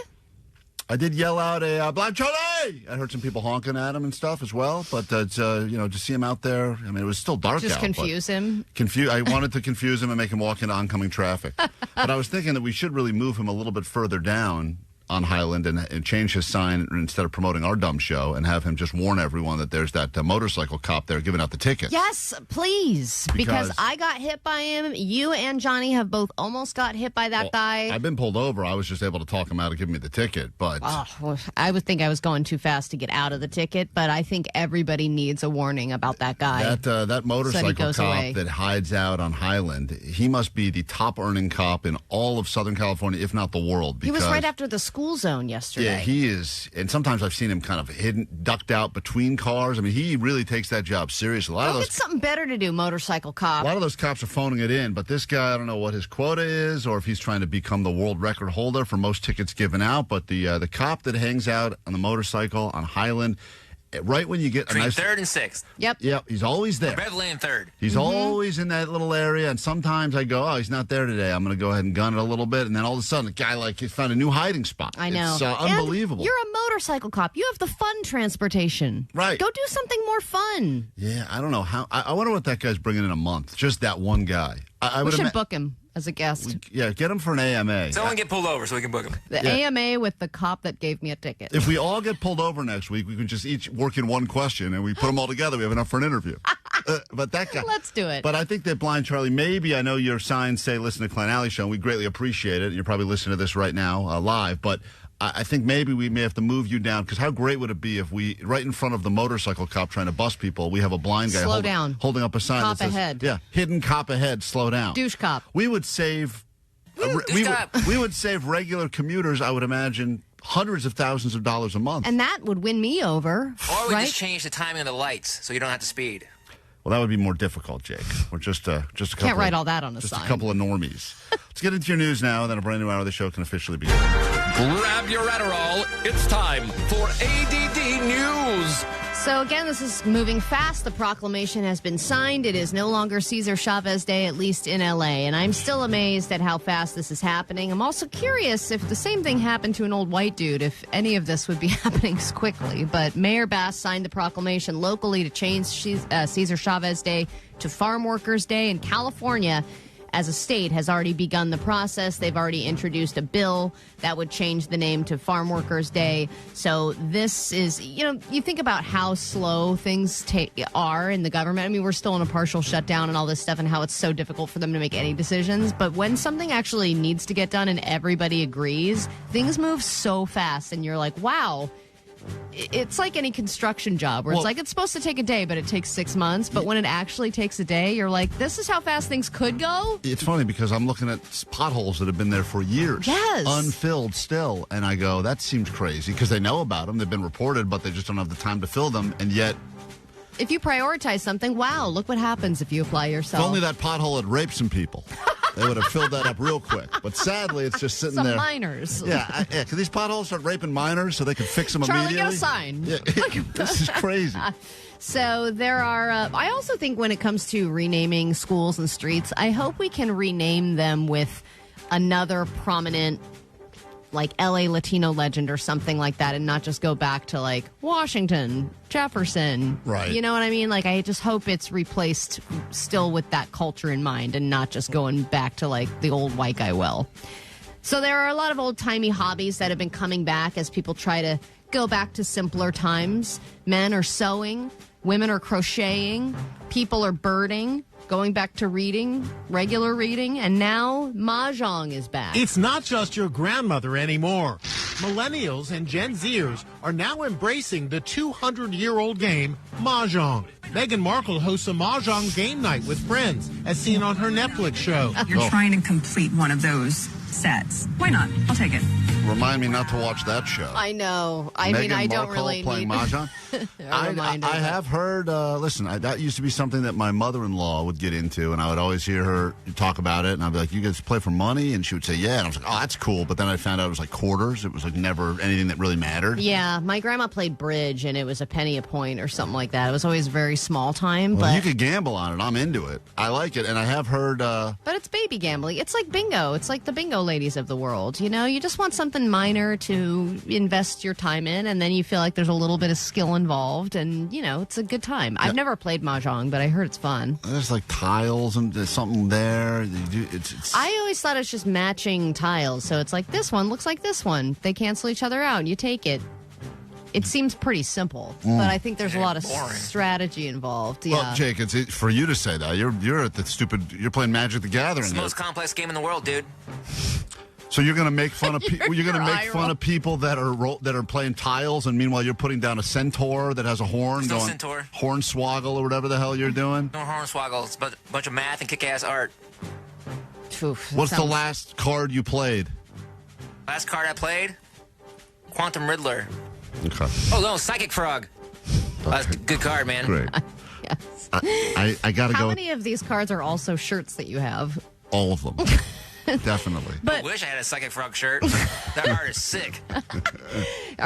Speaker 8: I did yell out a Blind Charlie! I heard some people honking at him and stuff as well. But, to see him out there, I mean, it was still dark out.
Speaker 10: Just confuse him?
Speaker 8: I wanted to confuse him and make him walk into oncoming traffic. But I was thinking that we should really move him a little bit further down on Highland and change his sign instead of promoting our dumb show and have him just warn everyone that there's that motorcycle cop there giving out the tickets.
Speaker 10: Yes, please. Because I got hit by him. You and Johnny have both almost got hit by that guy.
Speaker 8: I've been pulled over. I was just able to talk him out of giving me the ticket. But
Speaker 10: I would think I was going too fast to get out of the ticket, but I think everybody needs a warning about that guy.
Speaker 8: That motorcycle cop that hides out on Highland, he must be the top earning cop in all of Southern California, if not the world.
Speaker 10: He was right after the school zone yesterday.
Speaker 8: Yeah, he is. And sometimes I've seen him kind of ducked out between cars. I mean, he really takes that job seriously.
Speaker 10: Get something better to do, motorcycle cop.
Speaker 8: A lot of those cops are phoning it in, but this guy, I don't know what his quota is or if he's trying to become the world record holder for most tickets given out. But the cop that hangs out on the motorcycle on Highland, right when you get
Speaker 11: between 3rd and 6th.
Speaker 10: Yep,
Speaker 8: he's always there.
Speaker 11: Beverly and 3rd.
Speaker 8: He's always in that little area, and sometimes I go, he's not there today. I'm going to go ahead and gun it a little bit, and then all of a sudden, the guy he found a new hiding spot.
Speaker 10: I know.
Speaker 8: It's unbelievable.
Speaker 10: And you're a motorcycle cop. You have the fun transportation.
Speaker 8: Right.
Speaker 10: Go do something more fun.
Speaker 8: Yeah, I don't know how. I wonder what that guy's bringing in a month. Just that one guy.
Speaker 10: We should book him as a guest.
Speaker 8: Get him for an AMA.
Speaker 11: Someone get pulled over so we can book him.
Speaker 10: The AMA with the cop that gave me a ticket.
Speaker 8: If we all get pulled over next week, we can just each work in one question, and we put them all together. We have enough for an interview. But that guy.
Speaker 10: Let's do it.
Speaker 8: But I think that Blind Charlie, maybe, I know your signs say listen to Klein Alley Show, and we greatly appreciate it. You're probably listening to this right now live, but I think maybe we may have to move you down, because how great would it be if we, right in front of the motorcycle cop trying to bust people, we have a blind guy holding up a sign
Speaker 10: cop
Speaker 8: that says,
Speaker 10: ahead.
Speaker 8: Hidden cop ahead, slow down.
Speaker 10: Douche cop.
Speaker 8: We would save... we would save regular commuters, I would imagine, hundreds of thousands of dollars a month.
Speaker 10: And that would win me over.
Speaker 11: Or we just change the timing of the lights so you don't have to speed.
Speaker 8: Well, that would be more difficult, Jake. We're just a couple.
Speaker 10: Can't write all that on a
Speaker 8: sign. Just a
Speaker 10: sign.
Speaker 8: couple of normies. Let's get into your news now, then a brand new hour of the show can officially begin.
Speaker 17: Grab your Adderall. It's time for ADD News.
Speaker 10: So again, this is moving fast. The proclamation has been signed. It is no longer Cesar Chavez Day, at least in L.A., and I'm still amazed at how fast this is happening. I'm also curious if the same thing happened to an old white dude, if any of this would be happening quickly. But Mayor Bass signed the proclamation locally to change Cesar Chavez Day to Farm Workers Day, in California, as a state, has already begun the process. They've already introduced a bill that would change the name to Farm Workers Day. So this is, you think about how slow things are in the government. I mean, we're still in a partial shutdown and all this stuff, and how it's so difficult for them to make any decisions. But when something actually needs to get done and everybody agrees, things move so fast, and you're like, wow. It's like any construction job where it's supposed to take a day, but it takes 6 months. But when it actually takes a day, you're like, this is how fast things could go.
Speaker 8: It's funny because I'm looking at potholes that have been there for years.
Speaker 10: Yes.
Speaker 8: Unfilled still. And I go, that seems crazy, because they know about them. They've been reported, but they just don't have the time to fill them. And yet
Speaker 10: if you prioritize something, wow, look what happens if you apply yourself.
Speaker 8: If only that pothole had raped some people. They would have filled that up real quick. But sadly, it's just sitting
Speaker 10: Some
Speaker 8: there.
Speaker 10: minors.
Speaker 8: Yeah, can these potholes start raping minors so they can fix them
Speaker 10: Charlie,
Speaker 8: immediately?
Speaker 10: get a sign.
Speaker 8: Yeah, this is crazy.
Speaker 10: So there are, I also think when it comes to renaming schools and streets, I hope we can rename them with another prominent, like L.A. Latino legend or something like that, and not just go back to like Washington, Jefferson.
Speaker 8: Right.
Speaker 10: You know what I mean? Like, I just hope it's replaced still with that culture in mind and not just going back to like the old white guy well. So there are a lot of old-timey hobbies that have been coming back as people try to go back to simpler times. Men are sewing, women are crocheting, people are birding, going back to reading, regular reading, and now Mahjong is back.
Speaker 14: It's not just your grandmother anymore. Millennials and Gen Zers are now embracing the 200-year-old game, Mahjong. Meghan Markle hosts a Mahjong game night with friends, as seen on her Netflix show.
Speaker 21: You're trying to complete one of those sets. Why not? I'll take it.
Speaker 8: Remind me not to watch that show.
Speaker 10: I know. I mean, I don't really
Speaker 8: playing
Speaker 10: need
Speaker 8: Mahjong. I have heard, listen, that used to be something that my mother-in-law would get into, and I would always hear her talk about it, and I'd be like, you guys play for money? And she would say, yeah. And I was like, oh, that's cool. But then I found out it was like quarters. It was like never anything that really mattered.
Speaker 10: Yeah, my grandma played bridge, and it was a penny a point or something like that. It was always very small time.
Speaker 8: Well,
Speaker 10: but
Speaker 8: you could gamble on it. I'm into it. I like it, and I have heard...
Speaker 10: But it's baby gambling. It's like bingo. It's like the bingo ladies of the world. You know, you just want something minor to invest your time in, and then you feel like there's a little bit of skill involved, and, you know, it's a good time. I've never played Mahjong, but I heard it's fun.
Speaker 8: There's like tiles, and there's something there.
Speaker 10: I always thought it's just matching tiles, so it's like this one looks like this one. They cancel each other out, and you take it. It seems pretty simple, but I think there's a lot of strategy involved. Yeah.
Speaker 8: Well, Jake, it's for you to say that. You're at the stupid... You're playing Magic the Gathering.
Speaker 11: It's the most complex game in the world, dude.
Speaker 8: So you're going to make fun of you're going to make fun of people that are playing tiles, and meanwhile you're putting down a centaur that has a horn,
Speaker 11: There's no centaur.
Speaker 8: Hornswoggle or whatever the hell you're doing.
Speaker 11: No hornswoggle. It's a bunch of math and kick-ass art.
Speaker 8: What's the last card you played?
Speaker 11: Last card I played? Quantum Riddler.
Speaker 8: Okay.
Speaker 11: Oh, no, Psychic Frog. That's a good card, man.
Speaker 8: Great.
Speaker 10: Yes.
Speaker 8: I got to go.
Speaker 10: How many of these cards are also shirts that you have?
Speaker 8: All of them. Definitely.
Speaker 11: I wish I had a Psychic Frog shirt. That art is sick.
Speaker 10: All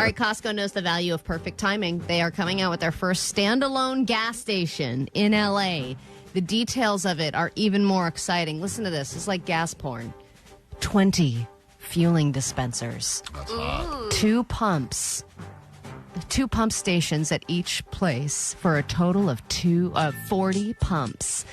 Speaker 10: right, Costco knows the value of perfect timing. They are coming out with their first standalone gas station in L.A. The details of it are even more exciting. Listen to this. It's like gas porn. 20 fueling dispensers.
Speaker 8: That's hot.
Speaker 10: 2 pumps. 2 pump stations at each place for a total of 40 pumps.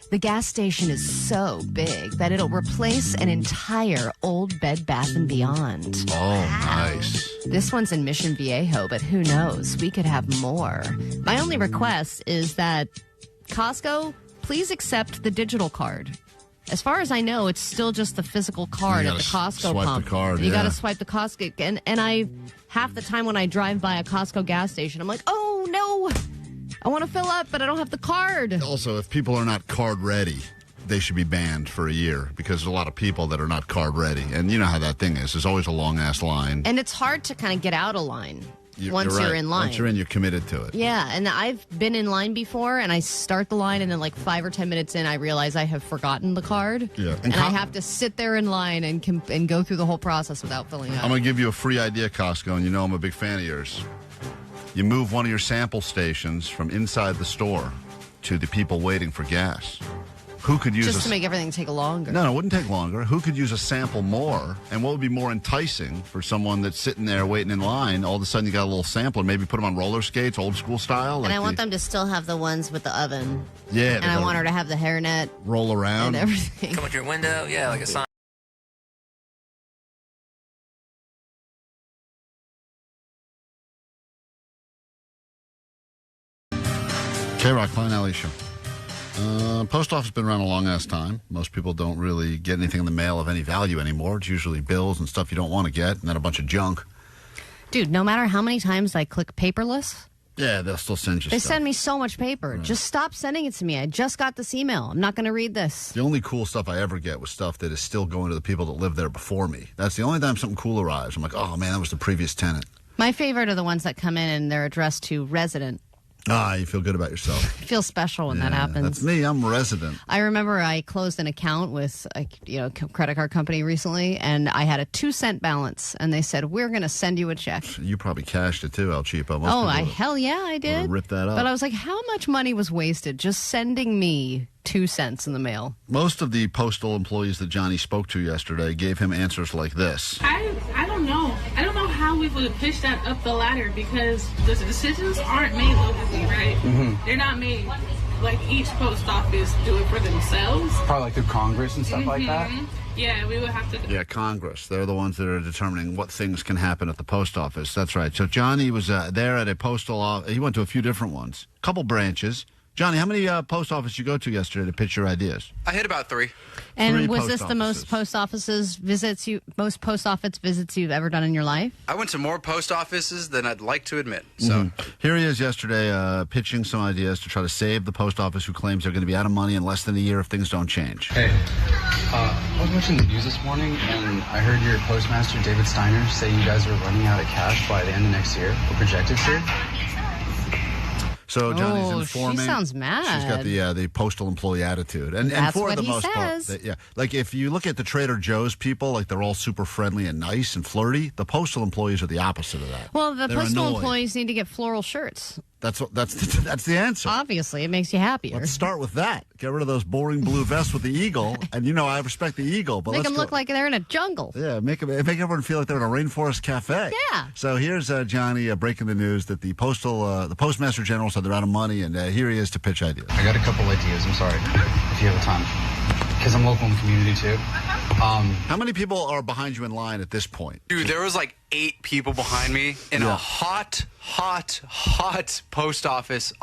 Speaker 10: The gas station is so big that it'll replace an entire old Bed Bath & Beyond.
Speaker 8: Oh, nice.
Speaker 10: This one's in Mission Viejo, but who knows? We could have more. My only request is that Costco, please accept the digital card. As far as I know, it's still just the physical card at the Costco
Speaker 8: swipe
Speaker 10: pump.
Speaker 8: the card,
Speaker 10: You got to
Speaker 8: yeah.
Speaker 10: swipe the Costco. And I, half the time when I drive by a Costco gas station, I'm like, oh, no. I want to fill up, but I don't have the card.
Speaker 8: Also, if people are not card ready, they should be banned for a year because there's a lot of people that are not card ready. And you know how that thing is. There's always a long-ass line.
Speaker 10: And it's hard to kind of get out of line once
Speaker 8: right.
Speaker 10: you're in line.
Speaker 8: Once you're in, you're committed to it.
Speaker 10: Yeah, and I've been in line before, and I start the line, and then like 5 or 10 minutes in, I realize I have forgotten the card.
Speaker 8: Yeah.
Speaker 10: And I have to sit there in line and go through the whole process without filling out.
Speaker 8: I'm going to give you a free idea, Costco, and you know I'm a big fan of yours. You move one of your sample stations from inside the store to the people waiting for gas. Who could use
Speaker 10: Just to make everything take longer.
Speaker 8: No, it wouldn't take longer. Who could use a sample more? And what would be more enticing for someone that's sitting there waiting in line? All of a sudden, you got a little sampler. Maybe put them on roller skates, old school style.
Speaker 10: And I want them to still have the ones with the oven.
Speaker 8: Yeah.
Speaker 10: And I want her to have the hairnet.
Speaker 8: Roll around.
Speaker 10: And everything.
Speaker 11: Come with your window. Yeah, like a sign.
Speaker 8: K-Rock, Klein Alley Show. Post office has been around a long-ass time. Most people don't really get anything in the mail of any value anymore. It's usually bills and stuff you don't want to get, and then a bunch of junk.
Speaker 10: Dude, no matter how many times I click paperless,
Speaker 8: yeah, they'll still send you
Speaker 10: they
Speaker 8: stuff.
Speaker 10: send me so much paper.
Speaker 8: Right.
Speaker 10: Just stop sending it to me. I just got this email. I'm not going to read this.
Speaker 8: The only cool stuff I ever get was stuff that is still going to the people that lived there before me. That's the only time something cool arrives. I'm like, oh, man, that was the previous tenant.
Speaker 10: My favorite are the ones that come in and they're addressed to resident.
Speaker 8: You feel good about yourself.
Speaker 10: I feel special when that happens.
Speaker 8: That's me. I'm a resident.
Speaker 10: I remember I closed an account with a credit card company recently, and I had a 2-cent balance, and they said, we're going to send you a check.
Speaker 8: You probably cashed it too, El Cheapo.
Speaker 10: Hell yeah, I did.
Speaker 8: Rip that up.
Speaker 10: But I was like, how much money was wasted just sending me 2 cents in the mail?
Speaker 8: Most of the postal employees that Johnny spoke to yesterday gave him answers like this.
Speaker 5: I don't know. I don't know how we would push that up the ladder because the decisions aren't made locally, right?
Speaker 22: Mm-hmm.
Speaker 5: They're not made like each post office do it for themselves.
Speaker 22: Probably like through Congress and stuff like that.
Speaker 5: Yeah, we would have to.
Speaker 8: Yeah, Congress. They're the ones that are determining what things can happen at the post office. That's right. So Johnny was there at a postal office. He went to a few different ones, a couple branches. Johnny, how many post offices you go to yesterday to pitch your ideas?
Speaker 15: I hit about 3.
Speaker 10: And was this the most post office visits you've ever done in your life?
Speaker 15: I went to more post offices than I'd like to admit. So
Speaker 8: Here he is yesterday pitching some ideas to try to save the post office who claims they're going to be out of money in less than a year if things don't change.
Speaker 22: Hey, I was watching the news this morning, and I heard your postmaster, David Steiner, say you guys are running out of cash by the end of next year, or projected to.
Speaker 8: So Johnny's informing.
Speaker 10: She sounds mad.
Speaker 8: She's got the postal employee attitude, and
Speaker 10: That's
Speaker 8: for
Speaker 10: what
Speaker 8: the
Speaker 10: he
Speaker 8: most
Speaker 10: says.
Speaker 8: part, like if you look at the Trader Joe's people, like they're all super friendly and nice and flirty. The postal employees are the opposite of that.
Speaker 10: Well, the
Speaker 8: They're
Speaker 10: postal
Speaker 8: annoyed.
Speaker 10: employees need to get floral shirts.
Speaker 8: That's the answer.
Speaker 10: Obviously, it makes you happier.
Speaker 8: Let's start with that. Get rid of those boring blue vests with the eagle, and I respect the eagle, but
Speaker 10: Make
Speaker 8: let's
Speaker 10: them look like they're in a jungle.
Speaker 8: Yeah, make everyone feel like they're in a rainforest cafe.
Speaker 10: Yeah.
Speaker 8: So here's Johnny breaking the news that the Postmaster General said they're out of money, and here he is to pitch ideas.
Speaker 22: I got a couple ideas. I'm sorry if you have time, because I'm local in the community too.
Speaker 8: How many people are behind you in line at this point?
Speaker 15: dude, there was like 8 people behind me in a hot post office.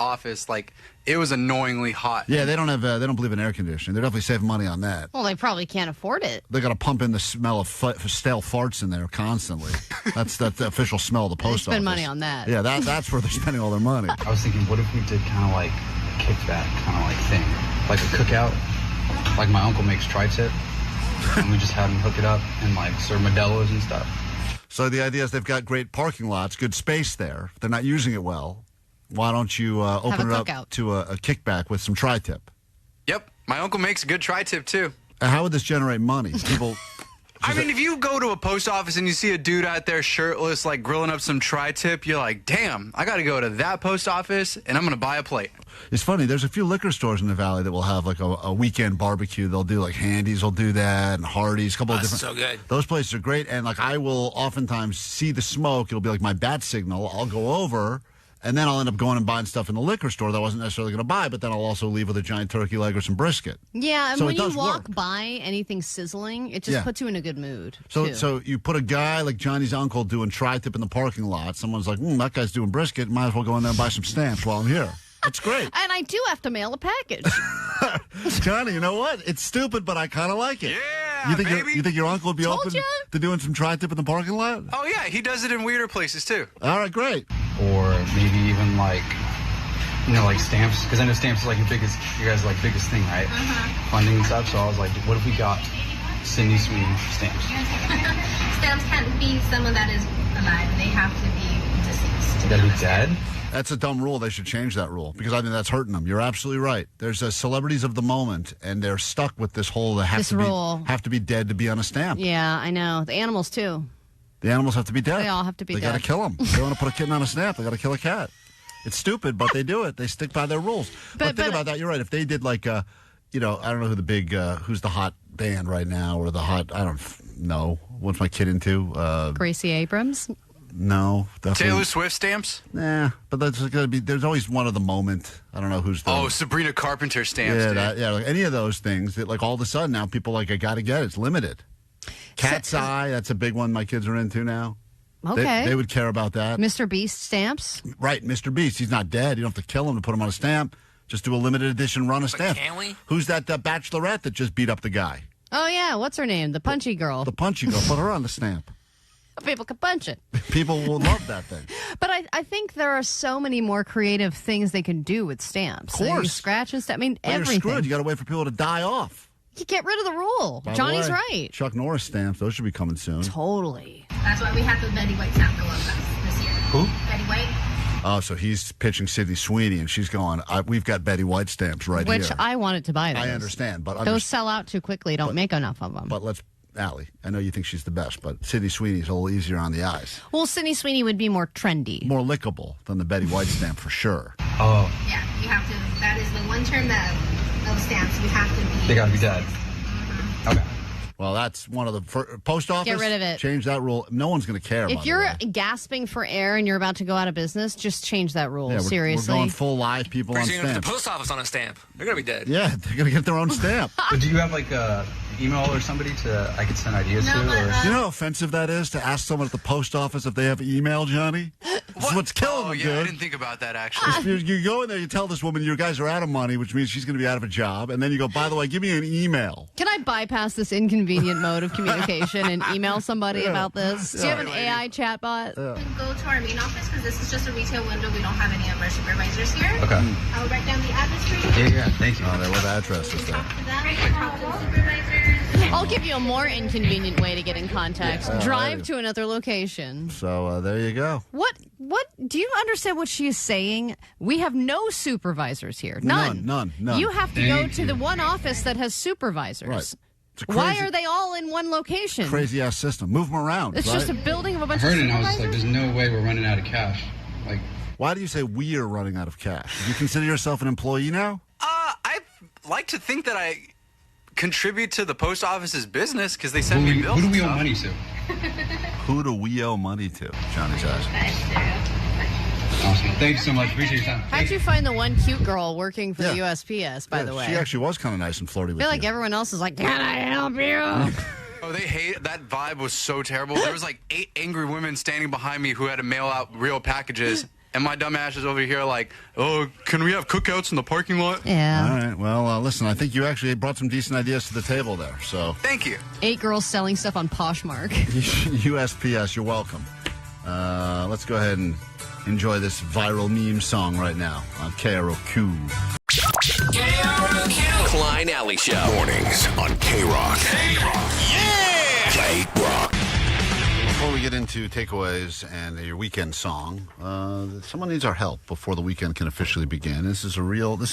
Speaker 15: Like it was annoyingly hot.
Speaker 8: Yeah, they don't believe in air conditioning. They're definitely saving money on that.
Speaker 10: Well, they probably can't afford it.
Speaker 8: They got to pump in the smell of stale farts in there constantly. That's the official smell of the post office.
Speaker 10: Spend money on that.
Speaker 8: Yeah, that's where they're spending all their money.
Speaker 22: I was thinking, what if we did kind of like a kickback kind of like thing, like a cookout, like my uncle makes tri-tip, and we just have him hook it up and like serve Modelo's and stuff.
Speaker 8: So the idea is they've got great parking lots, good space there. They're not using it well. Why don't you open it up to a kickback with some tri-tip?
Speaker 15: Yep, my uncle makes a good tri-tip too.
Speaker 8: How would this generate money? People.
Speaker 15: I mean, if you go to a post office and you see a dude out there shirtless, like grilling up some tri-tip, you're like, damn, I got to go to that post office and I'm going to buy a plate.
Speaker 8: It's funny. There's a few liquor stores in the Valley that will have like a weekend barbecue. They'll do like Handy's will do that, and Hardee's, a couple of different.
Speaker 11: So good.
Speaker 8: Those places are great. And like I will oftentimes see the smoke. It'll be like my bat signal. I'll go over. And then I'll end up going and buying stuff in the liquor store that I wasn't necessarily going to buy, but then I'll also leave with a giant turkey leg or some brisket.
Speaker 10: Yeah, and
Speaker 8: so
Speaker 10: when you
Speaker 8: work.
Speaker 10: walk by anything sizzling, it just puts you in a good mood.
Speaker 8: So you put a guy like Johnny's uncle doing tri-tip in the parking lot. Someone's like, that guy's doing brisket. Might as well go in there and buy some stamps while I'm here. That's great.
Speaker 10: And I do have to mail a package.
Speaker 8: Johnny, you know what? It's stupid, but I kind of like it.
Speaker 15: Yeah,
Speaker 8: you think your uncle would be
Speaker 10: Told
Speaker 8: open
Speaker 10: ya?
Speaker 8: to doing some tri-tip in the parking lot?
Speaker 15: Oh, yeah, he does it in weirder places, too.
Speaker 8: All right, great.
Speaker 22: Or maybe even like, like stamps, because I know stamps is like your guys' like biggest thing, right? Funding and stuff. So I was like, what if we got Cindy Sweeney stamps?
Speaker 23: Stamps can't be someone that is alive. They have to be deceased.
Speaker 22: They gotta be dead?
Speaker 8: That's a dumb rule. They should change that rule because I think that's hurting them. You're absolutely right. There's celebrities of the moment, and they're stuck with this whole have to be dead to be on a stamp.
Speaker 10: Yeah, I know. The animals, too.
Speaker 8: The animals have to be dead.
Speaker 10: They all have to be
Speaker 8: dead. They got to kill them. They want to put a kitten on a stamp. They got to kill a cat. It's stupid, but they do it. They stick by their rules. But think about that. You're right. If they did like, I don't know who the big, who's the hot band right now or the hot, I don't know. What's my kid into?
Speaker 10: Gracie Abrams?
Speaker 8: No, definitely.
Speaker 15: Taylor Swift stamps?
Speaker 8: Nah, but there's always one of the moment. I don't know who's the...
Speaker 15: Oh, Sabrina Carpenter stamps.
Speaker 8: Yeah, like any of those things that like all of a sudden now people like, I got to get it. It's limited. Cat's Eye, that's a big one my kids are into now.
Speaker 10: Okay.
Speaker 8: They would care about that.
Speaker 10: Mr. Beast stamps?
Speaker 8: Right, Mr. Beast. He's not dead. You don't have to kill him to put him on a stamp. Just do a limited edition run of stamps.
Speaker 11: Can we?
Speaker 8: Who's that Bachelorette that just beat up the guy?
Speaker 10: Oh, yeah. What's her name? The punchy girl.
Speaker 8: The punchy girl. Put her on the stamp.
Speaker 10: People can punch it.
Speaker 8: People will love that thing.
Speaker 10: But I think there are so many more creative things they can do with stamps.
Speaker 8: Of course.
Speaker 10: So you scratch and stuff. I mean, everything.
Speaker 8: You're screwed. You got to wait for people to die off.
Speaker 10: You get rid of the rule.
Speaker 8: By the
Speaker 10: Johnny's
Speaker 8: way,
Speaker 10: right.
Speaker 8: Chuck Norris stamps. Those should be coming soon.
Speaker 10: Totally.
Speaker 23: That's why we have the Betty White sample of us this year.
Speaker 8: Who?
Speaker 23: Betty White.
Speaker 8: Oh, so he's pitching Sydney Sweeney, and she's going, we've got Betty White stamps right here.
Speaker 10: Which I wanted to buy those.
Speaker 8: I understand. But
Speaker 10: those sell out too quickly. Don't make enough of them.
Speaker 8: But let's, Allie, I know you think she's the best, but Sydney Sweeney's a little easier on the eyes.
Speaker 10: Well, Sydney Sweeney would be more trendy.
Speaker 8: More lickable than the Betty White stamp for sure.
Speaker 22: Oh.
Speaker 23: Yeah, you have to. That is the one term that of stamps you have to be.
Speaker 22: They got to be dead. Okay.
Speaker 8: Well, that's one of the post office.
Speaker 10: Get rid of it.
Speaker 8: Change that rule. No one's going to care.
Speaker 10: If you're gasping for air and you're about to go out of business, just change that rule.
Speaker 8: Yeah,
Speaker 10: seriously.
Speaker 8: We're going full live people on
Speaker 11: Bring the
Speaker 8: stamp.
Speaker 11: post office on a stamp. They're gonna be dead.
Speaker 8: Yeah, they're going to get their own stamp.
Speaker 22: But do you have like a email or somebody I could send ideas to? Or?
Speaker 8: You know how offensive that is to ask someone at the post office if they have email, Johnny? This is what's killing them,
Speaker 15: yeah,
Speaker 8: dude.
Speaker 15: I didn't think about that, actually.
Speaker 8: You go in there, you tell this woman you guys are out of money, which means she's going to be out of a job, and then you go, by the way, give me an email.
Speaker 10: Can I bypass this inconvenient mode of communication and email somebody about this? Do you have an AI chatbot?
Speaker 23: Go to our main office because this is just a retail window. We don't have any of our supervisors here.
Speaker 22: Okay.
Speaker 23: I'll write down the address for you.
Speaker 22: Yeah, thank you.
Speaker 8: Oh, they love addresses there.
Speaker 23: Talk to them. Talk to the supervisors.
Speaker 10: I'll give you a more inconvenient way to get in contact.
Speaker 8: Yeah.
Speaker 10: Drive to another location.
Speaker 8: So there you go.
Speaker 10: What do you understand what she is saying? We have no supervisors here. None. You have to go to the one office that has supervisors.
Speaker 8: Right.
Speaker 10: Why are they all in one location?
Speaker 8: Crazy ass system. Move them around.
Speaker 10: It's
Speaker 8: right?
Speaker 10: just a building of a bunch
Speaker 22: I
Speaker 10: of
Speaker 22: heard it and I
Speaker 10: supervisors.
Speaker 22: was like, there's no way we're running out of cash. Like,
Speaker 8: why do you say we are running out of cash? Do you consider yourself an employee now?
Speaker 15: I like to think that I contribute to the post office's business because they send
Speaker 22: who
Speaker 15: me bills.
Speaker 22: do we
Speaker 15: and
Speaker 22: owe
Speaker 15: stuff.
Speaker 22: money to?
Speaker 8: Who do we owe money to? Johnny's asking.
Speaker 22: Awesome. Thank you so much. Appreciate your time.
Speaker 10: How'd you find the one cute girl working for the USPS, by the way?
Speaker 8: She actually was kind of nice and flirty
Speaker 10: I
Speaker 8: with
Speaker 10: feel like
Speaker 8: you.
Speaker 10: everyone else is like, can I help you?
Speaker 15: Oh, they hate that vibe was so terrible. There was like 8 angry women standing behind me who had to mail out real packages. And my dumb ass is over here like, oh, can we have cookouts in the parking lot?
Speaker 10: Yeah.
Speaker 8: All right. Well, listen, I think you actually brought some decent ideas to the table there. So
Speaker 15: Thank you.
Speaker 10: 8 girls selling stuff on Poshmark.
Speaker 8: USPS, you're welcome. Let's go ahead and enjoy this viral meme song right now on KROQ.
Speaker 6: KROQ. Klein Alley Show. Mornings on K-Rock. K-Rock. Yeah! K-Rock.
Speaker 8: Before we get into takeaways and your weekend song, someone needs our help before the weekend can officially begin. This is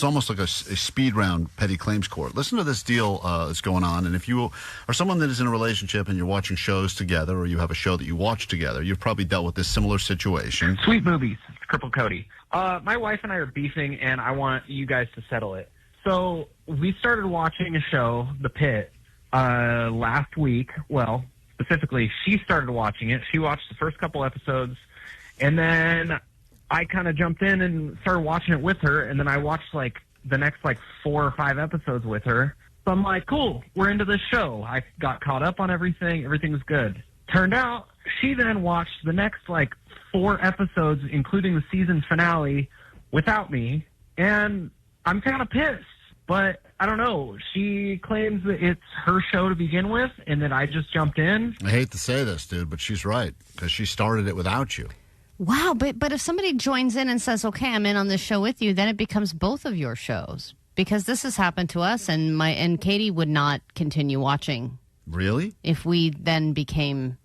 Speaker 8: almost like a speed round petty claims court. Listen to this deal that's going on, and if you are someone that is in a relationship and you're watching shows together, or you have a show that you watch together, you've probably dealt with this similar situation.
Speaker 2: Sweet movies, Cripple Cody. My wife and I are beefing, and I want you guys to settle it. So we started watching a show, The Pit, last week. Well, specifically, she started watching it. She watched the first couple episodes, and then I kind of jumped in and started watching it with her, and then I watched the next 4 or 5 episodes with her. So I'm like, cool, we're into this show. I got caught up on everything. Everything was good. Turned out she then watched the next 4 episodes, including the season finale, without me, and I'm kind of pissed. But I don't know. She claims that it's her show to begin with and that I just jumped in.
Speaker 8: I hate to say this, dude, but she's right, because she started it without you.
Speaker 10: Wow, but if somebody joins in and says, okay, I'm in on this show with you, then it becomes both of your shows. Because this has happened to us, and Katie would not continue watching.
Speaker 8: Really?
Speaker 10: If we then became...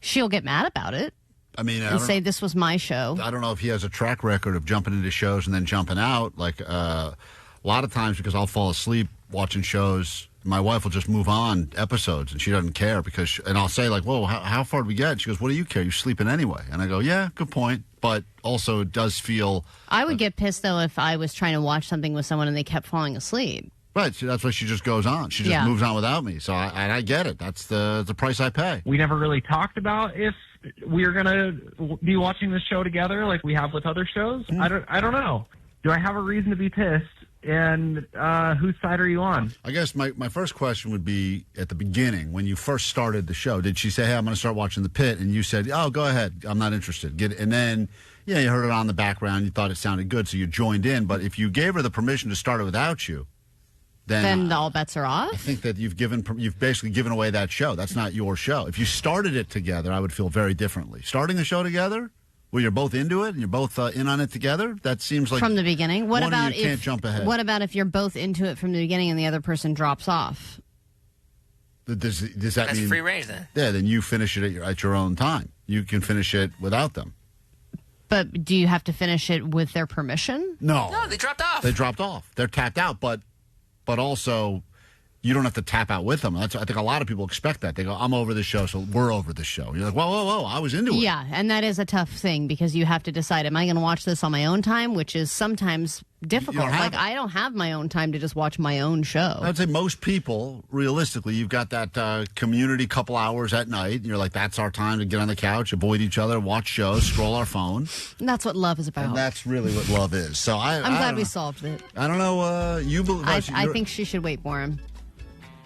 Speaker 10: She'll get mad about it.
Speaker 8: I mean,
Speaker 10: and say this was my show.
Speaker 8: I don't know if he has a track record of jumping into shows and then jumping out. A lot of times, because I'll fall asleep watching shows, my wife will just move on episodes, and she doesn't care and I'll say whoa, how far did we get? She goes, what do you care? You're sleeping anyway. And I go, yeah, good point. But also it does feel... I
Speaker 10: would get pissed, though, if I was trying to watch something with someone and they kept falling asleep.
Speaker 8: Right. So that's why she just goes on. She just moves on without me. So I get it. That's the price I pay.
Speaker 2: We never really talked about if we were going to be watching this show together like we have with other shows. I don't know. Do I have a reason to be pissed? And whose side are you on?
Speaker 8: I guess my first question would be, at the beginning, when you first started the show, did she say, hey, I'm going to start watching The Pit? And you said, oh, go ahead. I'm not interested. And then, you heard it on the background. You thought it sounded good, so you joined in. But if you gave her the permission to start it without you, then
Speaker 10: all bets are off?
Speaker 8: I think that you've basically given away that show. That's not your show. If you started it together, I would feel very differently. Starting the show together, where you're both into it and you're both in on it together, that seems like
Speaker 10: from the beginning. What about if you
Speaker 8: can't jump ahead?
Speaker 10: What about if you're both into it from the beginning and the other person drops off?
Speaker 8: Does that
Speaker 11: That's
Speaker 8: mean
Speaker 11: free range then?
Speaker 8: Yeah, then you finish it at your own time. You can finish it without them.
Speaker 10: But do you have to finish it with their permission?
Speaker 8: No.
Speaker 11: No, they dropped off.
Speaker 8: They dropped off. They're tapped out, but also you don't have to tap out with them. I think a lot of people expect that. They go, I'm over this show, so we're over this show. You're like, whoa, I was into it.
Speaker 10: Yeah, and that is a tough thing because you have to decide, am I going to watch this on my own time, which is sometimes difficult. Like, I don't have my own time to just watch my own show.
Speaker 8: I'd say most people, realistically, you've got that community couple hours at night. And you're like, that's our time to get on the couch, avoid each other, watch shows, scroll our phone.
Speaker 10: And that's what love is about.
Speaker 8: And that's really what love is. So I'm
Speaker 10: glad we solved it.
Speaker 8: I don't know.
Speaker 10: I think she should wait for him.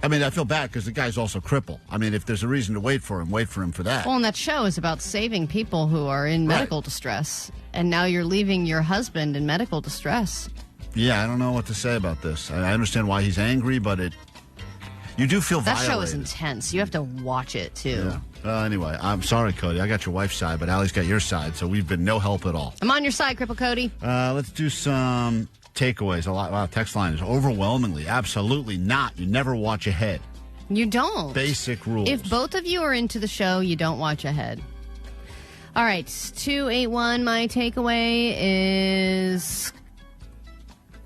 Speaker 8: I mean, I feel bad because the guy's also crippled. I mean, if there's a reason to wait for him for that.
Speaker 10: Well, and that show is about saving people who are in medical distress. And now you're leaving your husband in medical distress.
Speaker 8: Yeah, I don't know what to say about this. I understand why he's angry, but you do feel violated.
Speaker 10: That show is intense. You have to watch it, too.
Speaker 8: Yeah. Anyway, I'm sorry, Cody. I got your wife's side, but Allie's got your side, so we've been no help at all.
Speaker 10: I'm on your side, Cripple Cody.
Speaker 8: Let's do some takeaways. Wow, text line is overwhelmingly, absolutely not. You never watch ahead.
Speaker 10: You don't.
Speaker 8: Basic rules.
Speaker 10: If both of you are into the show, you don't watch ahead. All right, 281, my takeaway is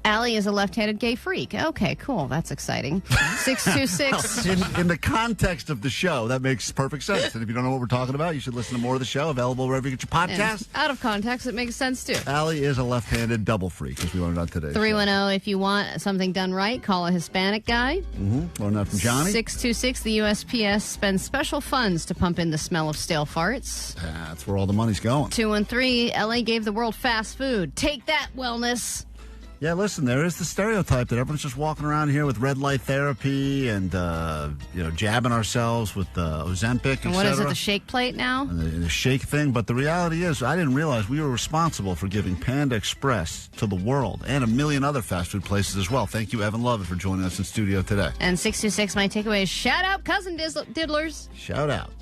Speaker 10: Allie is a left-handed gay freak. Okay, cool. That's exciting. 626.
Speaker 8: In the context of the show, that makes perfect sense. And if you don't know what we're talking about, you should listen to more of the show, available wherever you get your podcast.
Speaker 10: And out of context, it makes sense, too.
Speaker 8: Allie is a left-handed double freak, as we learned on today.
Speaker 10: 310, if you want something done right, call a Hispanic guy.
Speaker 8: Learn that from Johnny.
Speaker 10: 626, the USPS spends special funds to pump in the smell of stale farts.
Speaker 8: That's where all the money's going.
Speaker 10: 213, LA gave the world fast food. Take that, wellness.
Speaker 8: Yeah, listen, there is the stereotype that everyone's just walking around here with red light therapy and, jabbing ourselves with Ozempic,
Speaker 10: and what is it, the shake plate now?
Speaker 8: And the shake thing. But the reality is, I didn't realize we were responsible for giving Panda Express to the world and a million other fast food places as well. Thank you, Evan Lovett, for joining us in studio today.
Speaker 10: And 626, my takeaway is shout out cousin diddlers.
Speaker 8: Shout out.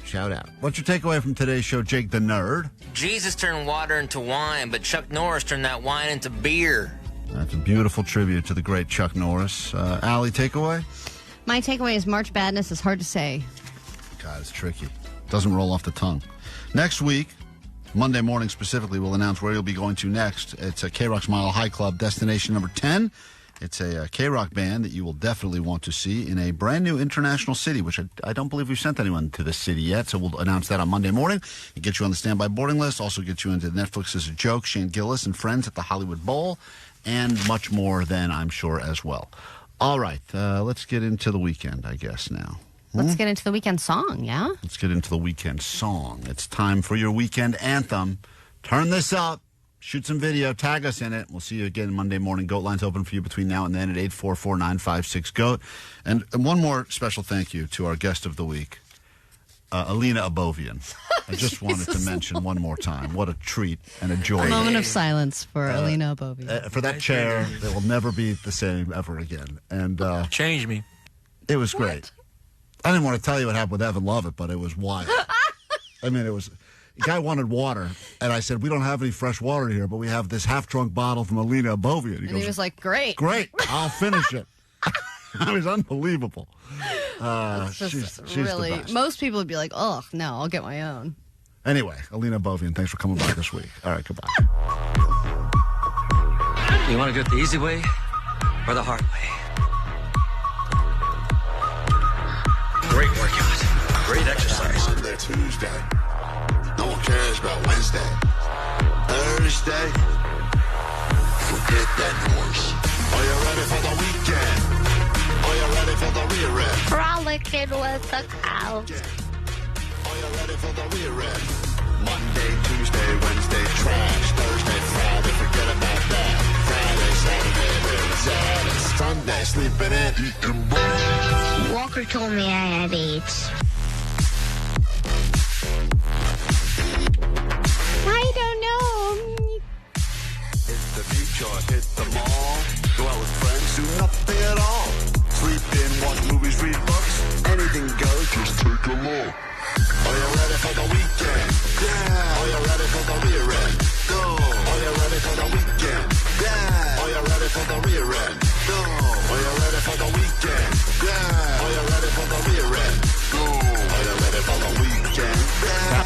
Speaker 8: What's your takeaway from today's show, Jake the Nerd?
Speaker 11: Jesus turned water into wine, but Chuck Norris turned that wine into beer.
Speaker 8: That's a beautiful tribute to the great Chuck Norris. Allie, takeaway?
Speaker 10: My takeaway is March Badness is hard to say.
Speaker 8: God, it's tricky. Doesn't roll off the tongue. Next week, Monday morning specifically, we'll announce where you'll be going to next. It's a K-Rock's Mile High Club, destination number 10. It's a K-Rock band that you will definitely want to see in a brand new international city, which I don't believe we've sent anyone to the city yet, so we'll announce that on Monday morning and get you on the standby boarding list, also get you into Netflix's A Joke, Shane Gillis and friends at the Hollywood Bowl, and much more then, I'm sure, as well. All right, let's get into the weekend, I guess, now.
Speaker 10: Let's get into the weekend song, yeah?
Speaker 8: Let's get into the weekend song. It's time for your weekend anthem. Turn this up. Shoot some video. Tag us in it. We'll see you again Monday morning. Goat Line's open for you between now and then at 844-956-GOAT. And one more special thank you to our guest of the week, Alina Abovian. I just wanted to mention one more time. What a treat and a joy.
Speaker 10: A moment of silence for Alina Abovian.
Speaker 8: For that chair that will never be the same ever again. And
Speaker 11: changed me.
Speaker 8: It was great. I didn't want to tell you what happened with Evan Lovett, but it was wild. I mean, it was... The guy wanted water, and I said, we don't have any fresh water here, but we have this half-drunk bottle from Alina Abovian.
Speaker 10: He was like, great.
Speaker 8: Great. I'll finish it. It was unbelievable. She's
Speaker 10: really,
Speaker 8: the best.
Speaker 10: most people would be like, oh, no, I'll get my own.
Speaker 8: Anyway, Alina Abovian, thanks for coming by this week. All right, goodbye.
Speaker 4: You want to do it the easy way or the hard way? Great workout. Great exercise.
Speaker 9: Monday, Tuesday. No one cares about Wednesday. Thursday. Forget that noise. Are you ready for the weekend? Are you ready for the rear end?
Speaker 13: Frolicking with the cows.
Speaker 9: Are you ready for the rear end? Monday, Tuesday, Wednesday, trash. Thursday, Friday, forget about that. Friday, Saturday, where it's at. It's Sunday, sleeping in, eating bread.
Speaker 13: Walker told me I had AIDS. I don't know.
Speaker 9: Hit the beach or hit the mall. Go out with friends, do nothing at all. Sleep in, watch movies, read books. Anything goes, just take a look. Are you ready for the weekend? Yeah. Are you ready for the rear end? Go. Are you ready for the weekend? Yeah. Are you ready for the rear end? Go. Are you ready for the weekend? Yeah. Are you ready for the rear end? Go. Are you ready for the weekend? Yeah.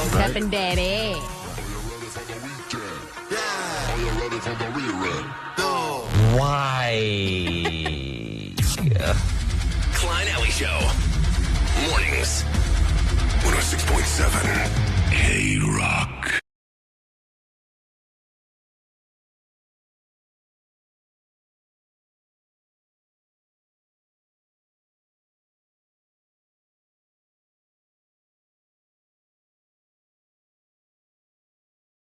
Speaker 10: Stepping daddy.
Speaker 9: Are you ready for the for the rerun.
Speaker 6: Why? Klein Alley Show. Mornings. 106.7 K-Rock.